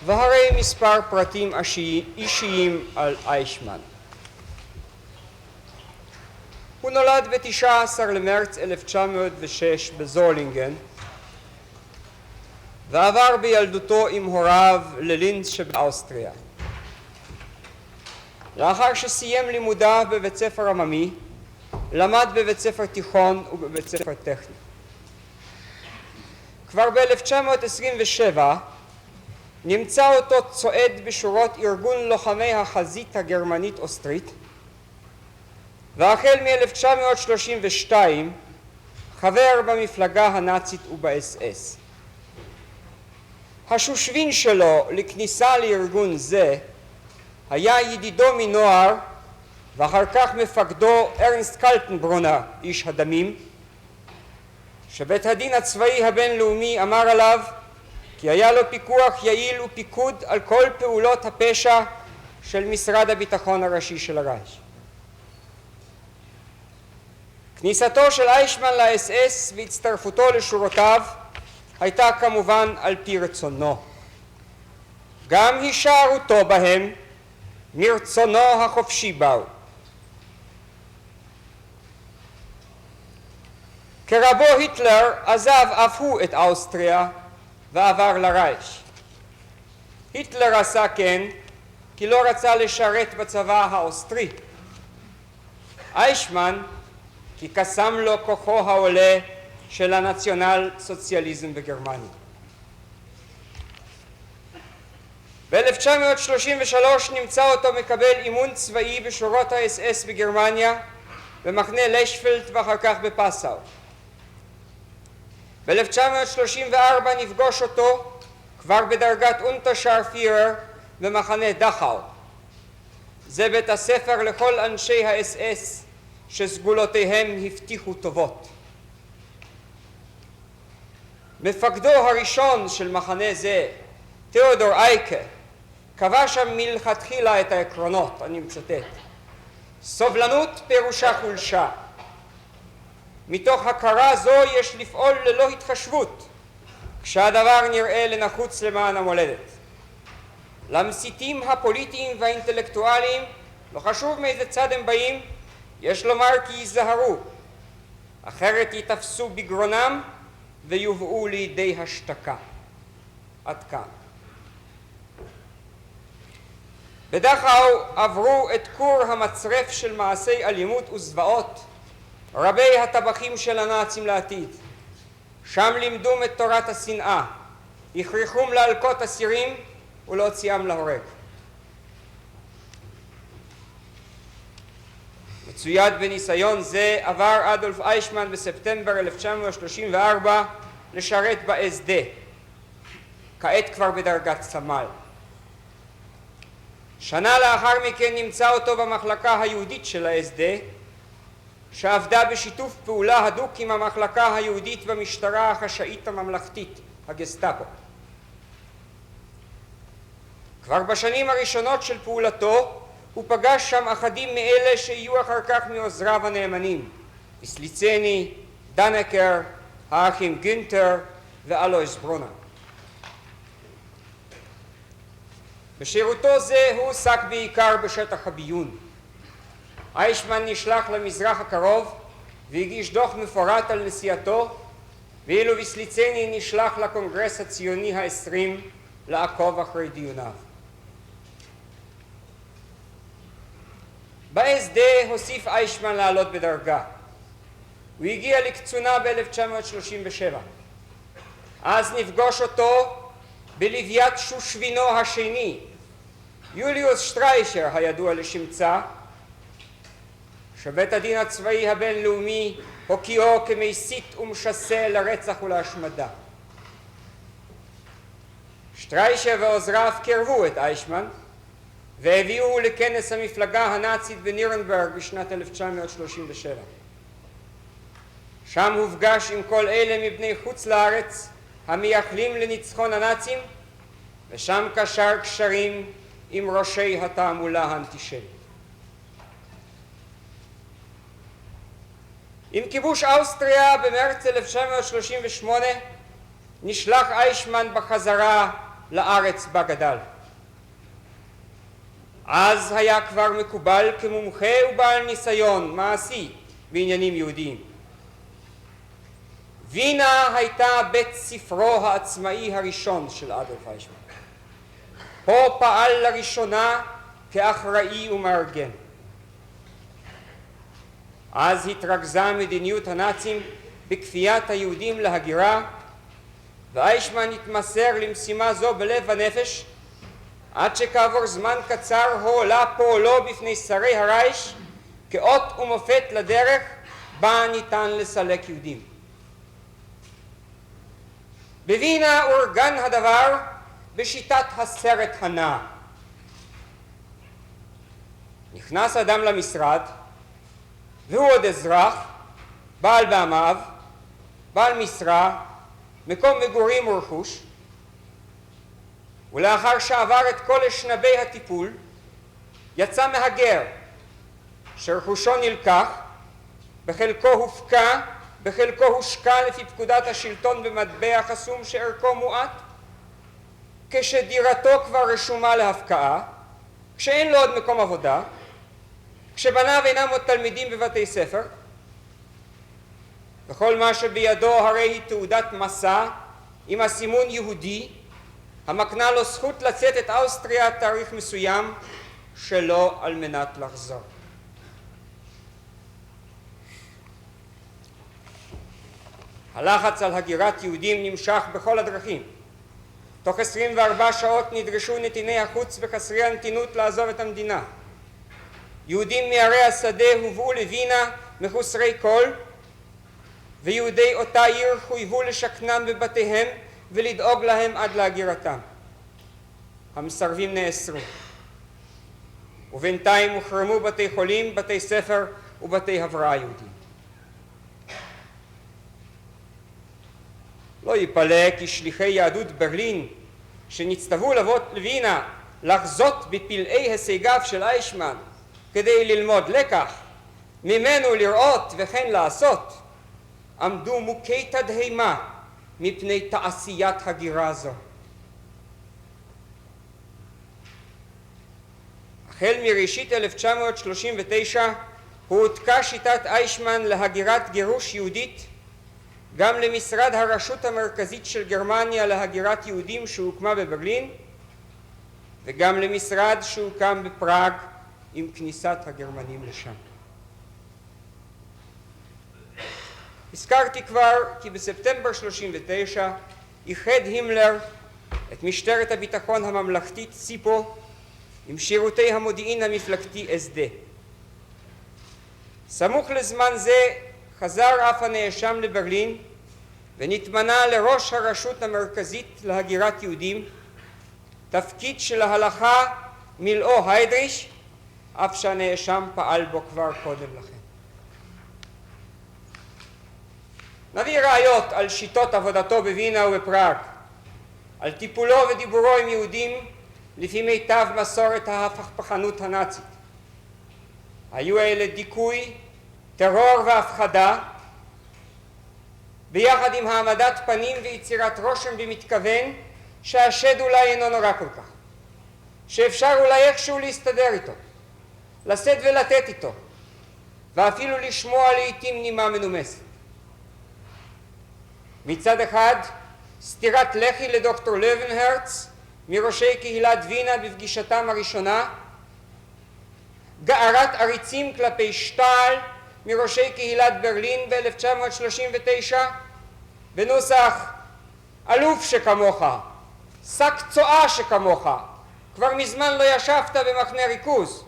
והרי מספר פרטים אישיים על איישמן. הוא נולד ב-19 למרץ 1906 בזולינגן, ועבר בילדותו עם הוריו ללינץ שבאוסטריה. לאחר שסיים לימודיו בבית ספר עממי, למד בבית ספר תיכון ובבית ספר טכני. כבר ב-1927 נמצא אותו צועד בשורות ארגון לוחמי החזית הגרמנית-אוסטרית, והחל מ-1932 חבר במפלגה הנאצית ובאס-אס. השושבין שלו לכניסה לארגון זה היה ידידו מנוער ואחר כך מפקדו ארנסט קלטנברונר, איש הדמים, שבית הדין הצבאי הבינלאומי אמר עליו כי היה לו פיקוח יעיל ופיקוד על כל פעולות הפשע של משרד הביטחון הראשי של הרייך. כניסתו של איישמן לאס-אס והצטרפותו לשורותיו הייתה כמובן על פי רצונו. גם הישארותו בהם מרצונו החופשי באו. כרבו היטלר עזב אף הוא את אוסטריה ועבר לרייך. היטלר עשה כן כי לא רצה לשרת בצבא האוסטרי. איישמן כי קסם לו כוחו העולה של הנציונל סוציאליזם בגרמניה. ב-1933 נמצא אותו מקבל אימון צבאי בשורות האס-אס בגרמניה, במחנה לשפלד ואחר כך בפסאו. ב-1934 נפגוש אותו כבר בדרגת אונטרשארפירר במחנה דכאו. זה בית הספר לכל אנשי האס-אס שסגולותיהם הבטיחו טובות. מפקדו הראשון של מחנה זה, תיאודור אייקה, קבע שם מלכתחילה את העקרונות, אני מצטט: סובלנות פירושה חולשה. מתוך הכרה זו יש לפעול ללא התחשבות כשהדבר נראה לנחוץ למען המולדת. למסיתים הפוליטיים והאינטלקטואליים, לא חשוב מאיזה צד הם באים, יש לומר כי ייזהרו, אחרת ייתפסו בגרונם ויובאו לידי השתקה. עד כאן. בדכאו עברו את כור המצרף של מעשי אלימות וזוועות רבי הטבחים של הנאצים לעתיד. שם לימדום את תורת השנאה, הכריחום להלקות אסירים ולהוציאם להורג. מצויד בניסיון זה עבר אדולף איישמן בספטמבר 1934 לשרת ב-SD, כעת כבר בדרגת סמל. שנה לאחר מכן נמצא אותו במחלקה היהודית של ה-SD, שעבדה בשיתוף פעולה הדוק עם המחלקה היהודית במשטרה החשאית הממלכתית, הגסטאפו. כבר בשנים הראשונות של פעולתו הוא פגש שם אחדים מאלה שיהיו אחר כך מעוזריו הנאמנים, ויסליצני, דנקר, האחים גינטר ואלויס ברונר. בשירותו זה הוא עסק בעיקר בשטח הביון. איישמן נשלח למזרח הקרוב והגיש דוח מפורט על נסיעתו, ואילו ויסליצני נשלח לקונגרס הציוני ה-20 לעקוב אחרי דיוניו. ב-SD הוסיף איישמן לעלות בדרגה. הוא הגיע לקצונה ב-1937. אז נפגוש אותו בלוויית שושבינו השני, יוליוס שטריישר הידוע לשמצה, שבית הדין הצבאי הבינלאומי הוקיעו כמסית ומשסה לרצח ולהשמדה. שטריישר ועוזריו קרבו את איישמן והביאו לכנס המפלגה הנאצית בנירנברג בשנת 1937. שם הופגש עם כל אלה מבני חוץ לארץ המייחלים לניצחון הנאצים, ושם קשר קשרים עם ראשי התעמולה האנטישמית. עם כיבוש אוסטריה במרץ 1938 נשלח איישמן בחזרה לארץ בה גדל. אז היה כבר מקובל כמומחה ובעל ניסיון מעשי בעניינים יהודיים. וינה הייתה בית ספרו העצמאי הראשון של אדולף איישמן. פה פעל לראשונה כאחראי ומארגן. אז התרכזה מדיניות הנאצים בכפיית היהודים להגירה, ואיישמן התמסר למשימה זו בלב הנפש, עד שכעבור זמן קצר הועלה פועלו בפני שרי הרייך כאות ומופת לדרך בה ניתן לסלק יהודים. בווינה אורגן הדבר בשיטת הסרט הנע. נכנס אדם למשרד, והוא עוד אזרח, בעל בעמיו, בעל משרה, מקום מגורים ורכוש, ולאחר שעבר את כל אשנבי הטיפול, יצא מהגר, שרכושו נלקח, בחלקו הופקע, בחלקו הושקע לפי פקודת השלטון במטבע חסום שערכו מועט, כשדירתו כבר רשומה להפקעה, כשאין לו עוד מקום עבודה, כשבניו אינם עוד תלמידים בבתי ספר, וכל מה שבידו הרי היא תעודת מסע עם הסימון יהודי, המקנה לו זכות לצאת את אוסטריה תאריך מסוים שלא על מנת לחזור. הלחץ על הגירת יהודים נמשך בכל הדרכים. תוך 24 שעות נדרשו נתיני החוץ וחסרי הנתינות לעזוב את המדינה. יהודים מערי השדה הובאו לווינה מחוסרי כל, ויהודי אותה עיר חויבו לשכנם בבתיהם ולדאוג להם עד להגירתם. המסרבים נאסרו, ובינתיים הוחרמו בתי חולים, בתי ספר ובתי הבראה יהודים. לא ייפלא כי שליחי יהדות ברלין שנצטוו לבוא לווינה לחזות בפלאי הישגיו של איישמן כדי ללמוד לקח, ממנו לראות וכן לעשות, עמדו מוכי תדהמה מפני תעשיית הגירה זו. החל מראשית 1939 הועתקה שיטת איישמן להגירת גירוש יהודית גם למשרד הרשות המרכזית של גרמניה להגירת יהודים שהוקמה בברלין, וגם למשרד שהוקם בפראג עם כניסת הגרמנים לשם. הזכרתי כבר כי בספטמבר 39 איחד הימלר את משטרת הביטחון הממלכתית סיפו עם שירותי המודיעין המפלגתי SD. סמוך לזמן זה חזר אף הנאשם לברלין ונתמנה לראש הרשות המרכזית להגירת יהודים, תפקיד שלהלכה מילאו היידריש, אף שהנאשם פעל בו כבר קודם לכן. נביא ראיות על שיטות עבודתו בווינה ובפראג, על טיפולו ודיבורו עם יהודים לפי מיטב מסורת ההפכפכנות הנאצית. היו אלה דיכוי, טרור והפחדה, ביחד עם העמדת פנים ויצירת רושם במתכוון שהשד אולי אינו נורא כל כך, שאפשר אולי איכשהו להסתדר איתו, לשאת ולתת איתו, ואפילו לשמוע לעתים נימה מנומסת. מצד אחד, סטירת לחי לדוקטור לוינהרץ מראשי קהילת וינה בפגישתם הראשונה, גערת עריצים כלפי שטל מראשי קהילת ברלין ב-1939 בנוסח אלוף שכמוך, שק צועה שכמוך, כבר מזמן לא ישבת במחנה ריכוז.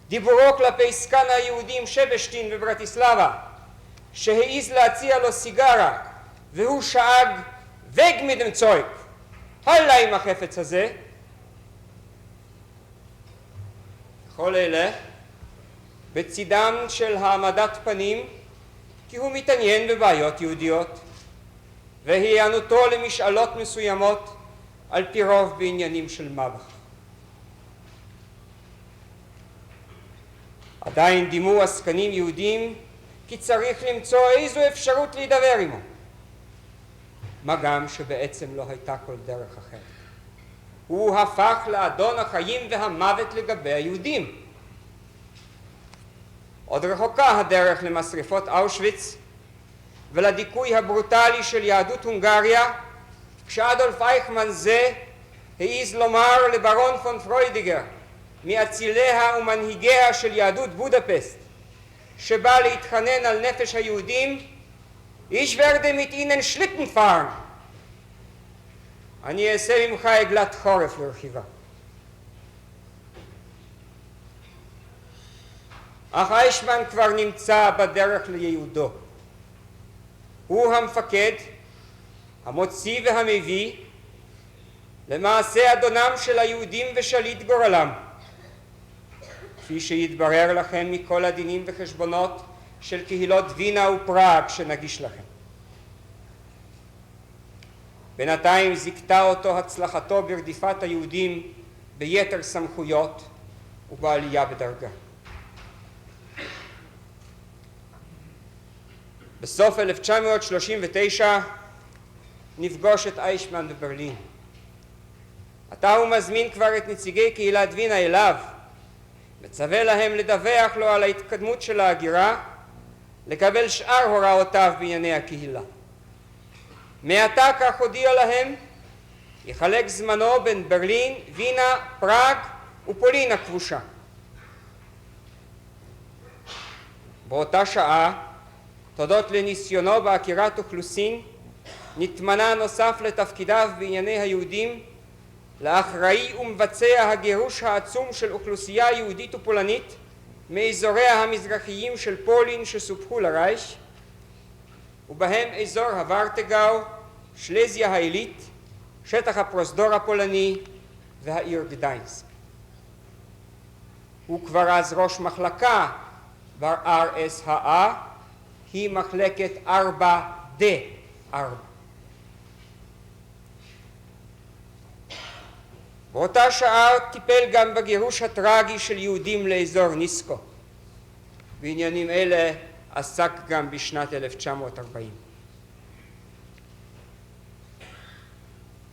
דיבורו כלפי סקן היהודים שבשטין בברטיסלבה, שהעיז להציע לו סיגרה והוא שאג weg mit dem Zeug, הלאה עם החפץ הזה. כל אלה בצדם של העמדת פנים כי הוא מתעניין בבעיות יהודיות, והיענותו למשאלות מסוימות על פי רוב בעניינים של מב"ח. עדיין דימו עסקנים יהודים כי צריך למצוא איזו אפשרות להידבר עמו, מה גם שבעצם לא הייתה כל דרך אחרת. הוא הפך לאדון החיים והמוות לגבי היהודים. עוד רחוקה הדרך למשרפות אושוויץ ולדיכוי הברוטלי של יהדות הונגריה, כשאדולף אייכמן זה העז לומר לברון פון פרוידיגר, מאציליה ומנהיגיה של יהדות בודפסט, שבא להתחנן על נפש היהודים, Ich werde mit ihnen Schlitten fahren. אני אעשה ממך עגלת חורף לרכיבה. אך אייכמן כבר נמצא בדרך לייעודו. הוא המפקד, המוציא והמביא, למעשה אדונם של היהודים ושליט גורלם, כפי שיתברר לכם מכל הדינים וחשבונות של קהילות וינה ופראג שנגיש לכם. בינתיים זיכתה אותו הצלחתו ברדיפת היהודים ביתר סמכויות ובעלייה בדרגה. בסוף 1939 נפגוש את אייכמן בברלין. עתה הוא מזמין כבר את נציגי קהילת וינה אליו, מצווה להם לדווח לו על ההתקדמות של ההגירה, לקבל שאר הוראותיו בענייני הקהילה. מעתה, כך הודיע להם, יחלק זמנו בין ברלין, וינה, פראג ופולין הכבושה. באותה שעה, תודות לניסיונו בהכירת אוכלוסין, נתמנה נוסף לתפקידיו בענייני היהודים, לאחראי ומבצע הגירוש העצום של אוכלוסייה יהודית ופולנית מאזוריה המזרחיים של פולין שסופחו לרייך, ובהם אזור הוורטגאו, שלזיה העילית, שטח הפרוזדור הפולני והעיר גדיינסק. הוא כבר אז ראש מחלקה ב-RSHA, היא מחלקת 4D4. באותה שעה טיפל גם בגירוש הטרגי של יהודים לאזור ניסקו. בעניינים אלה עסק גם בשנת 1940.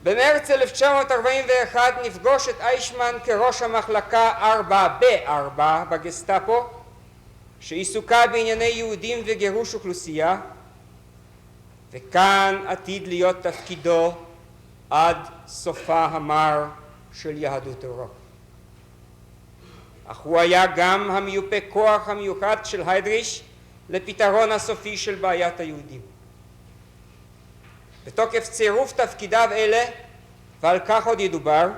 במרץ 1941 נפגוש את אייכמן כראש המחלקה 4B4 בגסטאפו, שעיסוקה בענייני יהודים וגירוש אוכלוסייה, וכאן עתיד להיות תפקידו עד סופה המר של יהדות אירופה. אך הוא היה גם המיופה כוח המיוחד של היידריש לפתרון הסופי של בעיית היהודים. בתוקף צירוף תפקידיו אלה, ועל כך עוד ידובר,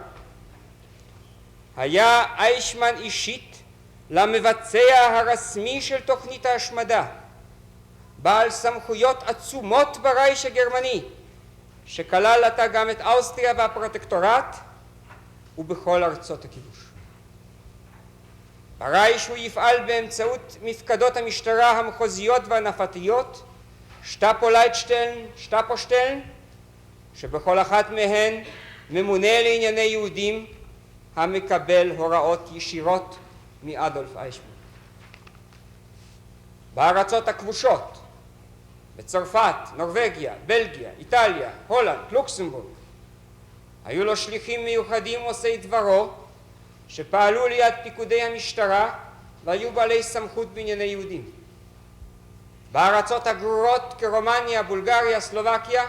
היה אייכמן אישית למבצע הרשמי של תוכנית ההשמדה, בעל סמכויות עצומות ברייך הגרמני, שכלל עתה גם את אוסטריה והפרוטקטורט, ובכל ארצות הכיבוש. ברייך הוא יפעל באמצעות מפקדות המשטרה המחוזיות והנפתיות, שטאפו-לייטשטיין, שטאפו-שטיין, שבכל אחת מהן ממונה לענייני יהודים המקבל הוראות ישירות מאדולף אייכמן. בארצות הכבושות, בצרפת, נורווגיה, בלגיה, איטליה, הולנד, לוקסמבורג, היו לו שליחים מיוחדים עושי דברו, שפעלו ליד פיקודי המשטרה והיו בעלי סמכות בענייני יהודים. בארצות הגרורות כרומניה, בולגריה, סלובקיה,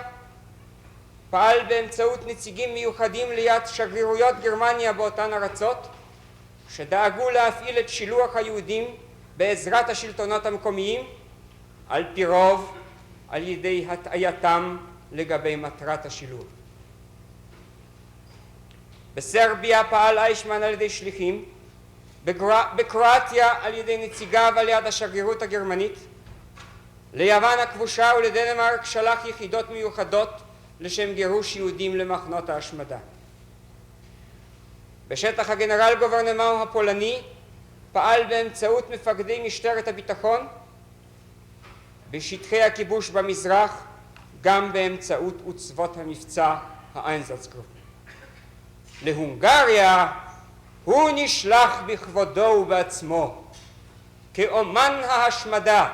פעל באמצעות נציגים מיוחדים ליד שגרירויות גרמניה באותן ארצות, שדאגו להפעיל את שילוח היהודים בעזרת השלטונות המקומיים, על פי רוב על ידי הטעייתם לגבי מטרת השילוח. בסרביה פעל אייכמן על ידי שליחים, בקרואטיה על ידי נציגיו על יד השגרירות הגרמנית, ליוון הכבושה ולדנמרק שלח יחידות מיוחדות לשם גירוש יהודים למחנות ההשמדה. בשטח הגנרל גוברנמנט הפולני פעל באמצעות מפקדי משטרת הביטחון, בשטחי הכיבוש במזרח גם באמצעות עוצבות המבצע האיינזצגרופן. להונגריה הוא נשלח בכבודו ובעצמו, כאומן ההשמדה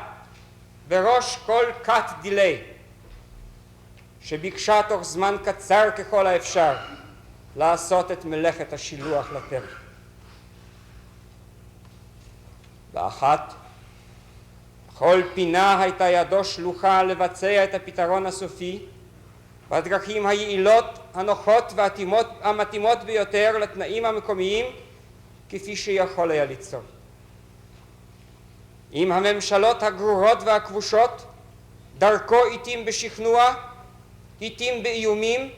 בראש כל כת דילי, שביקשה תוך זמן קצר ככל האפשר לעשות את מלאכת השילוח לטרף. באחת, בכל פינה הייתה ידו שלוחה לבצע את הפתרון הסופי בדרכים היעילות, הנוחות והמתאימות ביותר לתנאים המקומיים, כפי שיכול היה ליצור. עם הממשלות הגרורות והכבושות, דרכו עיתים בשכנוע, עיתים באיומים,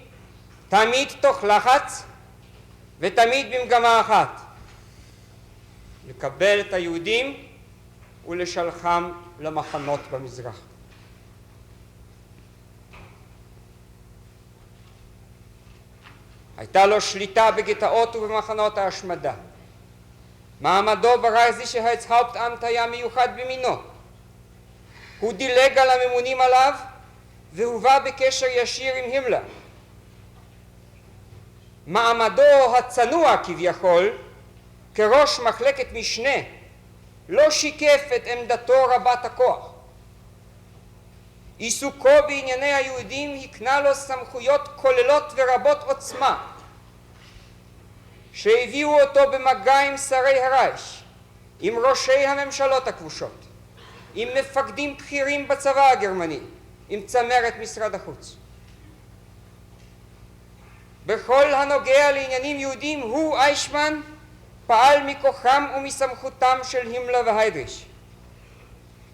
תמיד תוך לחץ ותמיד במגמה אחת: לקבל את היהודים ולשלחם למחנות במזרח. הייתה לו שליטה בגטאות ובמחנות ההשמדה. מעמדו ברייכסיcherheitshauptamt היה מיוחד במינו. הוא דילג על הממונים עליו והובא בקשר ישיר עם הימלר. מעמדו הצנוע כביכול כראש מחלקת משנה לא שיקף את עמדתו רבת הכוח. עיסוקו בענייני היהודים הקנה לו סמכויות כוללות ורבות עוצמה, שהביאו אותו במגע עם שרי הרייך, עם ראשי הממשלות הכבושות, עם מפקדים בכירים בצבא הגרמני, עם צמרת משרד החוץ. בכל הנוגע לעניינים יהודים הוא, איישמן, פעל מכוחם ומסמכותם של הימלר והיידריך.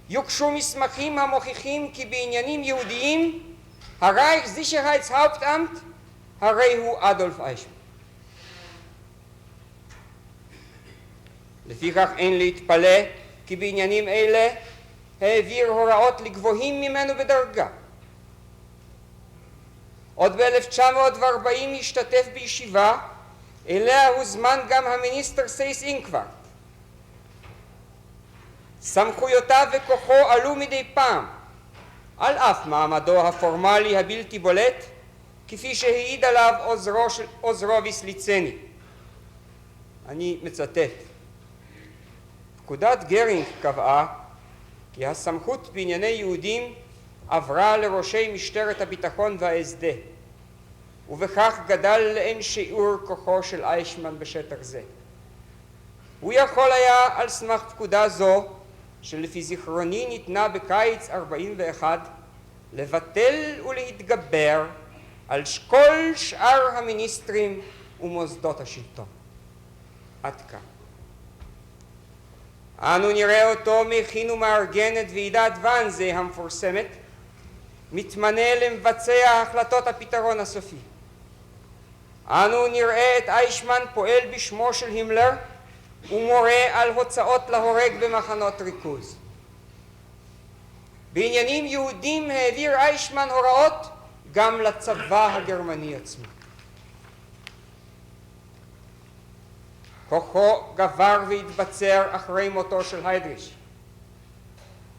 יוגשו מסמכים המוכיחים כי בעניינים יהודיים הרייכסיcherheitshauptamt הרי הוא אדולף איישמן. לפיכך אין להתפלא כי בעניינים אלה העביר הוראות לגבוהים ממנו בדרגה. עוד ב-1940 השתתף בישיבה אליה הוזמן גם המיניסטר סייס אינקווארט. סמכויותיו וכוחו עלו מדי פעם, על אף מעמדו הפורמלי הבלתי בולט, כפי שהעיד עליו עוזרו ויסליצני. אני מצטט: פקודת גרינג קבעה כי הסמכות בענייני יהודים עברה לראשי משטרת הביטחון וההסדה, ובכך גדל לאין שיעור כוחו של איישמן בשטח זה. הוא יכול היה על סמך פקודה זו, שלפי זיכרוני ניתנה בקיץ 41, לבטל ולהתגבר על כל שאר המיניסטרים ומוסדות השלטון. עד כאן. אנו נראה אותו מכין ומארגן את ועידת ואנזה המפורסמת, מתמנה למבצע החלטות הפתרון הסופי. אנו נראה את איישמן פועל בשמו של הימלר ומורה על הוצאות להורג במחנות ריכוז. בעניינים יהודים העביר איישמן הוראות גם לצבא הגרמני עצמו. כוחו גבר והתבצר אחרי מותו של היידריך.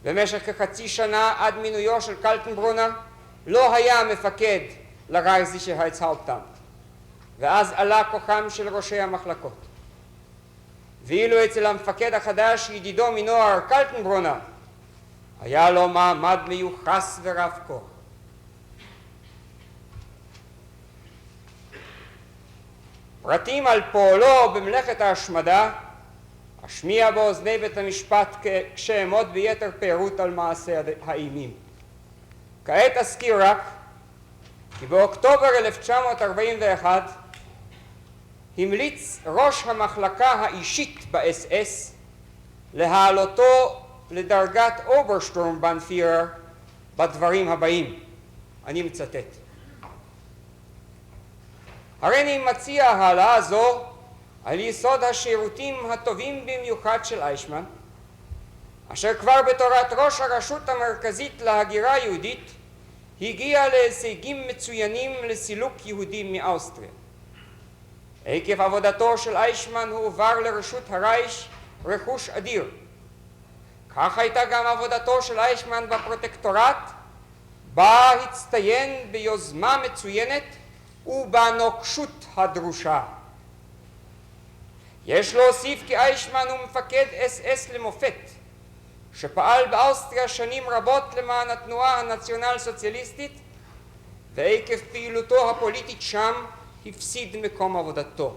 במשך כחצי שנה עד מינויו של קלטנברונר לא היה מפקד לרייכסיcherheitshauptamt, ואז עלה כוחם של ראשי המחלקות. ואילו אצל המפקד החדש ידידו מנוער קלטנברונר היה לו מעמד מיוחס ורב כוח. פרטים על פועלו במלאכת ההשמדה אשמיע באוזני בית המשפט כשאעמוד ביתר פירוט על מעשה האימים. כעת אזכיר רק כי באוקטובר 1941 המליץ ראש המחלקה האישית ב-SS להעלותו לדרגת אוברשטורמבנפירר בדברים הבאים. אני מצטט: הריני מציע העלאה זו על יסוד השירותים הטובים במיוחד של איישמן, אשר כבר בתורת ראש הרשות המרכזית להגירה יהודית הגיע להישגים מצוינים לסילוק יהודים מאוסטריה. עקב עבודתו של איישמן הועבר לרשות הרייך רכוש אדיר. כך הייתה גם עבודתו של איישמן בפרוטקטורט, בה הצטיין ביוזמה מצוינת ובנוקשות הדרושה. יש להוסיף כי איישמן הוא מפקד אס-אס למופת, שפעל באוסטריה שנים רבות למען התנועה הנציונל סוציאליסטית, ועקב פעילותו הפוליטית שם הפסיד מקום עבודתו.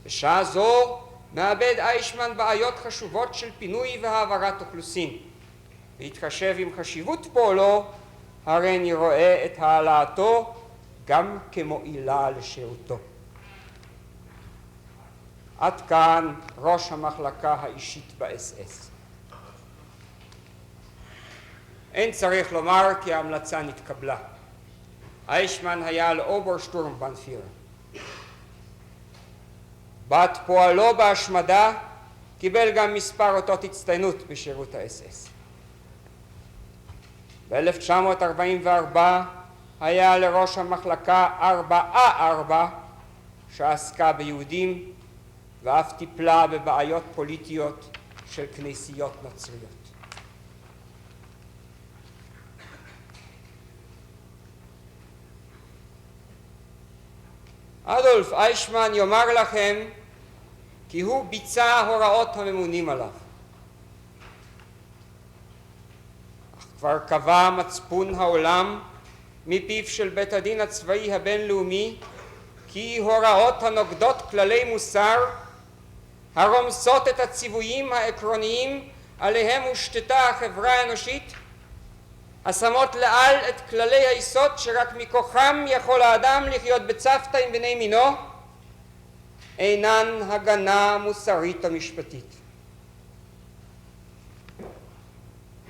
בשעה זו מאבד איישמן בעיות חשובות של פינוי והעברת אוכלוסין. בהתחשב עם חשיבות פועלו, הריני רואה את העלאתו גם כמועילה לשירותו. עד כאן ראש המחלקה האישית ב-SS. אין צריך לומר כי ההמלצה נתקבלה. איישמן היה לאוברשטורמבנפירר. בת פועלו בהשמדה קיבל גם מספר אותות הצטיינות בשירות ה-SS. ב-1944 היה לראש המחלקה 4A4 שעסקה ביהודים ואף טיפלה בבעיות פוליטיות של כנסיות נוצריות. אדולף איישמן יאמר לכם כי הוא ביצע הוראות הממונים עליו. אך כבר קבע מצפון העולם מפיו של בית הדין הצבאי הבינלאומי כי הוראות הנוגדות כללי מוסר הרומסות את הציוויים העקרוניים עליהם הושתתה החברה האנושית, השמות לעל את כללי היסוד שרק מכוחם יכול האדם לחיות בצוותא עם בני מינו, אינן הגנה מוסרית המשפטית.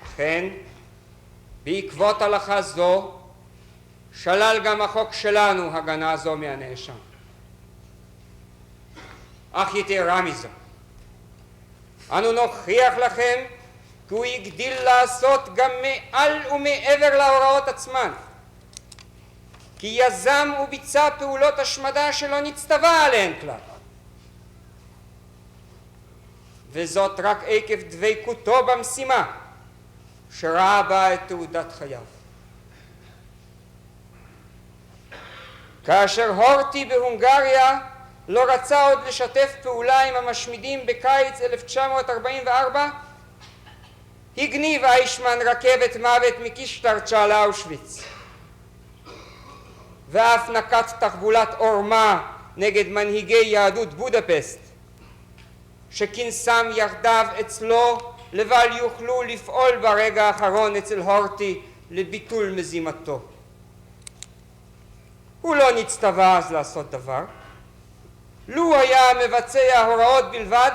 אכן, בעקבות הלכה זו, שלל גם החוק שלנו הגנה זו מהנאשם. אך יתרה מזו, אנו נוכיח לכם כי הוא הגדיל לעשות גם מעל ומעבר להוראות עצמן, כי יזם וביצע פעולות השמדה שלא נצטווה עליהן כלל, וזאת רק עקב דבקותו במשימה שראה בה את תעודת חייו. כאשר הורטי בהונגריה לא רצה עוד לשתף פעולה עם המשמידים בקיץ 1944, הגניב איישמן רכבת מוות מקישטרצ'ה לאושוויץ, ואף נקט תחבולת עורמה נגד מנהיגי יהדות בודפסט, שכינסם יחדיו אצלו לבל יוכלו לפעול ברגע האחרון אצל הורטי לביטול מזימתו. הוא לא נצטווה אז לעשות דבר. לו היה מבצע הוראות בלבד,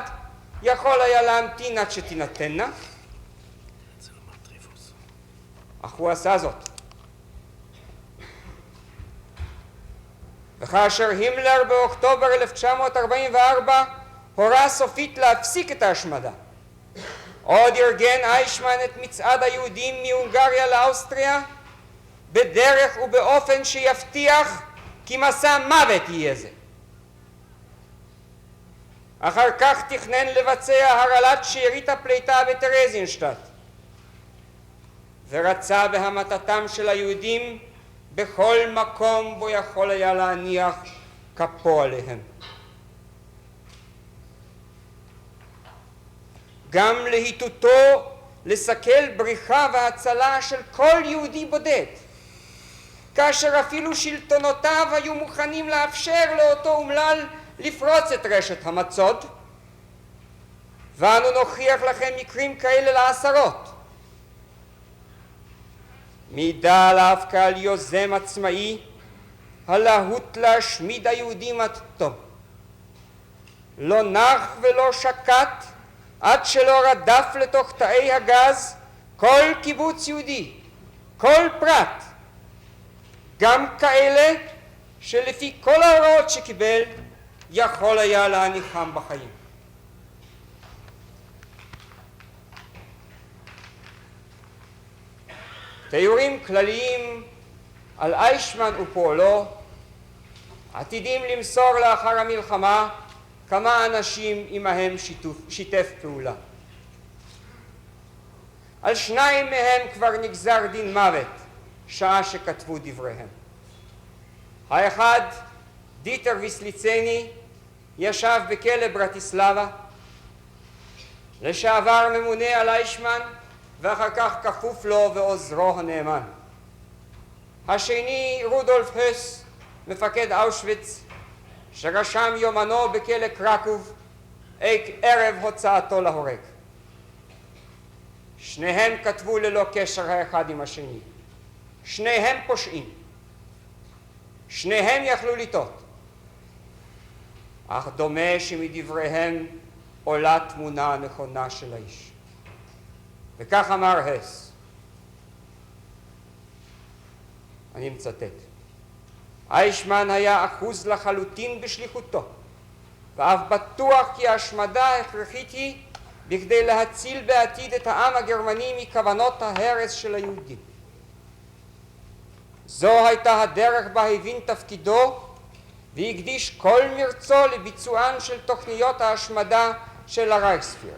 יכול היה להמתין עד שתינתנה, אך הוא עשה זאת. וכאשר הימלר באוקטובר 1944 הורה סופית להפסיק את ההשמדה, עוד ארגן איישמן את מצעד היהודים מהונגריה לאוסטריה בדרך ובאופן שיבטיח כי מסע מוות יהיה זה. אחר כך תכנן לבצע הרעלת שארית הפליטה בטרזינשטט, ורצה בהמתתם של היהודים בכל מקום בו יכול היה להניח כפו עליהם. גם להיטותו לסכל בריחה והצלה של כל יהודי בודד, כאשר אפילו שלטונותיו היו מוכנים לאפשר לאותו אומלל לפרוץ את רשת המצוד, ואנו נוכיח לכם מקרים כאלה לעשרות. מידע עליו כעל יוזם עצמאי הלהוט להשמיד היהודים עד תום. לא נח ולא שקט עד שלא רדף לתוך תאי הגז כל קיבוץ יהודי, כל פרט, גם כאלה שלפי כל ההוראות שקיבל יכול היה להניחם בחיים. תיאורים כלליים על איישמן ופועלו עתידים למסור לאחר המלחמה כמה אנשים עמהם שיתף פעולה. על שניים מהם כבר נגזר דין מוות, שעה שכתבו דבריהם. האחד, דיטר ויסליצני, ישב בכלא ברטיסלבה, לשעבר ממונה על איישמן ואחר כך כפוף לו ועוזרו הנאמן. השני, רודולף הס, מפקד אושוויץ, שרשם יומנו בכלא קרקוב ערב הוצאתו להורג. שניהם כתבו ללא קשר האחד עם השני. שניהם פושעים. שניהם יכלו לטעות. אך דומה שמדבריהם עולה תמונה נכונה של האיש. וכך אמר הס, אני מצטט: איישמן היה אחוז לחלוטין בשליחותו, ואף בטוח כי ההשמדה הכרחית היא בכדי להציל בעתיד את העם הגרמני מכוונות ההרס של היהודים. זו הייתה הדרך בה הבין תפקידו והקדיש כל מרצו לביצוען של תוכניות ההשמדה של הרייכספיר.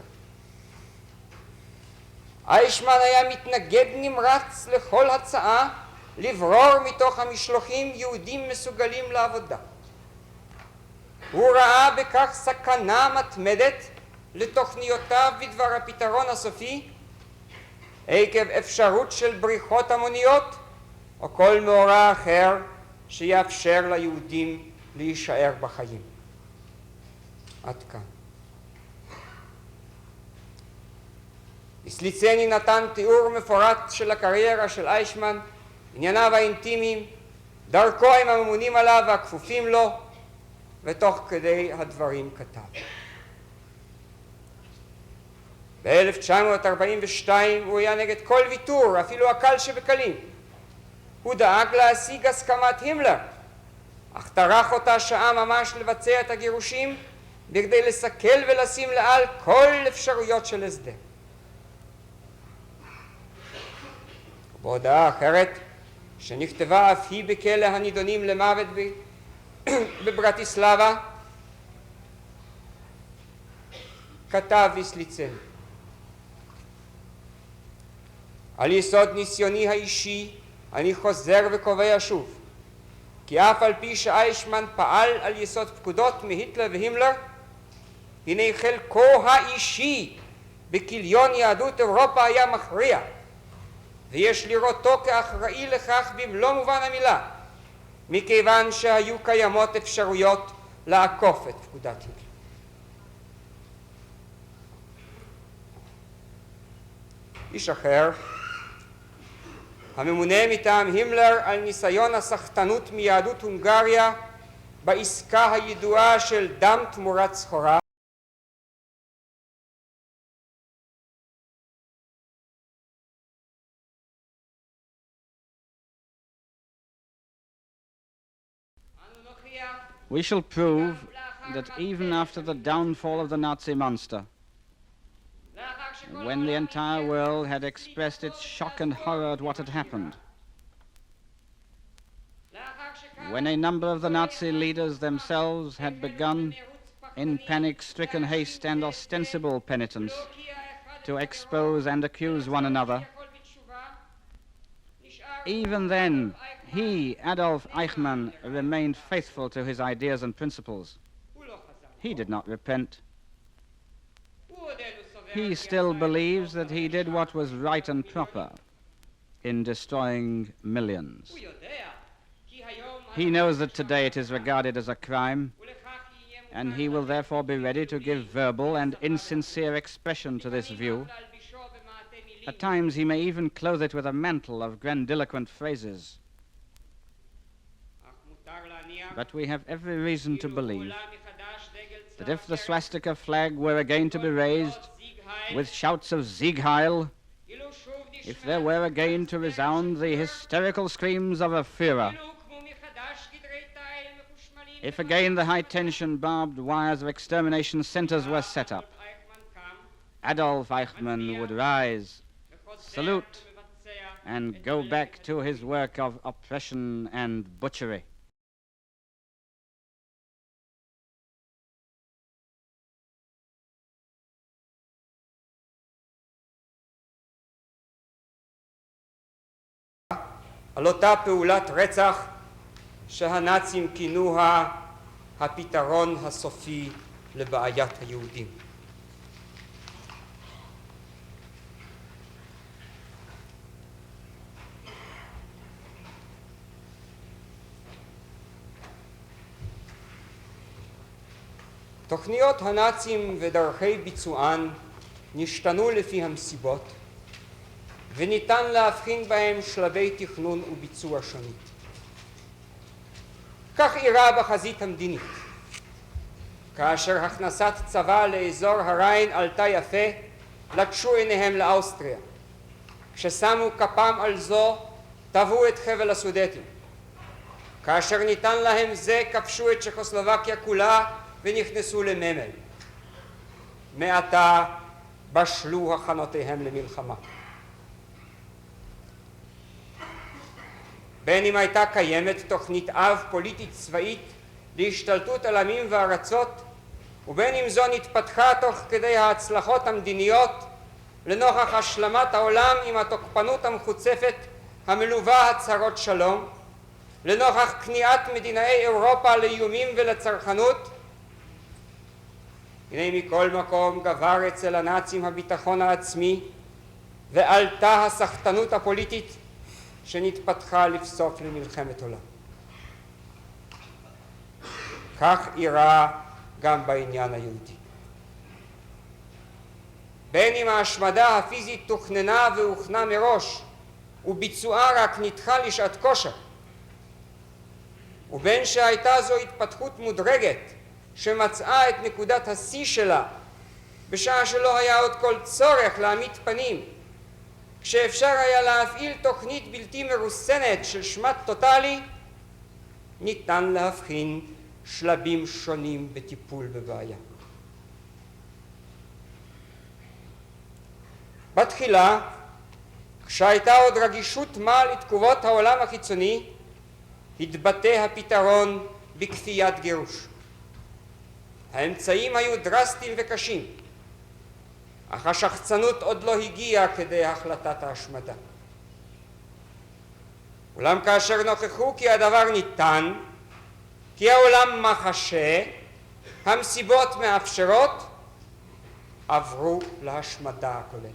איישמן היה מתנגד נמרץ לכל הצעה לברור מתוך המשלוחים יהודים מסוגלים לעבודה. הוא ראה בכך סכנה מתמדת לתוכניותיו בדבר הפתרון הסופי עקב אפשרות של בריחות המוניות או כל מאורע אחר שיאפשר ליהודים להישאר בחיים. עד כאן. ויסליצני נתן תיאור מפורט של הקריירה של איישמן, ענייניו האינטימיים, דרכו עם הממונים עליו והכפופים לו, ותוך כדי הדברים כתב: ב-1942 הוא היה נגד כל ויתור, אפילו הקל שבקלים. הוא דאג להשיג הסכמת הימלר, אך טרח אותה שעה ממש לבצע את הגירושים בכדי לסכל ולשים לעל כל אפשרויות של הסדר. בהודעה אחרת, שנכתבה אף היא בכלא הנידונים למוות בברטיסלבה, כתב ויסליצני: על יסוד ניסיוני האישי אני חוזר וקובע שוב כי אף על פי שאיישמן פעל על יסוד פקודות מהיטלר והימלר, הנה חלקו האישי בכיליון יהדות אירופה היה מכריע, ויש לראותו כאחראי לכך במלוא מובן המילה, מכיוון שהיו קיימות אפשרויות לעקוף את פקודת היטלר. איש אחר, הממונה מטעם הימלר על ניסיון הסחטנות מיהדות הונגריה בעסקה הידועה של דם תמורת סחורה, We shall prove that even after the downfall of the Nazi monster, when the entire world had expressed its shock and horror at what had happened, when a number of the Nazi leaders themselves had begun, in panic-stricken haste and ostensible penitence, to expose and accuse one another, even then, he, Adolf Eichmann, remained faithful to his ideas and principles. He did not repent. He still believes that he did what was right and proper in destroying millions. He knows that today it is regarded as a crime, and he will therefore be ready to give verbal and insincere expression to this view. At times he may even clothe it with a mantle of grandiloquent phrases. But we have every reason to believe that if the swastika flag were again to be raised with shouts of Sieg Heil, if there were again to resound the hysterical screams of a Führer, if again the high-tension barbed wires of extermination centers were set up, Adolf Eichmann would rise, salute, and go back to his work of oppression and butchery. על אותה פעולת רצח שהנאצים כינוה הפתרון הסופי לבעיית היהודים. תוכניות הנאצים ודרכי ביצוען נשתנו לפי המסיבות, וניתן להבחין בהם שלבי תכנון וביצוע שונים. כך אירע בחזית המדינית. כאשר הכנסת צבא לאזור הריין עלתה יפה, לטשו עיניהם לאוסטריה. כששמו כפם על זו, טבעו את חבל הסודטים. כאשר ניתן להם זה, כבשו את צ'כוסלובקיה כולה ונכנסו לממל. מעתה בשלו הכנותיהם למלחמה. בין אם הייתה קיימת תוכנית אב פוליטית צבאית להשתלטות על עמים וארצות, ובין אם זו נתפתחה תוך כדי ההצלחות המדיניות לנוכח השלמת העולם עם התוקפנות המחוצפת המלווה הצהרות שלום, לנוכח כניעת מדינאי אירופה לאיומים ולצרכנות, הנה מכל מקום גבר אצל הנאצים הביטחון העצמי ועלתה הסחטנות הפוליטית שנתפתחה לבסוף למלחמת עולם. כך אירע גם בעניין היהודי. בין אם ההשמדה הפיזית תוכננה והוכנה מראש וביצועה רק נדחה לשעת כושר, ובין שהייתה זו התפתחות מודרגת שמצאה את נקודת השיא שלה בשעה שלא היה עוד כל צורך להעמיד פנים, כשאפשר היה להפעיל תוכנית בלתי מרוסנת של שמד טוטלי, ניתן להבחין שלבים שונים בטיפול בבעיה. בתחילה, כשהייתה עוד רגישות מה לתגובות העולם החיצוני, התבטא הפתרון בכפיית גירוש. האמצעים היו דרסטיים וקשים, אך השחצנות עוד לא הגיעה כדי החלטת ההשמדה. אולם כאשר נוכחו כי הדבר ניתן, כי העולם מחשה, המסיבות מאפשרות, עברו להשמדה הכוללת.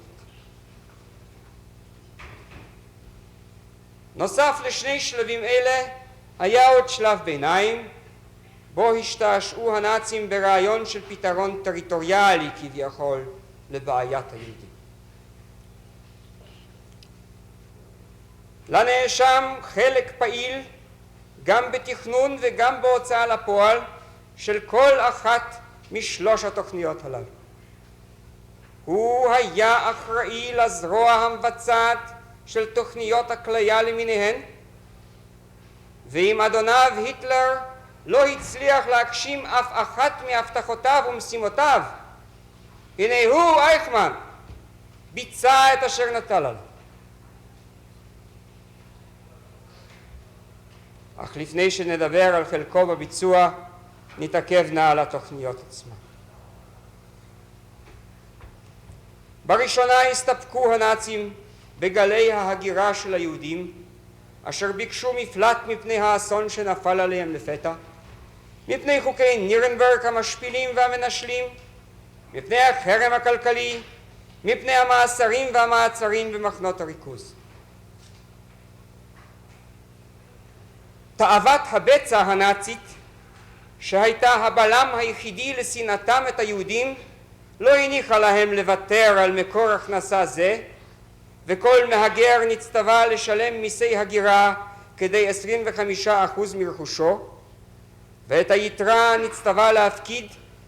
נוסף לשני שלבים אלה, היה עוד שלב ביניים, בו השתעשעו הנאצים ברעיון של פתרון טריטוריאלי כביכול לבעיית היהודים. לנאשם חלק פעיל גם בתכנון וגם בהוצאה לפועל של כל אחת משלוש התוכניות הללו. הוא היה אחראי לזרוע המבצעת של תוכניות הכליה למיניהן, ואם אדוניו היטלר לא הצליח להגשים אף אחת מהבטחותיו ומשימותיו, הנה הוא, אייכמן, ביצע את אשר נטל עליו. אך לפני שנדבר על חלקו בביצוע, נתעכב נא על התוכניות עצמן. בראשונה הסתפקו הנאצים בגלי ההגירה של היהודים, אשר ביקשו מפלט מפני האסון שנפל עליהם לפתע, מפני חוקי נירנברג המשפילים והמנשלים, מפני החרם הכלכלי, מפני המאסרים והמעצרים במחנות הריכוז. תאוות הבצע הנאצית, שהייתה הבלם היחידי לשנאתם את היהודים, לא הניחה להם לוותר על מקור הכנסה זה, וכל מהגר נצטווה לשלם מיסי הגירה כדי 25% מרכושו, ואת היתרה נצטווה להפקיד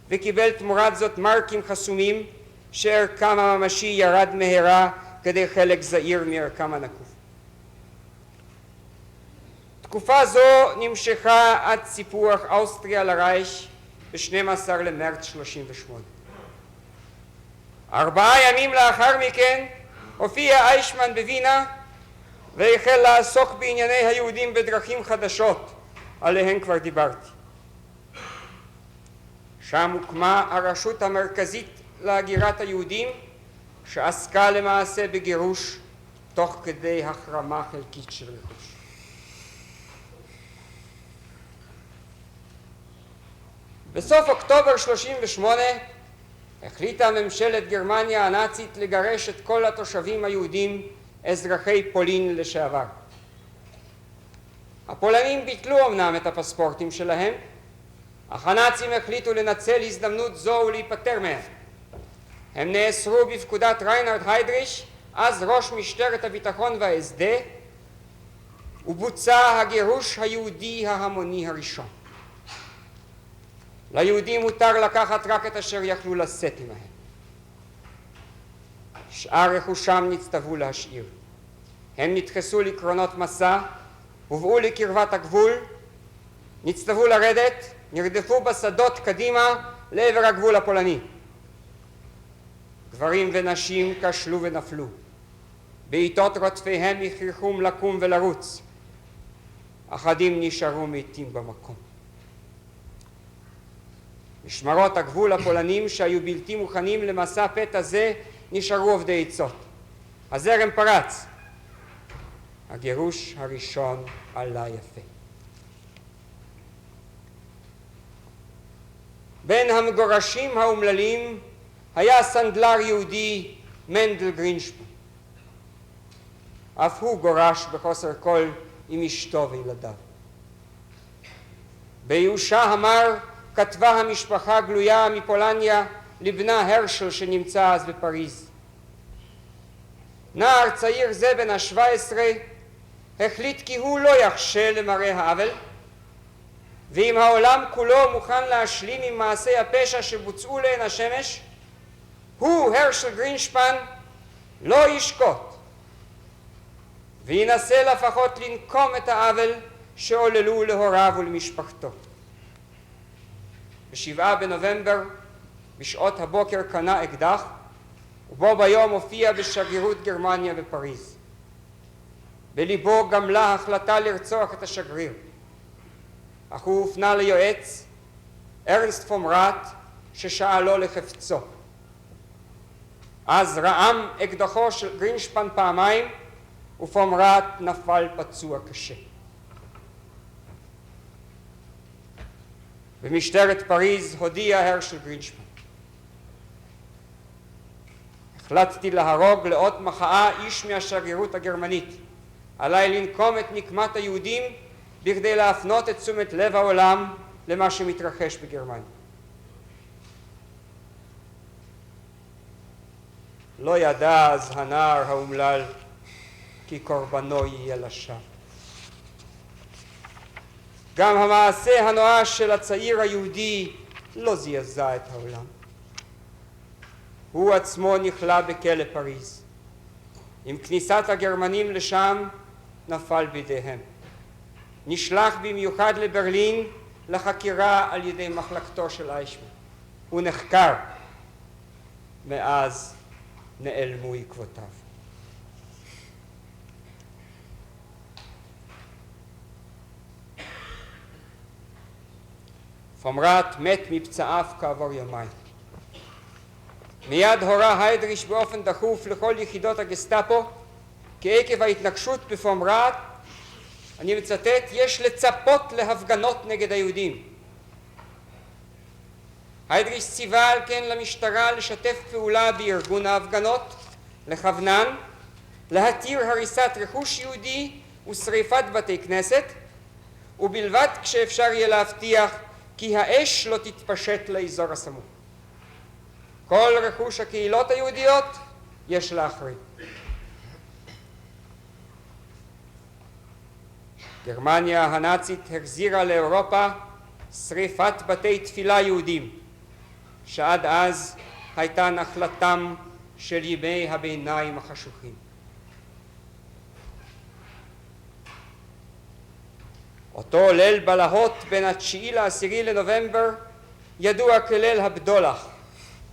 וקיבל תמורת זאת מרקים חסומים שערכם הממשי ירד מהרה כדי חלק זעיר מערכם הנקוב. תקופה זו נמשכה עד סיפוח אוסטריה לרייך ב-12 למרץ 38. 4 ימים לאחר מכן הופיע אייכמן בווינה והחל לעסוק בענייני היהודים בדרכים חדשות, עליהן כבר דיברתי. שם הוקמה הרשות המרכזית להגירת היהודים, שעסקה למעשה בגירוש תוך כדי החרמה חלקית של רכוש. בסוף אוקטובר 38 החליטה ממשלת גרמניה הנאצית לגרש את כל התושבים היהודים אזרחי פולין לשעבר. הפולנים ביטלו אמנם את הפספורטים שלהם, אך הנאצים החליטו לנצל הזדמנות זו ולהיפטר מהם. הם נאסרו בפקודת ריינהרד היידריש, אז ראש משטרת הביטחון וההסדה, ובוצע הגירוש היהודי ההמוני הראשון. ליהודים מותר לקחת רק את אשר יכלו לשאת עמהם. שאר רכושם נצטוו להשאיר. הם נדחסו לקרונות מסע, הובאו לקרבת הגבול, נצטוו לרדת, נרדפו בשדות קדימה לעבר הגבול הפולני. גברים ונשים כשלו ונפלו. בעיתות רודפיהם הכריחום לקום ולרוץ. אחדים נשארו מתים במקום. משמרות הגבול הפולנים שהיו בלתי מוכנים למסע פתע זה נשארו עובדי עצות. הזרם פרץ. הגירוש הראשון עלה יפה. בין המגורשים האומללים היה סנדלר יהודי מנדל גרינשפן. אף הוא גורש בחוסר כל עם אשתו וילדיו. ביושה המר כתבה המשפחה גלויה מפולניה לבנה הרשל שנמצא אז בפריז. נער צעיר זה בן ה-17 החליט כי הוא לא יחשה למראה העוול, ואם העולם כולו מוכן להשלים עם מעשי הפשע שבוצעו לעין השמש, הוא, הרשל גרינשפן, לא ישקוט, וינסה לפחות לנקום את העוול שעוללו להוריו ולמשפחתו. ב7 בנובמבר, בשעות הבוקר קנה אקדח, ובו ביום הופיע בשגרירות גרמניה בפריז. בליבו גמלה החלטה לרצוח את השגריר, אך הוא הופנה ליועץ, ארנסט פון ראט, ששאלו לחפצו. אז רעם אקדחו של גרינשפן פעמיים, ופון ראט נפל פצוע קשה. במשטרת פריז הודיע הרשל גרינשפן: החלטתי להרוג לאות מחאה איש מהשגרירות הגרמנית. עליי לנקום את נקמת היהודים בכדי להפנות את תשומת לב העולם למה שמתרחש בגרמניה. לא ידע אז הנער האומלל כי קורבנו יהיה לשווא. גם המעשה הנואש של הצעיר היהודי לא זעזע את העולם. הוא עצמו נכלא בכלא פריז. עם כניסת הגרמנים לשם נפל בידיהם. נשלח במיוחד לברלין לחקירה על ידי מחלקתו של איישמן. הוא נחקר. מאז נעלמו עקבותיו. פון ראט מת מפצעיו כעבור יומיים. מיד הורה היידריש באופן דחוף לכל יחידות הגסטאפו כי עקב ההתנגשות בפון ראט, אני מצטט, יש לצפות להפגנות נגד היהודים. היידריש ציווה על כן למשטרה לשתף פעולה בארגון ההפגנות, לכוונן, להתיר הריסת רכוש יהודי ושריפת בתי כנסת, ובלבד כשאפשר יהיה להבטיח כי האש לא תתפשט לאזור הסמוך. כל רכוש הקהילות היהודיות יש להחריב. גרמניה הנאצית החזירה לאירופה שריפת בתי תפילה יהודים, שעד אז הייתה נחלתם של ימי הביניים החשוכים. אותו ליל בלהות בין ה9 ל10 לנובמבר ידוע כליל הבדולח,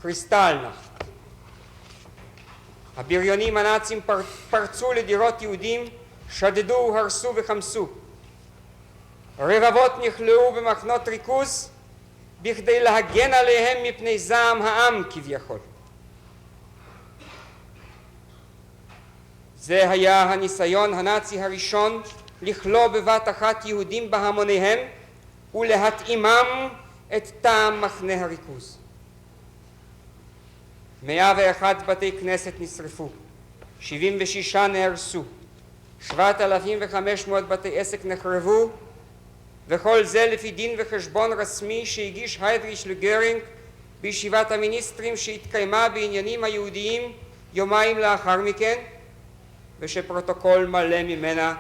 קריסטלנאכט. הבריונים הנאצים פרצו לדירות יהודים, שדדו, הרסו וחמסו. רבבות נכלאו במחנות ריכוז בכדי להגן עליהם מפני זעם העם כביכול. זה היה הניסיון הנאצי הראשון לכלוא בבת אחת יהודים בהמוניהם ולהתאימם את טעם מחנה הריכוז. 101 בתי כנסת נשרפו, 76 נהרסו, 7,500 בתי עסק נחרבו, וכל זה לפי דין וחשבון רסמי שהגיש היידריש לגרינג בישיבת המיניסטרים שהתקיימה בעניינים היהודיים יומיים לאחר מכן, ושפרוטוקול מלא ממנה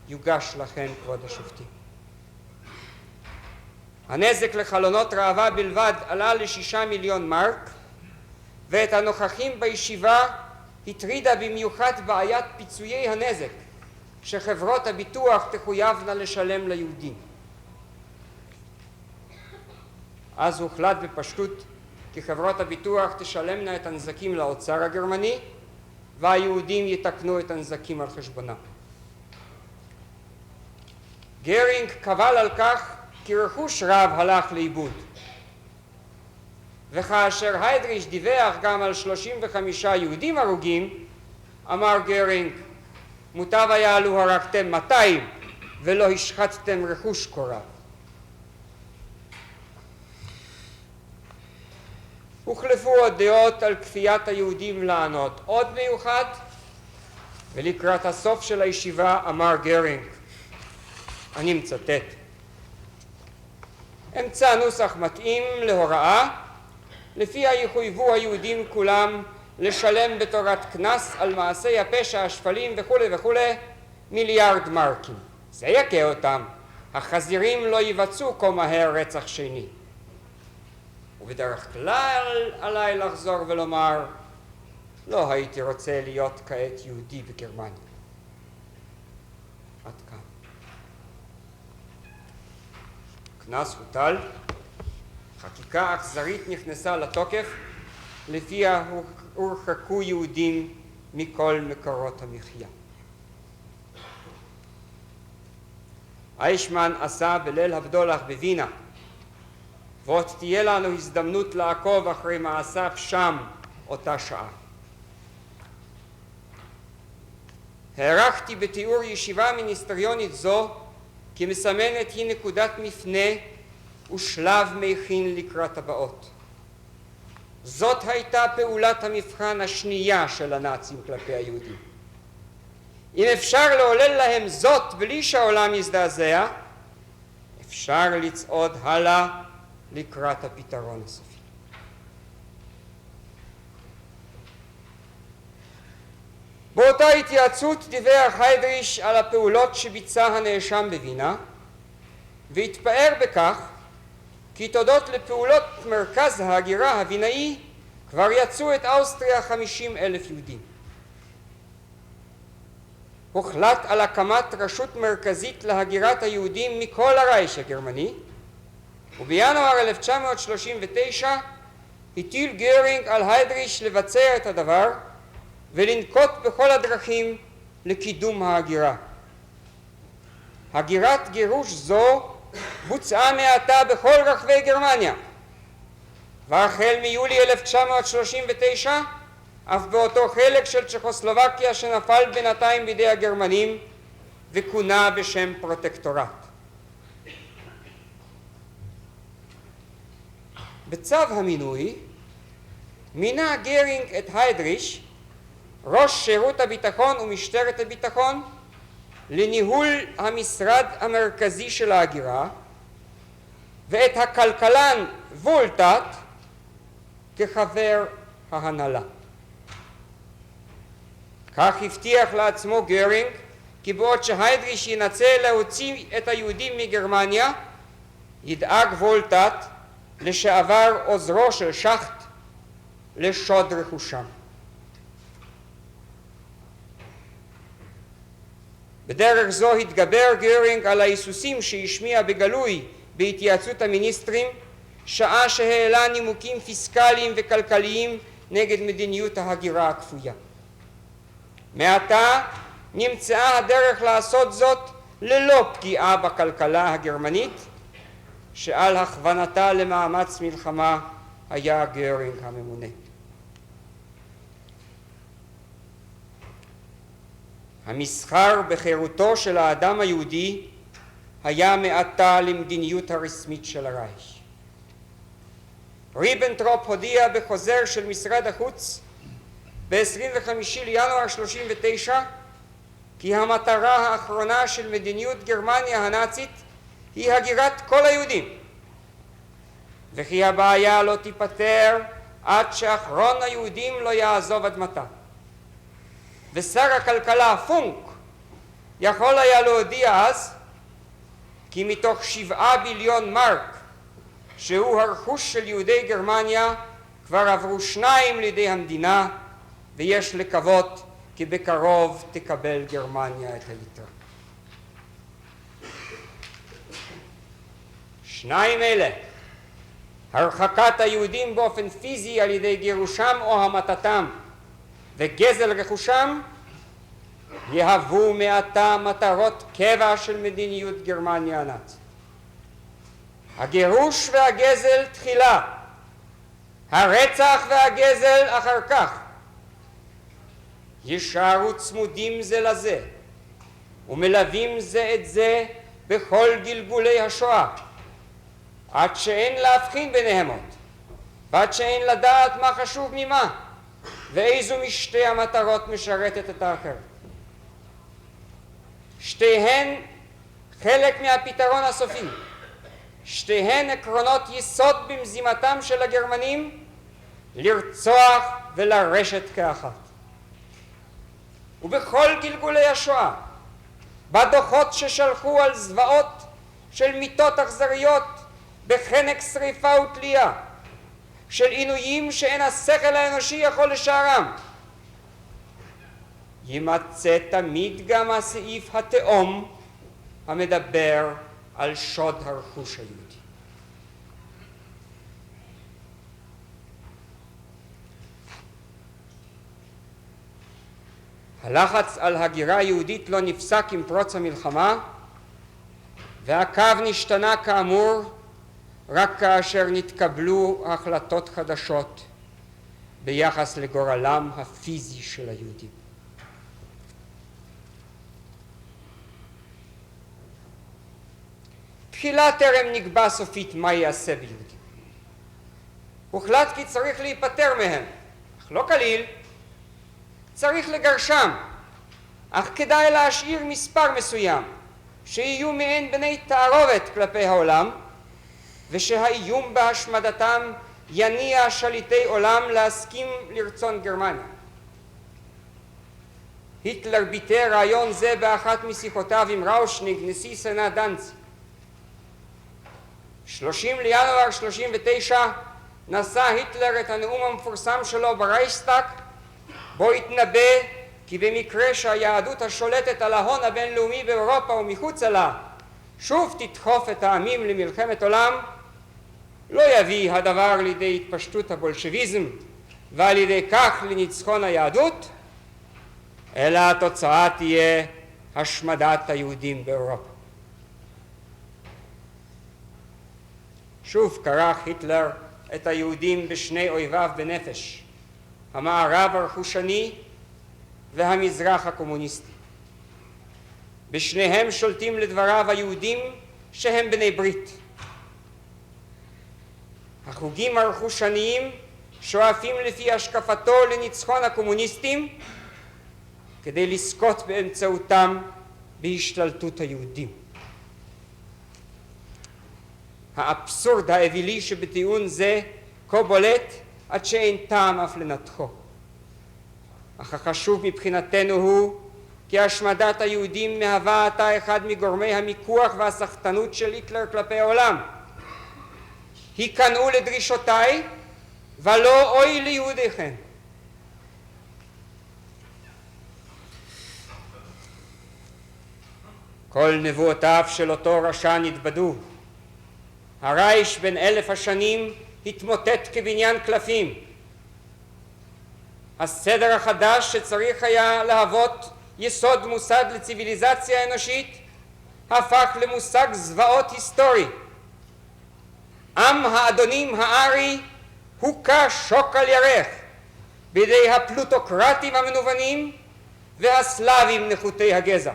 יוגש לכם, כבוד השופטים. הנזק לחלונות ראווה בלבד עלה ל6 מיליון מרק, ואת הנוכחים בישיבה הטרידה במיוחד בעיית פיצויי הנזק שחברות הביטוח תחויבנה לשלם ליהודים. אז הוחלט בפשטות כי חברות הביטוח תשלמנה את הנזקים לאוצר הגרמני והיהודים יתקנו את הנזקים על חשבונם. גרינג קבל על כך כי רכוש רב הלך לאיבוד, וכאשר היידריש דיווח גם על 35 יהודים הרוגים, אמר גרינג, מוטב היה לו הרגתם 200 ולא השחתתם רכוש כה רב. הוחלפו הדעות על כפיית היהודים לענות עוד מיוחד, ולקראת הסוף של הישיבה אמר גרינג, אני מצטט, אמצא נוסח מתאים להוראה לפיה יחויבו היהודים כולם לשלם בתורת קנס על מעשי הפשע השפלים וכו' וכו' 1 מיליארד מרקים. זה יקה אותם, החזירים לא יבצעו כה מהר רצח שני. ובדרך כלל עליי לחזור ולומר, לא הייתי רוצה להיות כעת יהודי בגרמניה. עד כאן. קנס הוטל, חקיקה אכזרית נכנסה לתוקף, לפיה הורחקו יהודים מכל מקורות המחיה. איישמן עשה בליל הבדולח בווינה, ועוד תהיה לנו הזדמנות לעקוב אחרי מעשיו שם אותה שעה. הערכתי בתיאור ישיבה מיניסטריונית זו כי מסמנת היא נקודת מפנה ושלב מכין לקראת הבאות. זאת הייתה פעולת המבחן השנייה של הנאצים כלפי היהודים. אם אפשר לעולל להם זאת בלי שהעולם יזדעזע, אפשר לצעוד הלאה לקראת הפתרון הסופי. באותה התייעצות דיווח היידריש על הפעולות שביצע הנאשם בווינה, והתפאר בכך כי תודות לפעולות מרכז ההגירה הווינאי כבר יצאו את אוסטריה 50,000 יהודים. הוחלט על הקמת רשות מרכזית להגירת היהודים מכל הרייך הגרמני, ובינואר 1939 הטיל גרינג על היידריש לבצע את הדבר ולנקוט בכל הדרכים לקידום ההגירה. הגירת גירוש זו בוצעה מעתה בכל רחבי גרמניה, והחל מיולי 1939 אף באותו חלק של צ'כוסלובקיה שנפל בינתיים בידי הגרמנים וכונה בשם פרוטקטורט. בצו המינוי מינה גרינג את היידריש, ראש שירות הביטחון ומשטרת הביטחון, לניהול המשרד המרכזי של ההגירה, ואת הכלכלן וולטט כחבר ההנהלה. כך הבטיח לעצמו גרינג כי בעוד שהיידריש ינצל להוציא את היהודים מגרמניה, ידאג וולטט לשעבר עוזרו של שחט לשוד רכושם. בדרך זו התגבר גרינג על ההיסוסים שהשמיע בגלוי בהתייעצות המיניסטרים, שעה שהעלה נימוקים פיסקליים וכלכליים נגד מדיניות ההגירה הכפויה. מעתה נמצאה הדרך לעשות זאת ללא פגיעה בכלכלה הגרמנית, שעל הכוונתה למאמץ מלחמה היה גרינג הממונה. המסחר בחירותו של האדם היהודי היה מעתה למדיניות הרשמית של הרייך. ריבנטרופ הודיע בחוזר של משרד החוץ ב-25 לינואר 39 כי המטרה האחרונה של מדיניות גרמניה הנאצית היא הגירת כל היהודים, וכי הבעיה לא תיפתר עד שאחרון היהודים לא יעזוב אדמתה. ושר הכלכלה פונק יכול היה להודיע אז כי מתוך 7 ביליון מרק שהוא הרכוש של יהודי גרמניה כבר עברו 2 לידי המדינה, ויש לקוות כי בקרוב תקבל גרמניה את היתרה. 2 אלה, הרחקת היהודים באופן פיזי על ידי גירושם או המתתם וגזל רכושם, יהוו מעתה מטרות קבע של מדיניות גרמניה הנאצית. הגירוש והגזל תחילה, הרצח והגזל אחר כך, יישארו צמודים זה לזה ומלווים זה את זה בכל גלגולי השואה, עד שאין להבחין ביניהם עוד, ועד שאין לדעת מה חשוב ממה ואיזו משתי המטרות משרתת את האחר. שתיהן חלק מהפתרון הסופי, שתיהן עקרונות יסוד במזימתם של הגרמנים לרצוח ולרשת כאחת. ובכל גלגולי השואה, בדוחות ששלחו על זוועות של מיתות אכזריות בחנק שריפה ותלייה, של עינויים שאין השכל האנושי יכול לשערם, יימצא תמיד גם הסעיף התאום המדבר על שוד הרכוש היהודי. הלחץ על הגירה יהודית לא נפסק עם פרוץ המלחמה, והקו נשתנה כאמור רק כאשר נתקבלו החלטות חדשות ביחס לגורלם הפיזי של היהודים. תחילה טרם נקבע סופית מה יעשה ביהודים. הוחלט כי צריך להיפטר מהם, אך לא כליל, צריך לגרשם, אך כדאי להשאיר מספר מסוים שיהיו מעין בני תערובת כלפי העולם, ושהאיום בהשמדתם יניע שליטי עולם להסכים לרצון גרמניה. היטלר ביטא רעיון זה באחת משיחותיו עם ראושניג, נשיא סנאט דנציג. 30 לינואר 39 נשא היטלר את הנאום המפורסם שלו ברייכסטאג, בו התנבא כי במקרה שהיהדות השולטת על ההון הבינלאומי באירופה ומחוצה לה שוב תדחוף את העמים למלחמת עולם, לא יביא הדבר לידי התפשטות הבולשביזם ועל ידי כך לניצחון היהדות, אלא התוצאה תהיה השמדת היהודים באירופה. שוב כרך היטלר את היהודים בשני אויביו בנפש, המערב הרכושני והמזרח הקומוניסטי. בשניהם שולטים לדבריו היהודים שהם בני ברית. החוגים הרכושניים שואפים לפי השקפתו לניצחון הקומוניסטים כדי לזכות באמצעותם בהשתלטות היהודים. האבסורד האווילי שבטיעון זה כה בולט עד שאין טעם אף לנתחו. אך החשוב מבחינתנו הוא כי השמדת היהודים מהווה עתה אחד מגורמי המיקוח והסחטנות של היטלר כלפי העולם. היכנעו לדרישותיי ולא אוי ליהודיכם. כל נבואותיו של אותו רשע נתבדו. הרייך בן 1000 השנים התמוטט כבניין קלפים. הסדר החדש שצריך היה להוות יסוד מוסד לציוויליזציה אנושית הפך למושג זוועות היסטורי. עם האדונים הארי הוכה שוק על ירך בידי הפלוטוקרטים המנוונים והסלאבים נחותי הגזע.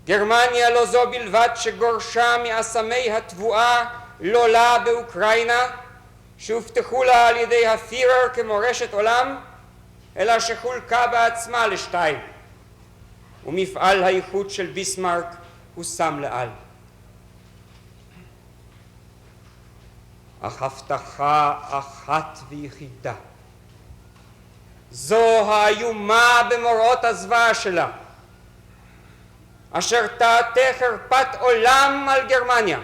גרמניה לא זו בלבד שגורשה מאסמי התבואה לא לה באוקראינה, שהובטחו לה על ידי הפירר כמורשת עולם, אלא שחולקה בעצמה לשתיים, ומפעל האיחוד של ביסמרק הושם לעל. אך הבטחה אחת ויחידה, זו האיומה במוראות הזוועה שלה, אשר תעטה חרפת עולם על גרמניה,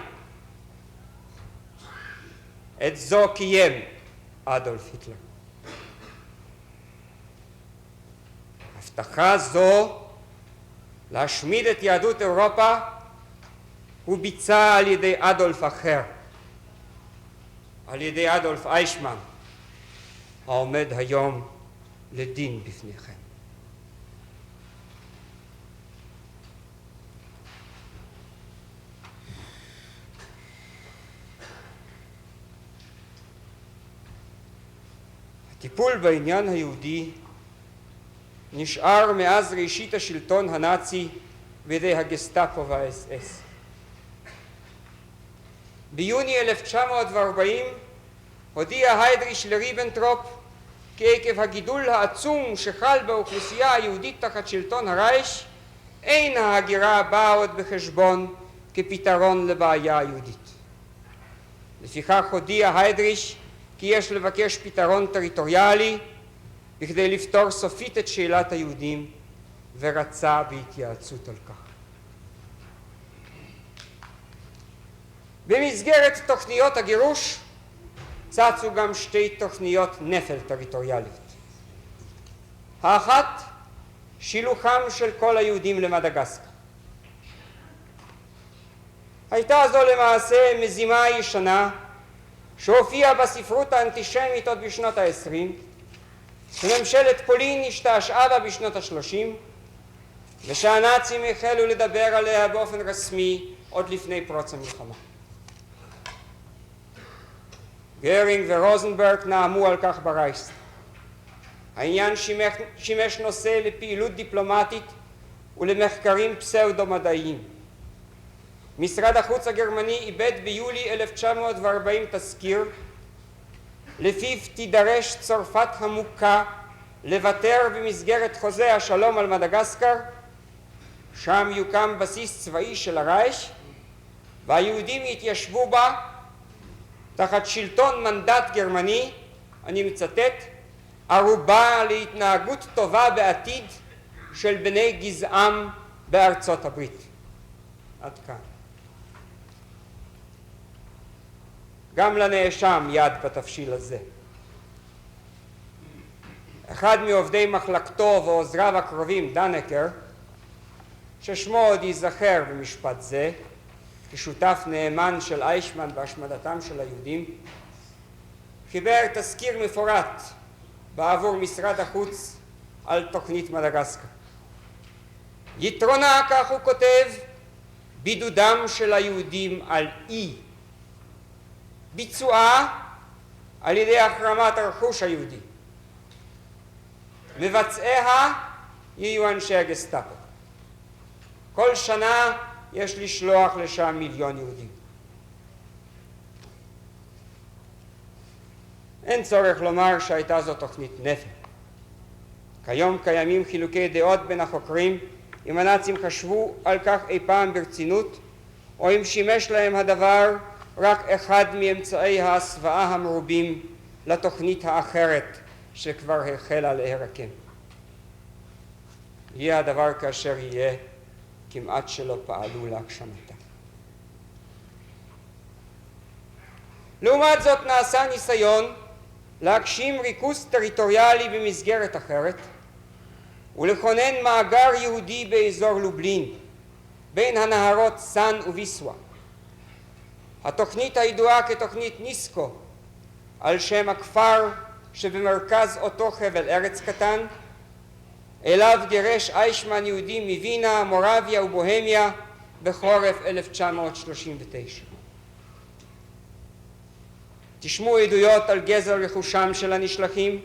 את זו קיים אדולף היטלר. הבטחה זו להשמיד את יהדות אירופה הוא ביצע על ידי אדולף אחר, על ידי אדולף איישמן, העומד היום לדין בפניכם. הטיפול בעניין היהודי נשאר מאז ראשית השלטון הנאצי בידי הגסטאפו והאס-אס. ביוני 1940 הודיע היידריש לריבנטרופ כי עקב הגידול העצום שחל באוכלוסייה היהודית תחת שלטון הרייך, אין ההגירה באה עוד בחשבון כפתרון לבעיה היהודית. לפיכך הודיע היידריש כי יש לבקש פתרון טריטוריאלי בכדי לפתור סופית את שאלת היהודים, ורצה בהתייעצות על כך. במסגרת תוכניות הגירוש צצו גם שתי תוכניות נפל טריטוריאליות. האחת, שילוחם של כל היהודים למדגסקר. הייתה זו למעשה מזימה ישנה שהופיעה בספרות האנטישמית עוד בשנות ה-20, שממשלת פולין השתעשעה בה בשנות ה-30, ושהנאצים החלו לדבר עליה באופן רסמי עוד לפני פרוץ המלחמה. גרינג ורוזנברג נאמו על כך ברייכסטאג. העניין שימש נושא לפעילות דיפלומטית ולמחקרים פסאודו-מדעיים. משרד החוץ הגרמני איבד ביולי 1940 תזכיר לפיו תידרש צרפת המוכה לוותר במסגרת חוזה השלום על מדגסקר, שם יוקם בסיס צבאי של הרייך והיהודים יתיישבו בה תחת שלטון מנדט גרמני, אני מצטט, ערובה להתנהגות טובה בעתיד של בני גזעם בארצות הברית. עד כאן. גם לנאשם יד בתבשיל הזה. אחד מעובדי מחלקתו ועוזריו הקרובים, דנקר, ששמו עוד ייזכר במשפט זה, כשותף נאמן של איישמן בהשמדתם של היהודים, חיבר תזכיר מפורט בעבור משרד החוץ על תוכנית מדגסקר. יתרונה, כך הוא כותב, בידודם של היהודים על אי, ביצועה על ידי החרמת הרכוש היהודי. מבצעיה יהיו אנשי הגסטאפו. כל שנה יש לשלוח לשם 1,000,000 יהודים. אין צורך לומר שהייתה זו תוכנית נפל. כיום קיימים חילוקי דעות בין החוקרים אם הנאצים חשבו על כך אי פעם ברצינות, או אם שימש להם הדבר רק אחד מאמצעי ההסוואה המרובים לתוכנית האחרת שכבר החלה להירקם. יהיה הדבר כאשר יהיה, כמעט שלא פעלו להגשמתה. לעומת זאת נעשה ניסיון להגשים ריכוז טריטוריאלי במסגרת אחרת ולכונן מאגר יהודי באזור לובלין בין הנהרות סן וביסווה. התוכנית הידועה כתוכנית ניסקו על שם הכפר שבמרכז אותו חבל ארץ קטן, אליו גירש איישמן יהודים מווינה, מורביה ובוהמיה בחורף 1939. תשמעו עדויות על גזל רכושם של הנשלחים,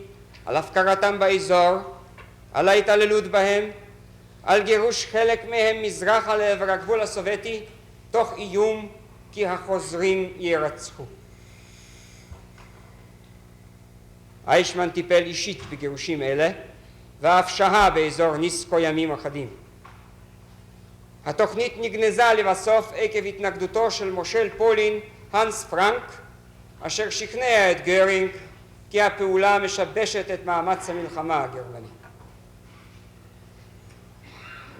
על הפקרתם באזור, על ההתעללות בהם, על גירוש חלק מהם מזרחה לעבר הגבול הסובייטי, תוך איום כי החוזרים יירצחו. איישמן טיפל אישית בגירושים אלה, ואף שהה באזור ניסקו ימים אחדים. התוכנית נגנזה לבסוף עקב התנגדותו של מושל פולין, הנס פרנק, אשר שכנע את גרינג כי הפעולה משבשת את מאמץ המלחמה הגרמני.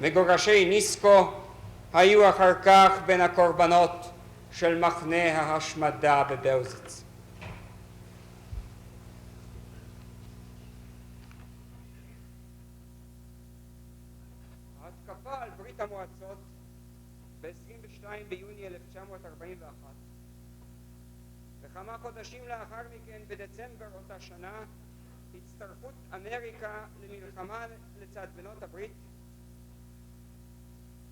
מגורשי ניסקו היו אחר כך בין הקורבנות של מחנה ההשמדה בבאוזיץ. ההתקפה על ברית המועצות ב-22 ביוני 1941 וכמה חודשים לאחר מכן בדצמבר אותה שנה הצטרפות אמריקה למלחמה לצד בנות הברית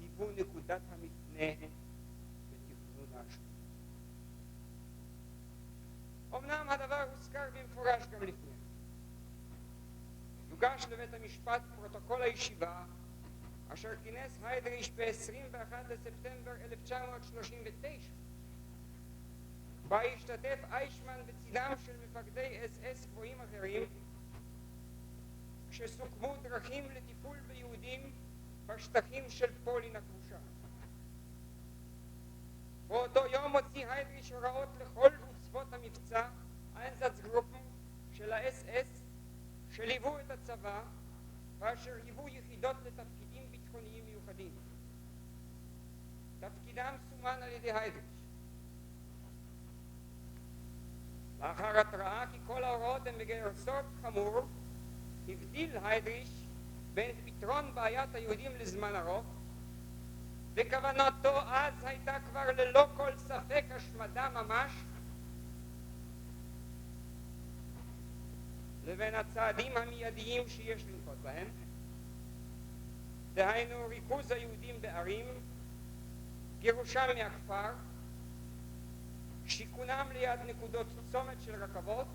היוו נקודת המפנה בתכנון ההשמדה. אמנם הדבר הוזכר במפורש גם לפני. יוגש לבית המשפט פרוטוקול הישיבה אשר כינס היידריש ב-21 לספטמבר 1939, בה השתתף איישמן בצדם של מפקדי אס-אס גבוהים אחרים, כשסוכמו דרכים לטיפול ביהודים בשטחים של פולין הכבושה. באותו יום הוציא היידריש הוראות לכל עוצבות המבצע האיינזאצגרופן של האס-אס שליוו את הצבא ואשר היוו יחידות לתפקידים ביטחוניים מיוחדים. תפקידם סומן על ידי היידריש. לאחר התראה כי כל ההוראות הן בגדר סוד חמור, הבדיל היידריש בין פתרון בעיית היהודים לזמן ארוך, וכוונתו אז הייתה כבר ללא כל ספק השמדה ממש, לבין הצעדים המיידיים שיש לנקוט בהם, דהיינו ריכוז היהודים בערים, גירושם מהכפר, שיכונם ליד נקודות צומת של רכבות,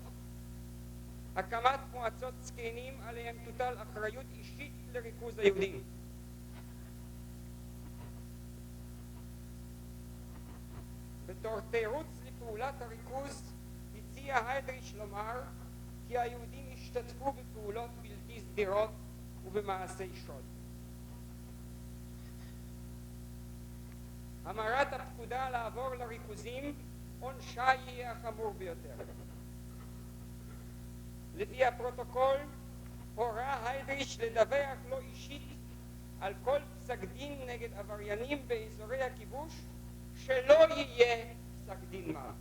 הקמת מועצות זקנים עליהם תוטל אחריות אישית לריכוז היהודים. בתור תירוץ לפעולת הריכוז הציע היידריש לומר כי היהודים השתתפו בפעולות בלתי סדירות ובמעשי שוד. המרת הפקודה לעבור לריכוזים עונשה יהיה החמור ביותר. לפי הפרוטוקול הורה היידריש לדווח לו אישית על כל פסק דין נגד עבריינים באזורי הכיבוש שלא יהיה פסק דין מוות.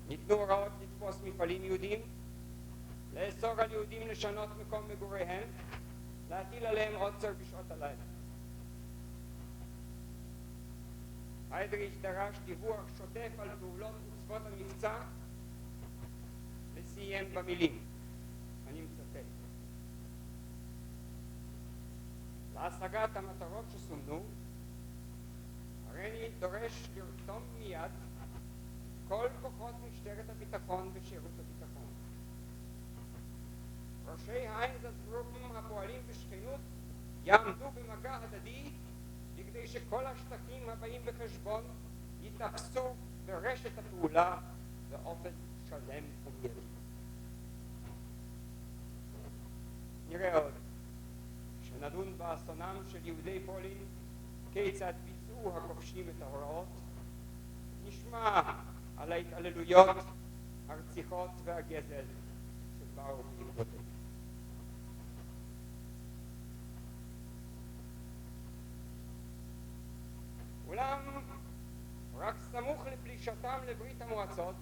ניתנו הוראות לתפוס מפעלים יהודים, לאסור על יהודים לשנות מקום מגוריהם, להטיל עליהם עוצר בשעות הלילה. היידריש דרש דיווח שוטף על פעולות וצוות המבצע וסיים במילים, אני מצטט: להשגת המטרות שסומנו הריני דורש לרתום מיד כל כוחות משטרת הביטחון ושירות הביטחון. ראשי האיינזאצגרופן הפועלים בשכנות יעמדו במגע הדדי בכדי שכל השטחים הבאים בחשבון יתאפסו ברשת הפעולה באופן שלם ומיידי. נראה עוד שנדון באסונם של יהודי פולין כיצד ביצעו הכובשים את ההוראות, נשמע על ההתעללויות, הרציחות והגזל שבאו בעקבותיהם. אולם רק סמוך לפלישתם לברית המועצות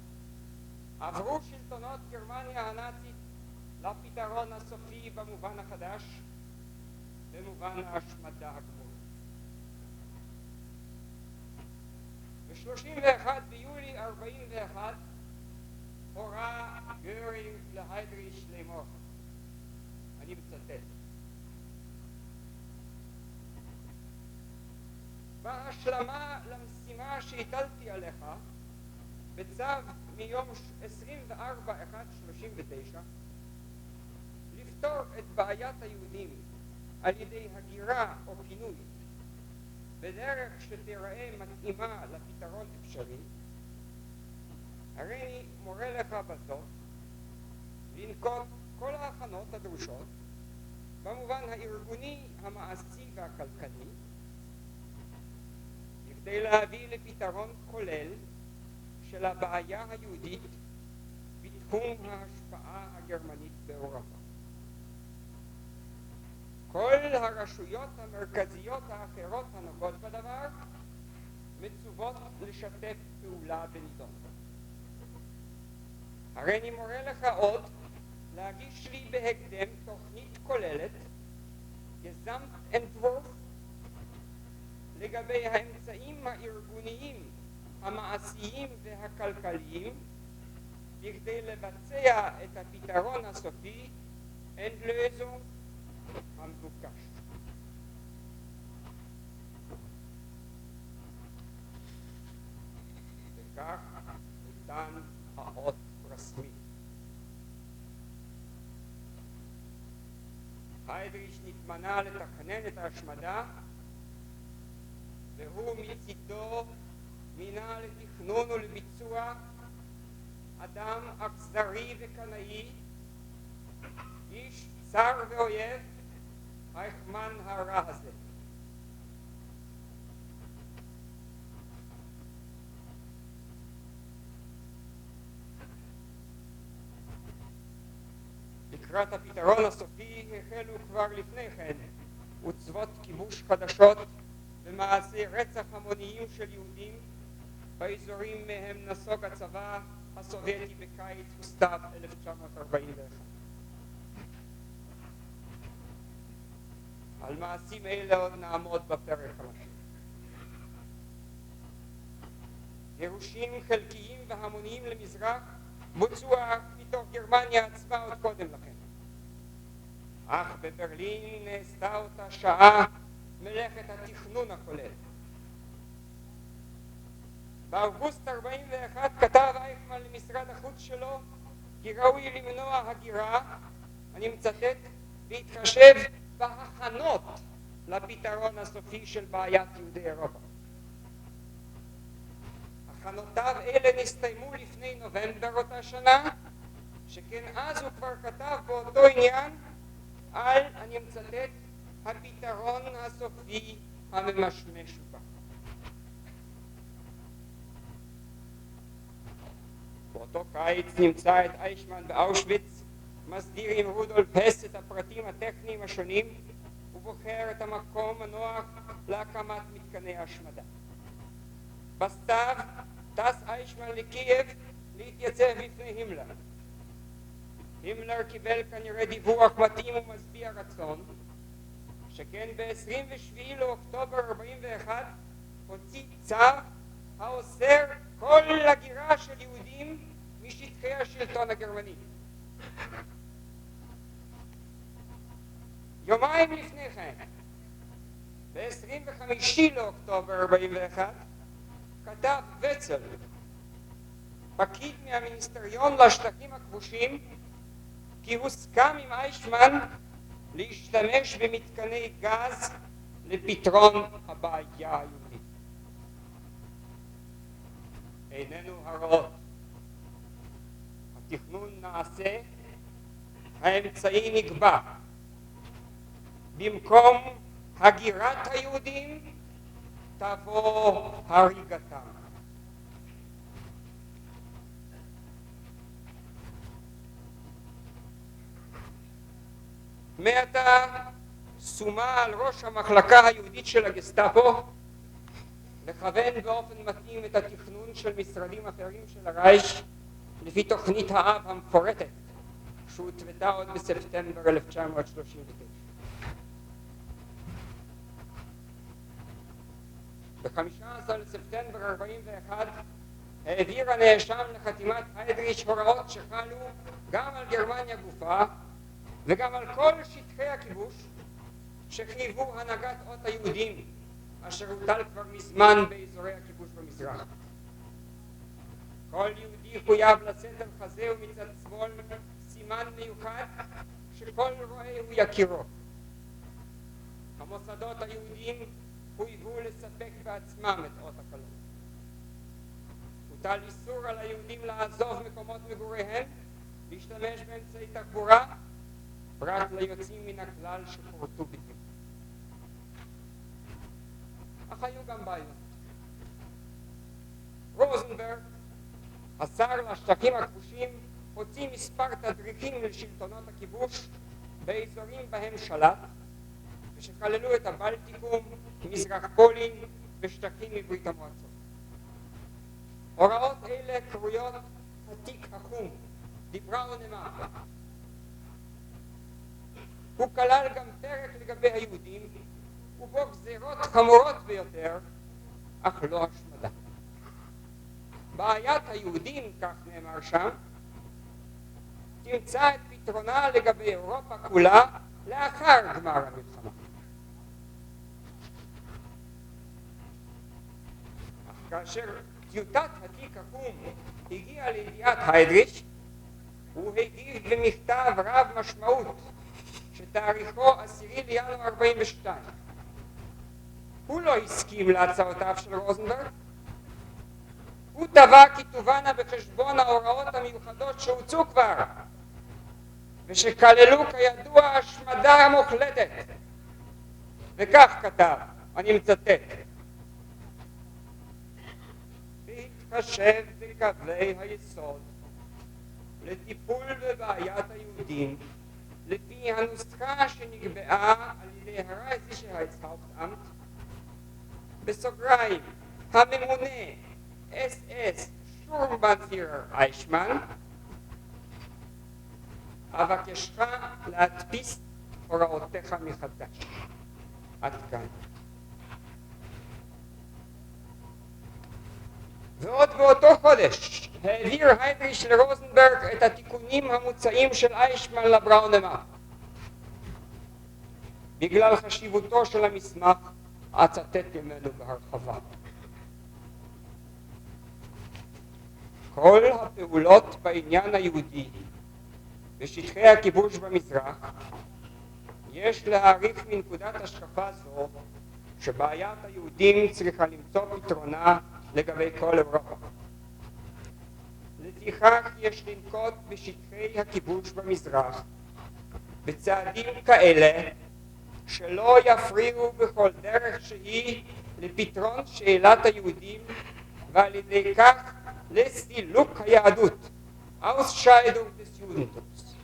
עברו שלטונות גרמניה הנאצית לפתרון הסופי במובן החדש, במובן ההשמדה הגמורה. ב-31 ביולי 41 הורה גרינג להיידריש לאמור, אני מצטט: בהשלמה למשימה שהטלתי עליך בצו מיום 24/1/39 לפתור את בעיית היהודים על ידי הגירה או פינוי בדרך שתראה מתאימה לפתרון אפשרי, הריני מורה לך בזאת לנקוט כל ההכנות הדרושות במובן הארגוני, המעשי והכלכלי כדי להביא לפתרון כולל של הבעיה היהודית בתחום ההשפעה הגרמנית באירופה. כל הרשויות המרכזיות האחרות הנוגעות בדבר מצוות לשתף פעולה בנידון. הריני מורה לך עוד להגיש לי בהקדם תוכנית כוללת, Gesamtentwurf, לגבי האמצעים הארגוניים, המעשיים והכלכליים בכדי לבצע את הפתרון הסופי, Endlösung, המבוקש. וכך ניתן האות רשמי. היידריש נתמנה לתכנן את ההשמדה, והוא מצידו מינה לתכנון ולביצוע אדם אכזרי וקנאי, איש צר ואויב, האיכמן הרע הזה. לקראת הפתרון הסופי החלו כבר לפני כן עוצבות כיבוש חדשות ומעשי רצח המוניים של יהודים באזורים מהם נסוג הצבא הסובייטי בקיץ וסתיו 1941. על מעשים אלה עוד נעמוד בפרק המשך. גירושים חלקיים והמוניים למזרח בוצעו מתוך גרמניה עצמה עוד קודם לכן. אך בברלין נעשתה אותה שעה מלאכת התכנון הכולל. באוגוסט 41 כתב אייכמן למשרד החוץ שלו כי ראוי למנוע הגירה, אני מצטט, להתחשב בהכנות לפתרון הסופי של בעיית יהודי אירופה. הכנותיו אלה נסתיימו לפני נובמבר אותה שנה, שכן אז הוא כבר כתב באותו עניין על, אני מצטט, הפתרון הסופי הממשמש בה. באותו קיץ נמצא את אייכמן באושוויץ, מסדיר עם רודולף הס את הפרטים הטכניים השונים ובוחר את המקום הנוח להקמת מתקני השמדה. בסתיו טס אייכמן לקייב להתייצב בפני הימלר. הימלר קיבל כנראה דיווח מתאים ומשביע רצון, שכן ב-27 לאוקטובר 41 הוציא צו האוסר כל הגירה של יהודים משטחי השלטון הגרמני. יומיים לפני כן, ב-25 לאוקטובר 41, כתב וצל, פקיד מהמיניסטריון לשטחים הכבושים, כי הוסכם עם אייכמן להשתמש במתקני גז לפתרון הבעיה היהודית. איננו הרעות. התכנון נעשה, האמצעי נקבע. במקום הגירת היהודים תבוא הריגתם. מעתה שומה על ראש המחלקה היהודית של הגסטאפו לכוון באופן מתאים את התכנון של משרדים אחרים של הרייך לפי תוכנית האב המפורטת שהותוותה עוד בספטמבר 1939. ב-15 לספטמבר 41 העביר הנאשם לחתימת היידריש הוראות שחלו גם על גרמניה גופה וגם על כל שטחי הכיבוש שחייבו הנהגת אות היהודים אשר הוטל כבר מזמן באזורי הכיבוש במזרח. כל יהודי חויב לשאת על חזה ומצד שמאל סימן מיוחד שכל רואה הוא יכירו. המוסדות היהודיים חויבו לספק בעצמם את אות הקלון. הוטל איסור על היהודים לעזוב מקומות מגוריהם, להשתמש באמצעי תחבורה, פרט ליוצאים מן הכלל שפורטו בדיוק. אך היו גם בעיות. רוזנברג, השר לשטחים הכבושים, הוציא מספר תדריכים לשלטונות הכיבוש באזורים בהם שלט, ושכללו את הבלטיקום, מזרח פולין ושטחים מברית המועצות. הוראות אלה קרויות התיק החום, דיברה ונאמר. הוא כלל גם פרק לגבי היהודים, ובו גזירות חמורות ביותר, אך לא השמדה. בעיית היהודים, כך נאמר שם, תמצא את פתרונה לגבי אירופה כולה לאחר גמר המלחמה. אך כאשר טיוטת התיק החום הגיעה לידיעת היידריש, הוא הגיב במכתב רב משמעות שתאריכו 10 לינואר 42. הוא לא הסכים להצעותיו של רוזנברג. הוא טבע כי תובנה בחשבון ההוראות המיוחדות שהוצאו כבר, ושכללו כידוע השמדה מוחלטת. וכך כתב, אני מצטט: בהתחשב בקווי היסוד לטיפול בבעיית היהודים לפי הנוסחה שנקבעה על ידי הרייכסהאופטאמט בסוגריים הממונה אס שטורמבנפירר איישמן, אבקשך להדפיס הוראותיך מחדש. עד כאן. ועוד באותו חודש העביר היידריש לרוזנברג את התיקונים המוצעים של איישמן לבראונמה. בגלל חשיבותו של המסמך אצטט ממנו בהרחבה. כל הפעולות בעניין היהודי בשטחי הכיבוש במזרח יש להעריך מנקודת השקפה זו שבעיית היהודים צריכה למצוא פתרונה לגבי כל אירופה. לפיכך יש לנקוט בשטחי הכיבוש במזרח בצעדים כאלה שלא יפריעו בכל דרך שהיא לפתרון שאלת היהודים, ועל ידי כך לסילוק היהדות, Ausscheidung des Judentums.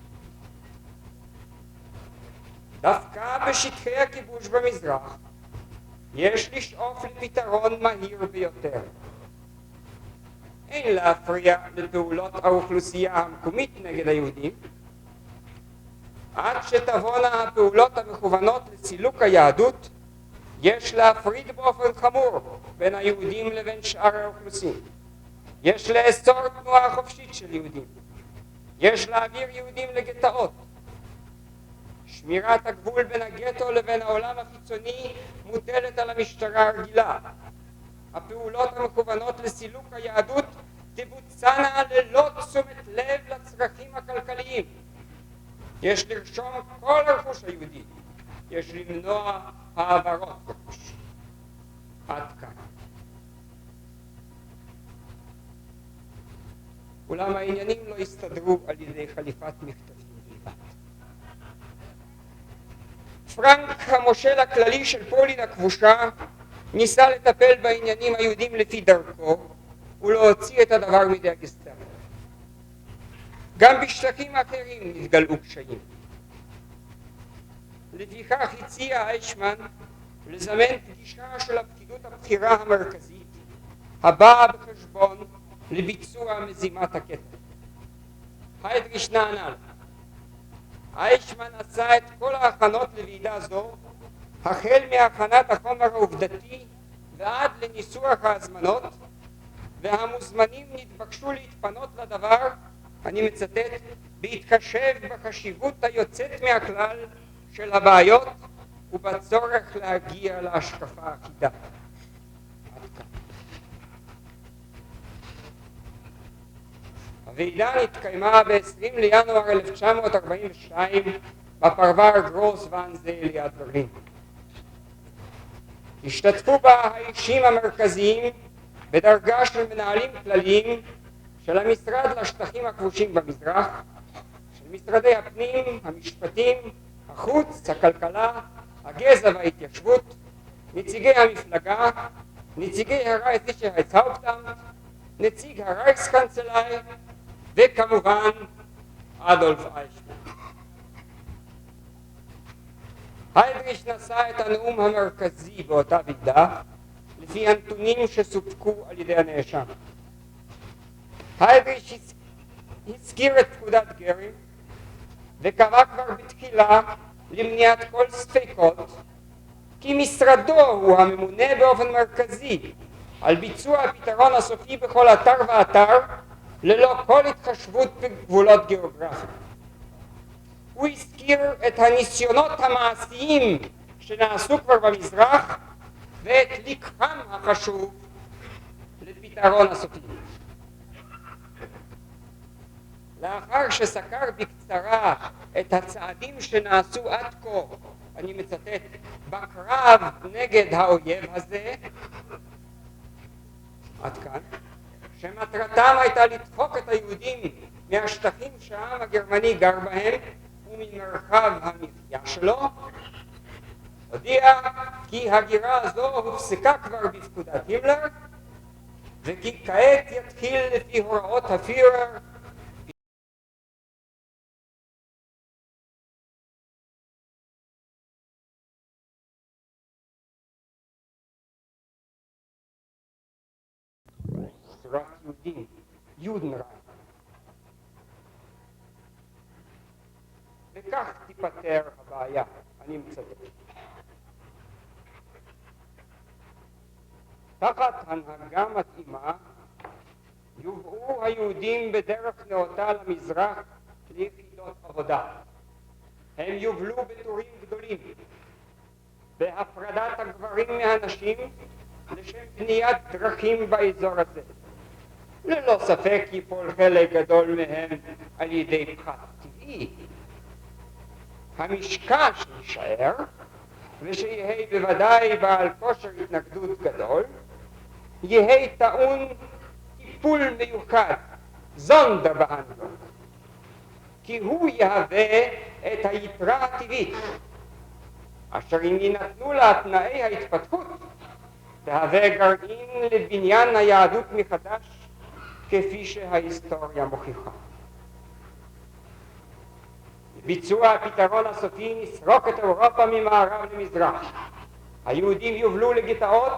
דווקא בשטחי הכיבוש במזרח יש לשאוף לפתרון מהיר ביותר. אין להפריע לפעולות האוכלוסייה המקומית נגד היהודים, עד שתבואנה הפעולות המכוונות לסילוק היהדות, יש להפריד באופן חמור בין היהודים לבין שאר האוכלוסין. יש לאסור תנועה חופשית של יהודים. יש להעביר יהודים לגטאות. שמירת הגבול בין הגטו לבין העולם החיצוני מוטלת על המשטרה הרגילה. הפעולות המכוונות לסילוק היהדות תבוצענה ללא תשומת לב לצרכים הכלכליים. יש לרשום כל הרכוש היהודי. יש למנוע העברות רכוש. עד כאן. אולם העניינים לא הסתדרו על ידי חליפת מכתבים בלבד. פרנק, המושל הכללי של פולין הכבושה, ניסה לטפל בעניינים היהודים לפי דרכו ולהוציא את הדבר מידי הגסטאפו. גם בשטחים אחרים נתגלעו קשיים. לפיכך הציע איישמן לזמן פגישה של הפקידות הבכירה המרכזית הבאה בחשבון לביצוע מזימת הכתר. היידריש נענה. איישמן עשה את כל ההכנות לוועידה זו, החל מהכנת החומר העובדתי ועד לניסוח ההזמנות, והמוזמנים נתבקשו להתפנות לדבר, אני מצטט, בהתחשב בחשיבות היוצאת מהכלל של הבעיות ובצורך להגיע להשקפה אחידה. הוועידה נתקיימה ב-20 לינואר 1942 בפרבר גרוס ואנזה ליד ברלין. השתתפו בה האישים המרכזיים בדרגה של מנהלים כלליים של המשרד לשטחים הכבושים במזרח, של משרדי הפנים, המשפטים, החוץ, הכלכלה, הגזע וההתיישבות, נציגי המפלגה, נציגי הרייכסהאופטאמט, נציג הרייכסקנצלאי וכמובן אדולף אייכמן. היידריש נשא את הנאום המרכזי באותה ועידה לפי הנתונים שסופקו על ידי הנאשם. היידריש הזכיר את פקודת גרינג וקבע כבר בתחילה למניעת כל ספקות כי משרדו הוא הממונה באופן מרכזי על ביצוע הפתרון הסופי בכל אתר ואתר ללא כל התחשבות בגבולות גיאוגרפיים. הוא הזכיר את הניסיונות המעשיים שנעשו כבר במזרח ואת לקחם החשוב לפתרון הסופי. לאחר שסקר בקצרה את הצעדים שנעשו עד כה, אני מצטט, בקרב נגד האויב הזה, עד כאן, שמטרתם הייתה לדחוק את היהודים מהשטחים שהעם הגרמני גר בהם וממרחב המחיה שלו, הודיע כי הגירה זו הופסקה כבר בפקודת הימלר וכי כעת יתחיל לפי הוראות הפירר רק יהודים, יודנרייך. וכך תיפטר הבעיה, אני מצטט. תחת הנהגה מתאימה יובאו היהודים בדרך נאותה למזרח ליחידות עבודה. הם יובלו בטורים גדולים בהפרדת הגברים מהנשים לשם בניית דרכים באזור הזה. ללא ספק ייפול חלק גדול מהם על ידי פחת טבעי. המשקל שישאר, ושיהיה בוודאי בעל כושר התנגדות גדול, יהיה טעון טיפול מיוחד, זונדרבהנדלונג, כי הוא יהווה את היתרה הטבעית, אשר אם יינתנו לה תנאי ההתפתחות, תהווה גרעין לבניין היהדות מחדש, כפי שההיסטוריה מוכיחה. ביצוע הפתרון הסופי נסרוק את אירופה ממערב למזרח. היהודים יובלו לגטאות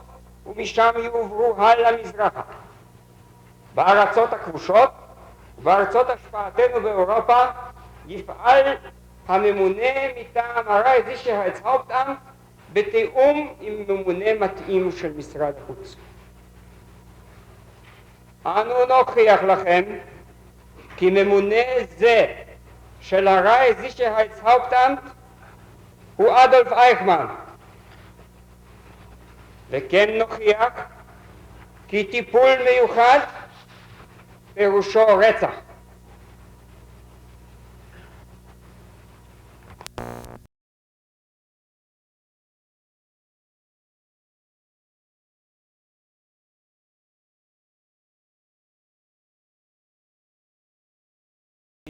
ומשם יועברו הלאה מזרחה. בארצות הכבושות ובארצות השפעתנו באירופה יפעל הממונה מטעם הרייכסהאופטאמט בתיאום עם ממונה מתאים של משרד החוץ. אנו נוכיח לכם כי ממונה זה של הרייכסהאופטאמט הוא אדולף אייכמן, וכן נוכיח כי טיפול מיוחד פירושו רצח.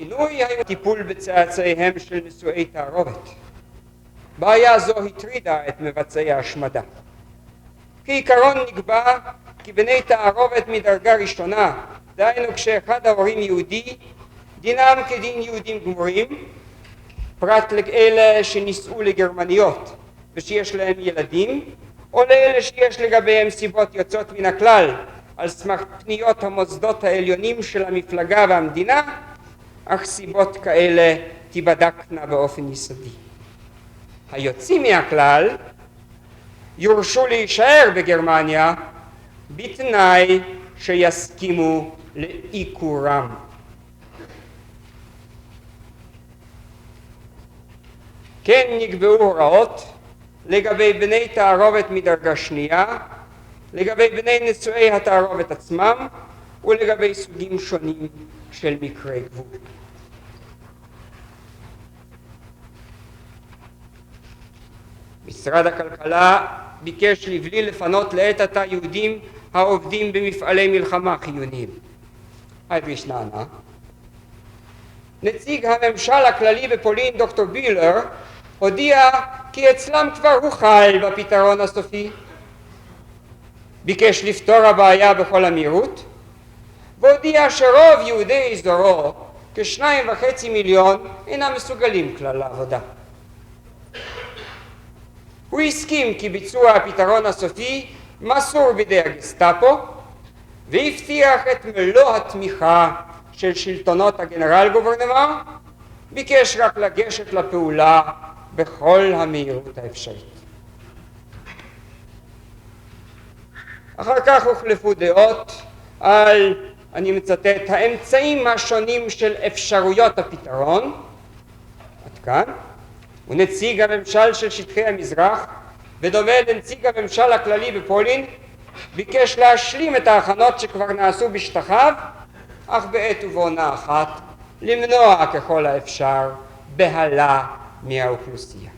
שינוי הטיפול בצאצאיהם של נשואי תערובת. בעיה זו הטרידה את מבצעי ההשמדה. כעיקרון נקבע כי בני תערובת מדרגה ראשונה, דהיינו כשאחד ההורים יהודי, דינם כדין יהודים גמורים, פרט לאלה שנישאו לגרמניות ושיש להם ילדים, או לאלה שיש לגביהם סיבות יוצאות מן הכלל על סמך פניות המוסדות העליונים של המפלגה והמדינה, אך סיבות כאלה תיבדקנה באופן יסודי. היוצאים מהכלל יורשו להישאר בגרמניה בתנאי שיסכימו לעיקורם. כן נקבעו הוראות לגבי בני תערובת מדרגה שנייה, לגבי בני נשואי התערובת עצמם ולגבי סוגים שונים של מקרי גבול. משרד הכלכלה ביקש לבלי לפנות לעת עתה יהודים העובדים במפעלי מלחמה חיוניים. היידריש נענה. נציג הממשל הכללי בפולין, דוקטור בילר, הודיע כי אצלם כבר הוחל בפתרון הסופי. ביקש לפתור הבעיה בכל המהירות, והודיע שרוב יהודי אזורו, כ2.5 מיליון, אינם מסוגלים כלל לעבודה. הוא הסכים כי ביצוע הפתרון הסופי מסור בידי הגסטאפו, והבטיח את מלוא התמיכה של שלטונות הגנרל גוברנמר, ביקש רק לגשת לפעולה בכל המהירות האפשרית. אחר כך הוחלפו דעות על, אני מצטט, האמצעים השונים של אפשרויות הפתרון, עד כאן, ונציג הממשל של שטחי המזרח, בדומה לנציג הממשל הכללי בפולין, ביקש להשלים את ההכנות שכבר נעשו בשטחיו, אך בעת ובעונה אחת למנוע ככל האפשר בהלה מהאוכלוסייה.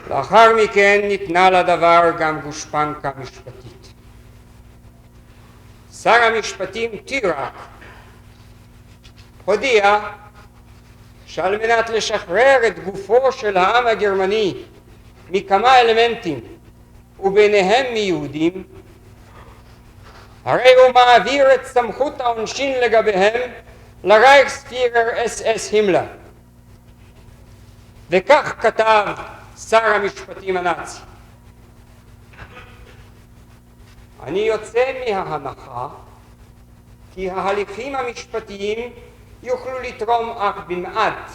לאחר מכן ניתנה לדבר גם גושפנקה משפטית. שר המשפטים טיראק הודיע שעל מנת לשחרר את גופו של העם הגרמני מכמה אלמנטים וביניהם מיהודים, הרי הוא מעביר את סמכות העונשין לגביהם לרייכספירר אס הימלר. וכך כתב שר המשפטים הנאצי: אני יוצא מההנחה כי ההליכים המשפטיים יוכלו לתרום אך במעט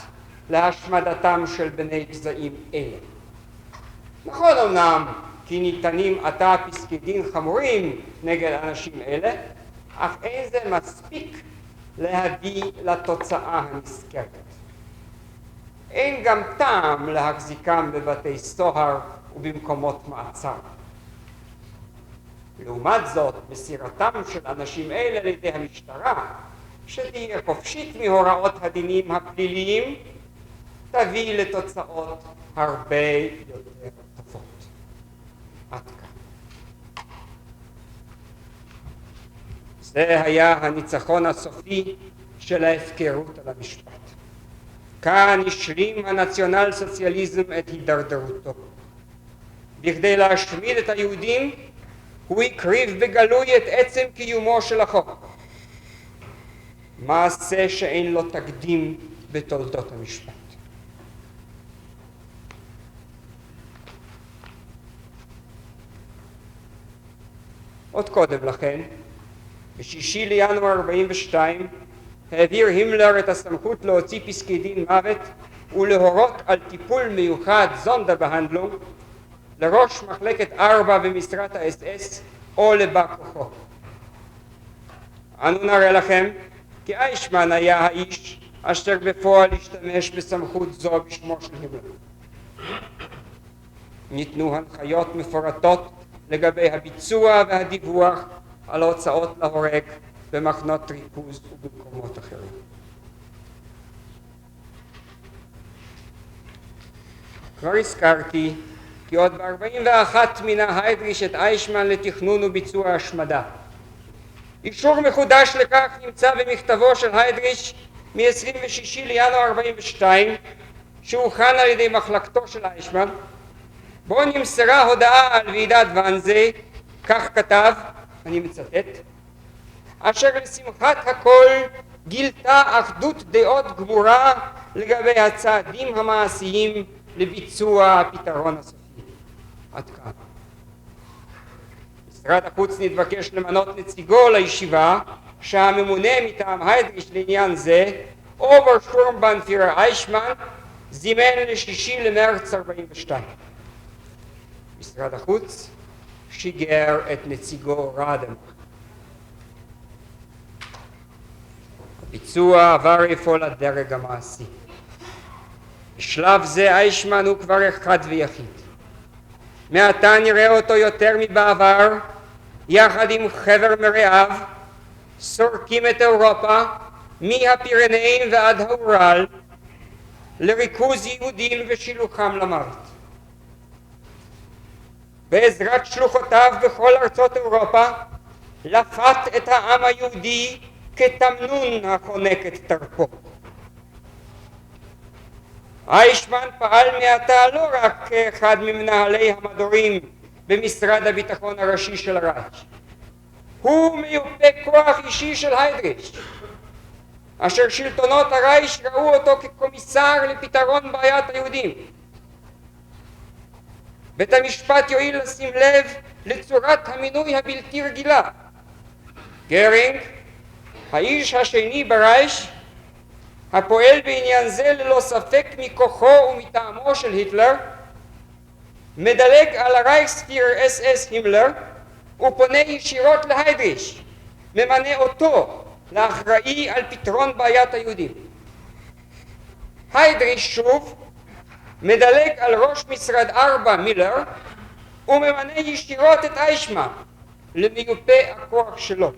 להשמדתם של בני גזעים אלה. נכון אמנם כי ניתנים עתה פסקי דין חמורים נגד אנשים אלה, אך אין זה מספיק להביא לתוצאה הנזכרת. אין גם טעם להחזיקם בבתי סוהר ובמקומות מעצר. לעומת זאת, מסירתם של אנשים אלה לידי המשטרה, שתהיה חופשית מהוראות הדינים הפליליים, תביא לתוצאות הרבה יותר טובות. עד כאן. זה היה הניצחון הסופי של ההפקרות על המשפט. כאן השלים הנציונל סוציאליזם את הידרדרותו. בכדי להשמיד את היהודים, הוא הקריב בגלוי את עצם קיומו של החוק. מעשה שאין לו תקדים בתולדות המשפט. עוד קודם לכן, ב6 לינואר 42, העביר הימלר את הסמכות להוציא פסקי דין מוות ולהורות על טיפול מיוחד זונדרבהנדלונג לראש מחלקת 4 במשרת האס-אס או לבא כוחו. אנו נראה לכם כי איישמן היה האיש אשר בפועל השתמש בסמכות זו בשמו של הימלר. ניתנו הנחיות מפורטות לגבי הביצוע והדיווח על ההוצאות להורג במחנות ריכוז ובמקומות אחרים. כבר הזכרתי כי עוד ב-41 מינה היידריש את איישמן לתכנון וביצוע השמדה. אישור מחודש לכך נמצא במכתבו של היידריש מ-26 לינואר 42, שהוכן על ידי מחלקתו של איישמן, בו נמסרה הודעה על ועידת ואנזה, כך כתב, אני מצטט, אשר לשמחת הכל גילתה אחדות דעות גמורה לגבי הצעדים המעשיים לביצוע הפתרון הסופי. עד כאן. משרד החוץ נתבקש למנות נציגו לישיבה שהממונה מטעם היידריש לעניין זה, אוברשטורמבנפירר איישמן, זימן ל6 למרץ 42. משרד החוץ שיגר את נציגו ראדם. הביצוע עבר אפוא לדרג המעשי. בשלב זה איישמן הוא כבר אחד ויחיד. מעתה נראה אותו יותר מבעבר, יחד עם חבר מרעיו, סורקים את אירופה, מהפירנאים ועד האורל, לריכוז יהודים ושילוחם למוות. בעזרת שלוחותיו בכל ארצות אירופה, לפת את העם היהודי כתמנון החונק את תרפו. איישמן פעל מעתה לא רק כאחד ממנהלי המדורים במשרד הביטחון הראשי של הרייך. הוא מיופה כוח אישי של היידריש, אשר שלטונות הרייך ראו אותו כקומיסר לפתרון בעיית היהודים. בית המשפט יועיל לשים לב לצורת המינוי הבלתי רגילה. גרינג, האיש השני ברייך, הפועל בעניין זה ללא ספק מכוחו ומטעמו של היטלר, מדלג על הרייכספירר אס הימלר ופונה ישירות להיידריש, ממנה אותו לאחראי על פתרון בעיית היהודים. היידריש שוב מדלג על ראש משרד 4 מילר וממנה ישירות את איישמן למיופה הכוח שלו.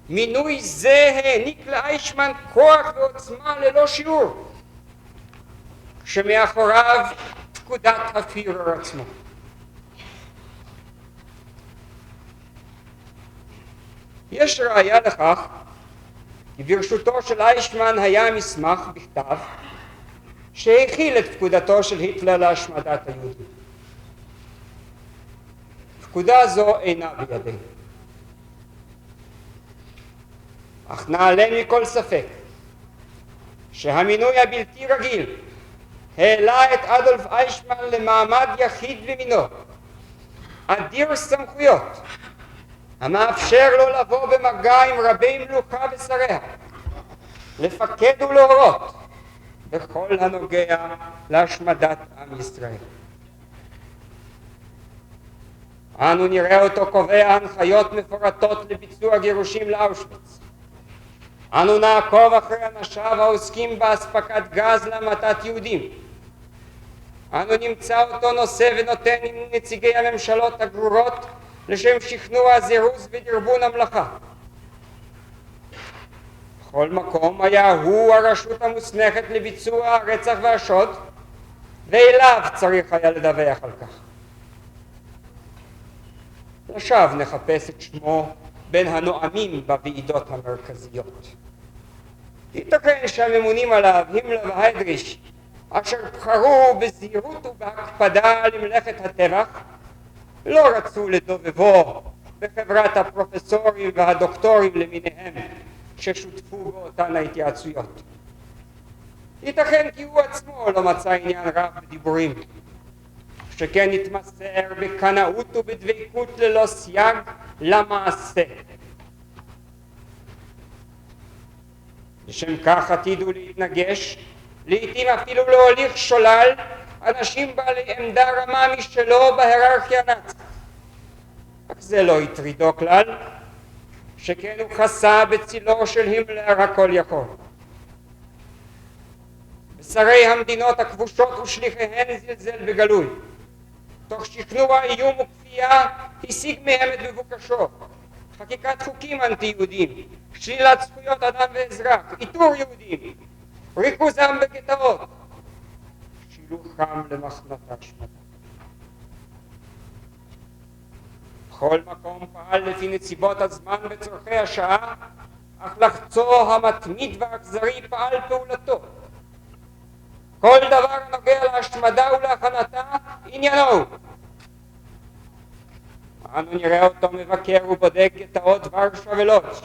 מינוי זה העניק לאיישמן כוח ועוצמה ללא שיעור, שמאחוריו פקודת הפירר עצמו. יש ראיה לכך כי ברשותו של איישמן היה מסמך בכתב שהכיל את פקודתו של היטלר להשמדת היהודים. פקודה זו אינה בידינו, אך נעלה מכל ספק שהמינוי הבלתי רגיל העלה את אדולף איישמן למעמד יחיד במינו, אדיר סמכויות, המאפשר לו לבוא במגע עם רבי מלוכה ושריה, לפקד ולהורות בכל הנוגע להשמדת עם ישראל. אנו נראה אותו קובע הנחיות מפורטות לביצוע גירושים לאושוויץ. אנו נעקוב אחרי אנשיו העוסקים באספקת גז להמתת יהודים. אנו נמצא אותו נושא ונותן עם נציגי הממשלות הגרורות לשם שכנוע זירוז ודרבון המלאכה. בכל מקום היה הוא הרשות המוסמכת לביצוע הרצח והשוד, ואליו צריך היה לדווח על כך. לשווא נחפש את שמו בין הנואמים בוועידות המרכזיות. ייתכן שהממונים עליו, הימלר והיידריש, אשר בחרו בזהירות ובהקפדה למלאכת הטבח, לא רצו לדובבו בחברת הפרופסורים והדוקטורים למיניהם ששותפו באותן ההתייעצויות. ייתכן כי הוא עצמו לא מצא עניין רב בדיבורים, שכן התמסר בקנאות ובדבקות ללא סייג למעשה. לשם כך עתידו להתנגש, לעתים אפילו להוליך שולל, אנשים בעלי עמדה רמה משלו בהיררכיה הנאצית. רק זה לא הטרידו כלל, שכן הוא חסה בצילו של הימלר הכל יכול. בשרי המדינות הכבושות ושליחיהן זלזל בגלוי. תוך שכנוע איום וכפייה השיג מהם את מבוקשו. חקיקת חוקים אנטי-יהודים, שלילת זכויות אדם ואזרח, איתור יהודים, ריכוזם בגטאות, שילוחם למחנות ההשמדה. בכל מקום פעל לפי נסיבות הזמן וצורכי השעה, אך לחצו המתמיד והאכזרי פעל פעולתו. כל דבר נוגע להשמדה ולהכנתה עניינו. אנו נראה אותו מבקר ובודק גטאות ורשה ולודז'.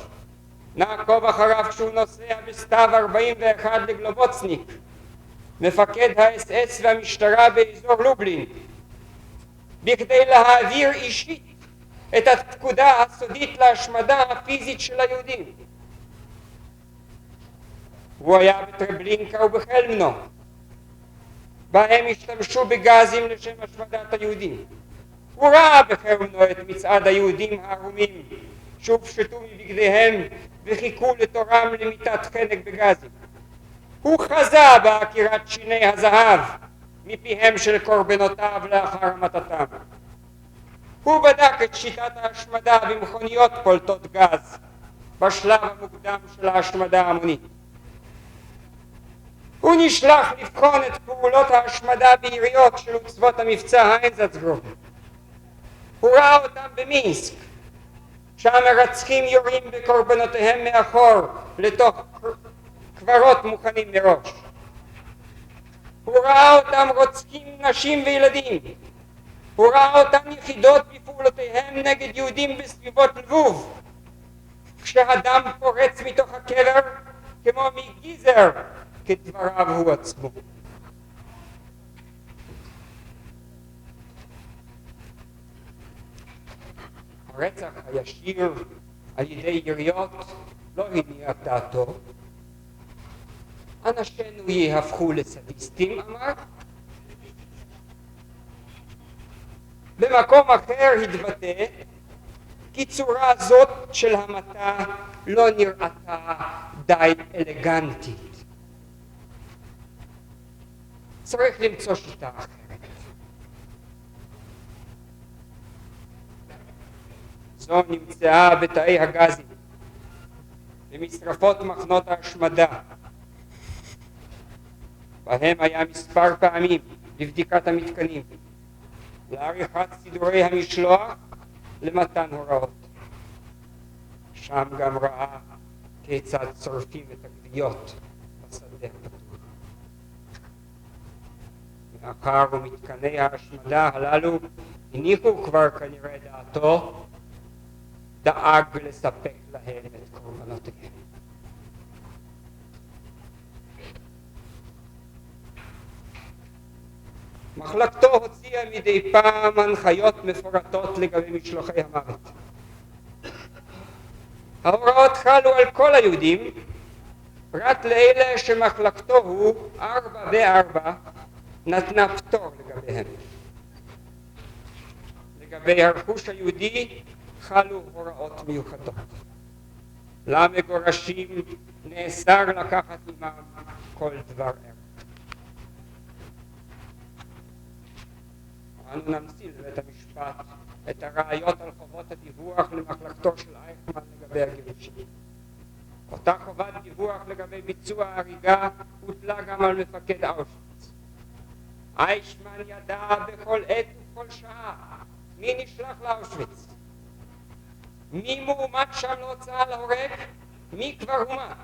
נעקוב אחריו כשהוא נוסע בסתיו 41 לגלובוצניק, מפקד האס-אס והמשטרה באזור לובלין, בכדי להעביר אישית את הפקודה הסודית להשמדה הפיזית של היהודים. הוא היה בטרבלינקה ובחלמנו, בהם השתמשו בגזים לשם השמדת היהודים. הוא ראה בחלמנו את מצעד היהודים הערומים שהופשטו מבגדיהם וחיכו לתורם למיטת חנק בגזים. הוא חזה בעקירת שיני הזהב מפיהם של קורבנותיו לאחר המתתם. הוא בדק את שיטת ההשמדה במכוניות פולטות גז בשלב המוקדם של ההשמדה ההמונית. נשלח לבחון את פעולות ההשמדה בעיריות של עוצבות המבצע האיינזצגרופן. הוא ראה אותם במינסק, שהמרצחים יורים בקורבנותיהם מאחור לתוך קברות מוכנים מראש. הוא ראה אותם רוצחים נשים וילדים. הוא ראה אותם יחידות בפעולותיהם נגד יהודים בסביבות לבוב, כשהדם פורץ מתוך הקבר כמו מגיזר, כדבריו הוא עצמו. הרצח הישיר על ידי יריות לא הניע את דעתו. אנשינו יהפכו לסדיסטים, אמר. במקום אחר התבטא כי צורה זאת של המתה לא נראתה די אלגנטית. צריך למצוא שיטה אחרת. זו נמצאה בתאי הגזים, במשרפות מחנות ההשמדה, בהם היה מספר פעמים לבדיקת המתקנים, לעריכת סידורי המשלוח, למתן הוראות. שם גם ראה כיצד צורפים את הגוויות בשדה הפתוח. מאחר ומתקני ההשמדה הללו הניחו כבר כנראה דעתו, דאג לספק להם את קורבנותיהם. מחלקתו הוציאה מדי פעם הנחיות מפורטות לגבי משלוחי המוות. ההוראות חלו על כל היהודים, פרט לאלה שמחלקתו הוא 4 נתנה פטור לגביהם. לגבי הרכוש היהודי חלו הוראות מיוחדות. למגורשים נאסר לקחת עמם כל דבר ערך. אנו נמציא לבית המשפט את הראיות על חובות הדיווח למחלקתו של אייכמן לגבי הגירושים. אותה חובת דיווח לגבי ביצוע ההריגה הוטלה גם על מפקד אושוויץ. אייכמן ידע בכל עת ובכל שעה מי נשלח לאושוויץ, מי מועמד שם להוצאה להורג, מי כבר הומת.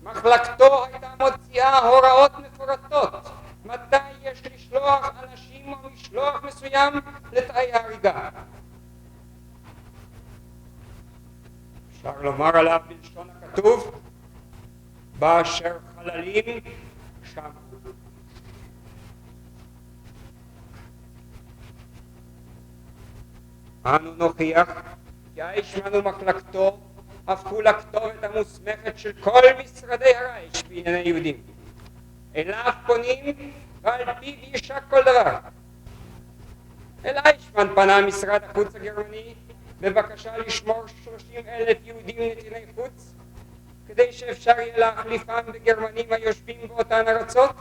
מחלקתו הייתה מוציאה הוראות מפורטות מתי יש לשלוח אנשים או משלוח מסוים לתאי ההריגה. אפשר לומר עליו בלשון הכתוב, באשר חללים שם הוא. אנו נוכיח כי אייכמן ומחלקתו הפכו לכתובת המוסמכת של כל משרדי הרייך בענייני יהודים. אליו פונים ועל פיו יישק כל דבר. אל אייכמן פנה משרד החוץ הגרמני בבקשה לשמור 30,000 יהודים נתיני חוץ כדי שאפשר יהיה להחליפם בגרמנים היושבים באותן ארצות.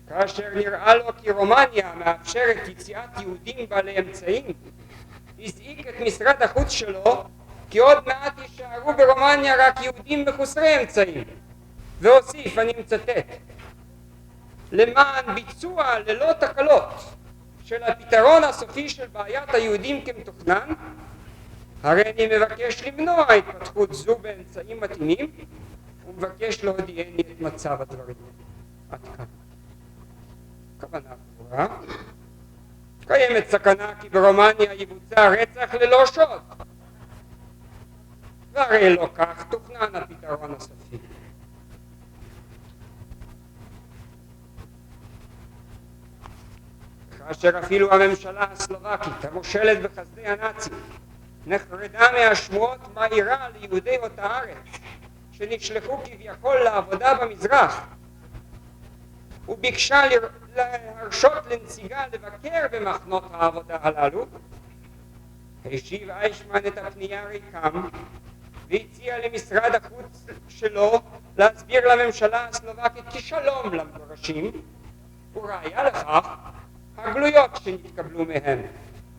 כאשר נראה לו כי רומניה מאפשרת יציאת יהודים בעלי אמצעים, הזעיק את משרד החוץ שלו כי עוד מעט יישארו ברומניה רק יהודים מחוסרי אמצעים, והוסיף, אני מצטט, למען ביצוע ללא תקלות של הפתרון הסופי של בעיית היהודים כמתוכנן, הרי אני מבקש למנוע התפתחות זו באמצעים מתאימים ומבקש להודיעני את מצב הדברים. עד כאן. כוונה ברורה. קיימת סכנה כי ברומניה יבוצע רצח ללא שוד, והרי לא כך תוכנן הפתרון הסופי. כאשר אפילו הממשלה הסלובקית המושלת בחסדי הנאצים נחרדה מהשמועות מה אירע ליהודי אותה הארץ שנשלחו כביכול לעבודה במזרח, וביקשה להרשות לנציגה לבקר במחנות העבודה הללו, השיב אייכמן את הפנייה ריקם והציע למשרד החוץ שלו להסביר לממשלה הסלובקית כי שלום למגורשים, וראיה לכך הגלויות שנתקבלו מהם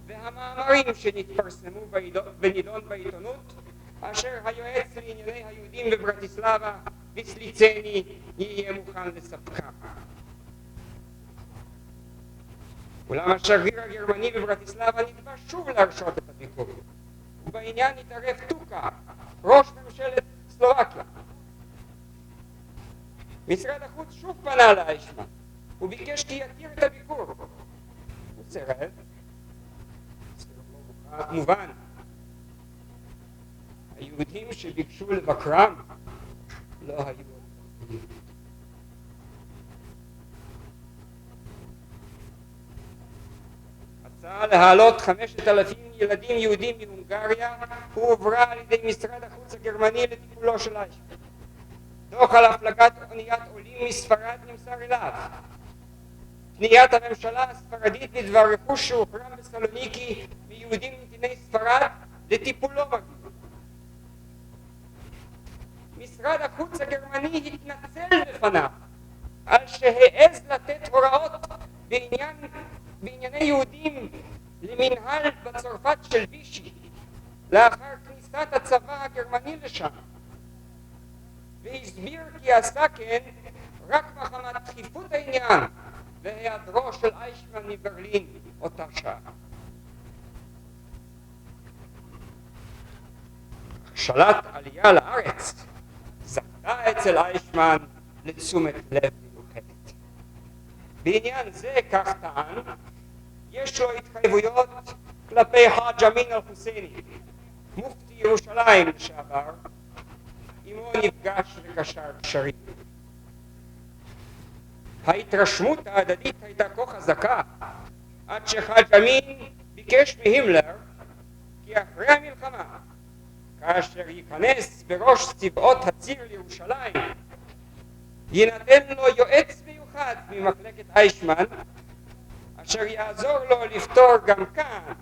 והמאמרים שנתפרסמו ונידון בעיתונות אשר היועץ לענייני היהודים בברטיסלבה ויסליצני יהיה מוכן לספקם. אולם השגריר הגרמני בברטיסלבה נתבע שוב להרשות את הביקור, ובעניין התערב טוקה, ראש ממשלת סלובקיה. משרד החוץ שוב פנה לאיישמן וביקש כי יתיר את הביקור. הוא סירב. מובן, היהודים שביקשו לבקרם לא היו יהודים. הצעה להעלות 5,000 ילדים יהודים מהונגריה הועברה על ידי משרד החוץ הגרמני לטיפולו של איישמן. דוח על הפלגת אוניית עולים מספרד נמסר אליו. פניית הממשלה הספרדית בדבר רכוש שהוחרם בסלוניקי מיהודים מנתיני ספרד לטיפולו בגבול. משרד החוץ הגרמני התנצל בפניו על שהעז לתת הוראות בענייני יהודים למנהל בצרפת של וישי לאחר כניסת הצבא הגרמני לשם, והסביר כי עשה כן רק מחמת דחיפות העניין והיעדרו של איישמן מברלין אותה שעה. הכשלת עלייה לארץ זכתה אצל איישמן לתשומת לב מיוחדת. בעניין זה, כך טען, יש לו התחייבויות כלפי חאג' אמין אל-חוסייני, מופתי ירושלים לשעבר, עמו נפגש וקשר קשרים. ההתרשמות ההדדית הייתה כה חזקה עד שחאג' אמין ביקש מהימלר כי אחרי המלחמה, כאשר ייכנס בראש צבאות הציר לירושלים, יינתן לו יועץ מיוחד ממחלקת איישמן אשר יעזור לו לפתור גם כאן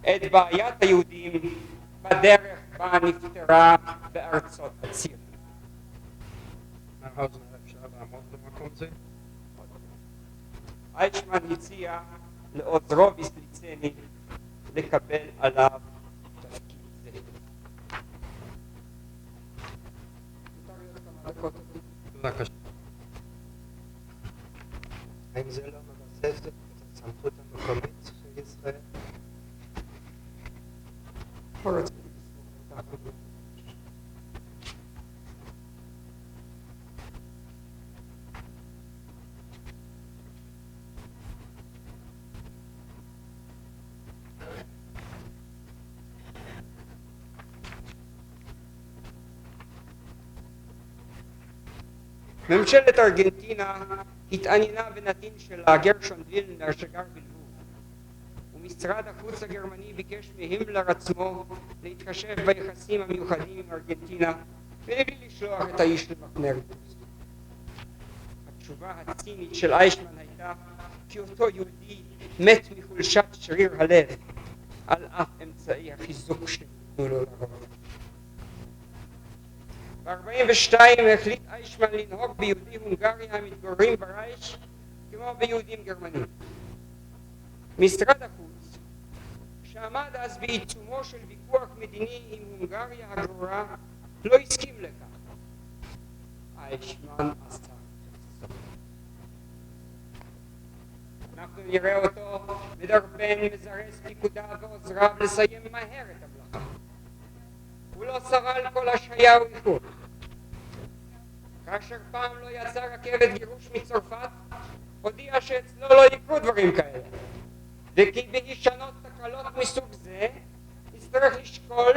את בעיית היהודים בדרך בה נפטרה בארצות הציר. אפשר לעמוד במקום זה? איישמן הציע לעוזרו ויסליצני לקבל עליו תפקיד זה. בבקשה. האם זה לא מבסס את הסמכות המקומית של ישראל? ממשלת ארגנטינה התעניינה בנתין שלה, גרשון וילנר שגר בלבוב, ומשרד החוץ הגרמני ביקש מהימלר עצמו להתחשב ביחסים המיוחדים עם ארגנטינה ולבלי לשלוח את האיש למחנה ריכוז. התשובה הצינית של איישמן הייתה כי אותו יהודי מת מחולשת שריר הלב על אף אמצעי החיזוק שניתנו לו לרוב. ב-42 החליט איישמן לנהוג ביהודי הונגריה המתגוררים ברייך כמו ביהודים גרמנים. משרד החוץ, שעמד אז בעיצומו של ויכוח מדיני עם הונגריה הגרורה, לא הסכים לכך. איישמן עשה זאת. אנחנו נראה אותו מדרבן, מזרז פיקודיו ועוזריו לסיים מהר את המלאכה. הוא לא שרל כל השהיה ואיחור. כאשר פעם לא יצא רכבת גירוש מצרפת, הודיע שאצלו לא יקרו דברים כאלה, וכי בהישנות תקלות מסוג זה יצטרך לשקול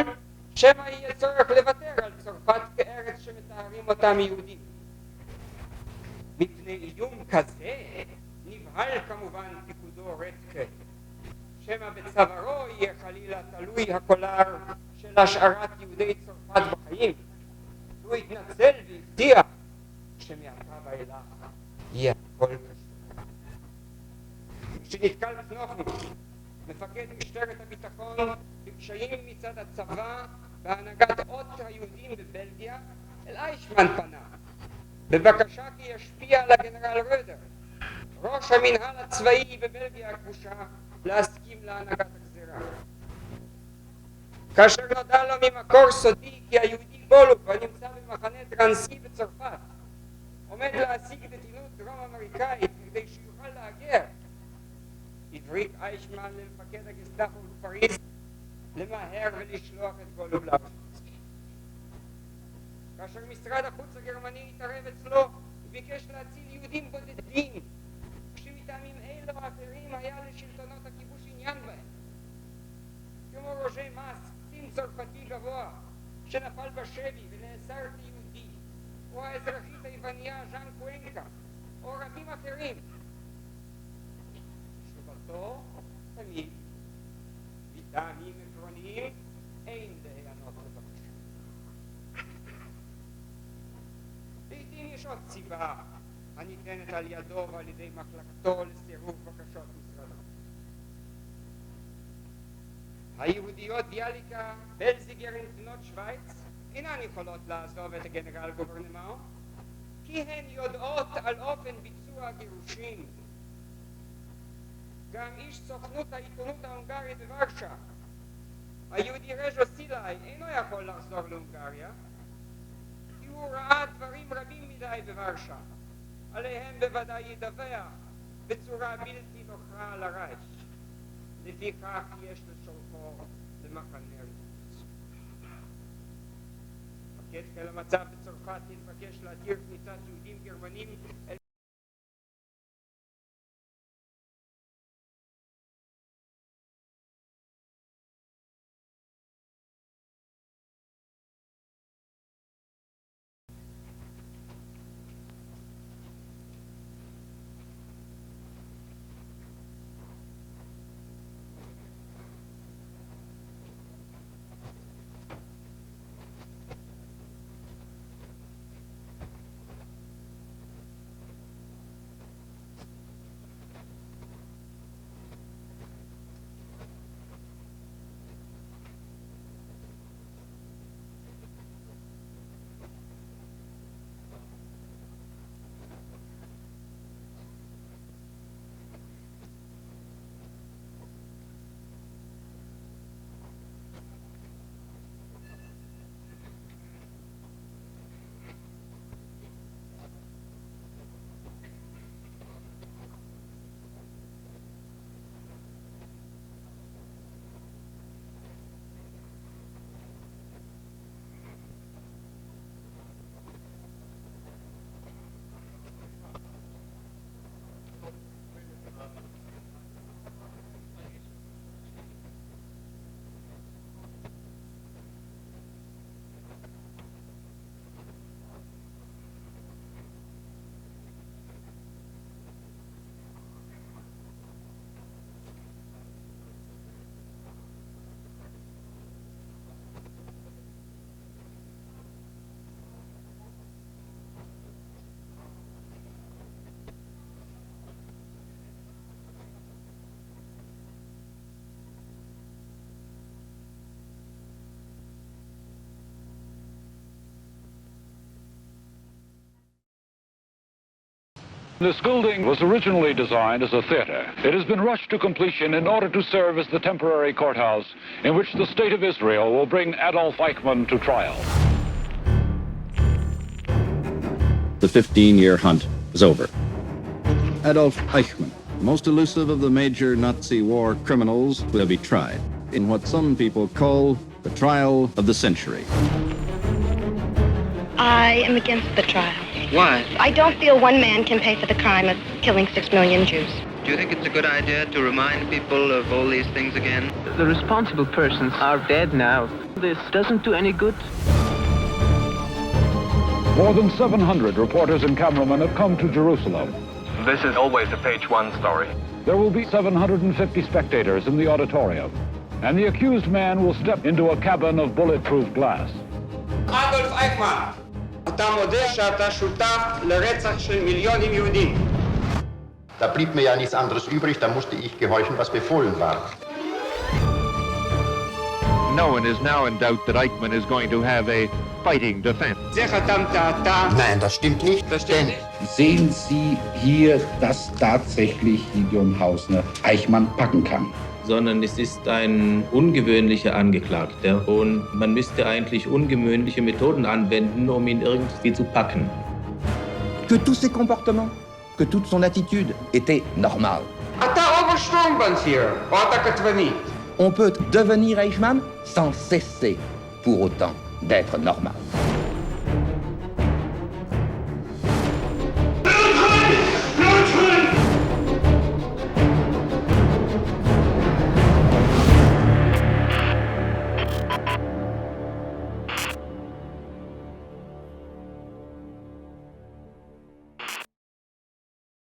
שמא יהיה צורך לוותר על צרפת כארץ שמתארים אותם יהודים. מפני איום כזה נבהל כמובן פיקודו רטקה, שמא בצווארו יהיה חלילה תלוי הקולר של השארת יהודי צרפת בחיים. הוא התנצל והבטיח שמעתה ואילך יהיה הכל קשור. כשנתקל קנופי, מפקד משטרת הביטחון, בקשיים מצד הצבא בהנהגת אות היהודים בבלגיה, אל איישמן פנה בבקשה כי ישפיע על הגנרל רודר, ראש המנהל הצבאי בבלגיה הכבושה, להסכים להנהגת הגזירה. כאשר נודע לו ממקור סודי כי היהודי גולוב הנמצא במחנה טרנסי בצרפת עומד להשיג נתינות דרום אמריקאית כדי שיוכל להגר, הבריק אייכמן למפקד הגסטאפו בפריז למהר ולשלוח את גולוב לאושוויץ. כאשר משרד החוץ הגרמני התערב אצלו וביקש להציל יהודים בודדים שמטעמים אלו או אחרים היה לשלטונות הכיבוש עניין בהם, כמו רוז'ה מאס, קצין צרפתי גבוה שנפל בשבי ונאסר כיהודי, או האזרחית היווניה ז'אן קוונקה, או רבים אחרים. תשובתו תמיד, מטעמים עקרוניים אין להיענות לבקשה. לעתים יש עוד סיבה הניתנת על ידו ועל ידי מחלקתו לסירוב בקשות משרד החוץ. היהודיות ביאליקה, בלזיגרין בנות שווייץ אינן יכולות לעזוב את הגנרל גוברנמנט כי הן יודעות על אופן ביצוע הגירושים. גם איש סוכנות העיתונות ההונגרית בוורשה, היהודי רז'ו סילאי, אינו יכול לחזור להונגריה כי הוא ראה דברים רבים מדי בוורשה, עליהם בוודאי ידווח בצורה בלתי נוחה על הרייך. לפיכך יש לשולחו למחנה ריכוז. מפקד חיל המצב בצרפת נתבקש להתיר כניסת יהודים גרמנים אל This building was originally designed as a theater. It has been rushed to completion in order to serve as the temporary courthouse in which the State of Israel will bring Adolf Eichmann to trial. The 15-year hunt was over. Adolf Eichmann, most elusive of the major Nazi war criminals, will be tried in what some people call the trial of the century. I am against the trial. Why? I don't feel one man can pay for the crime of killing 6 million Jews. Do you think it's a good idea to remind people of all these things again? The responsible persons are dead now. This doesn't do any good. More than 700 reporters and cameramen have come to Jerusalem. This is always a page one story. There will be 750 spectators in the auditorium, and the accused man will step into a cabin of bulletproof glass. אדולף אייכמן, אתה מודה שאתה שותף לרצח של מיליונים יהודים. Da blieb mir ja nichts anderes übrig, da musste ich gehorchen, was befohlen war. No one is now in doubt that Eichmann is going to have a fighting defense. זה חתמת אתה. Nein, das stimmt nicht. Das stimmt nicht. Sehen Sie hier, dass tatsächlich Gideon Hausner Eichmann packen kann? sondern es ist ein ungewöhnlicher Angeklagter und man müsste eigentlich ungewöhnliche Methoden anwenden, um ihn irgendwie zu packen. Que tous ses comportements, que toute son attitude était normale. On peut devenir Eichmann sans cesser pour autant d'être normal.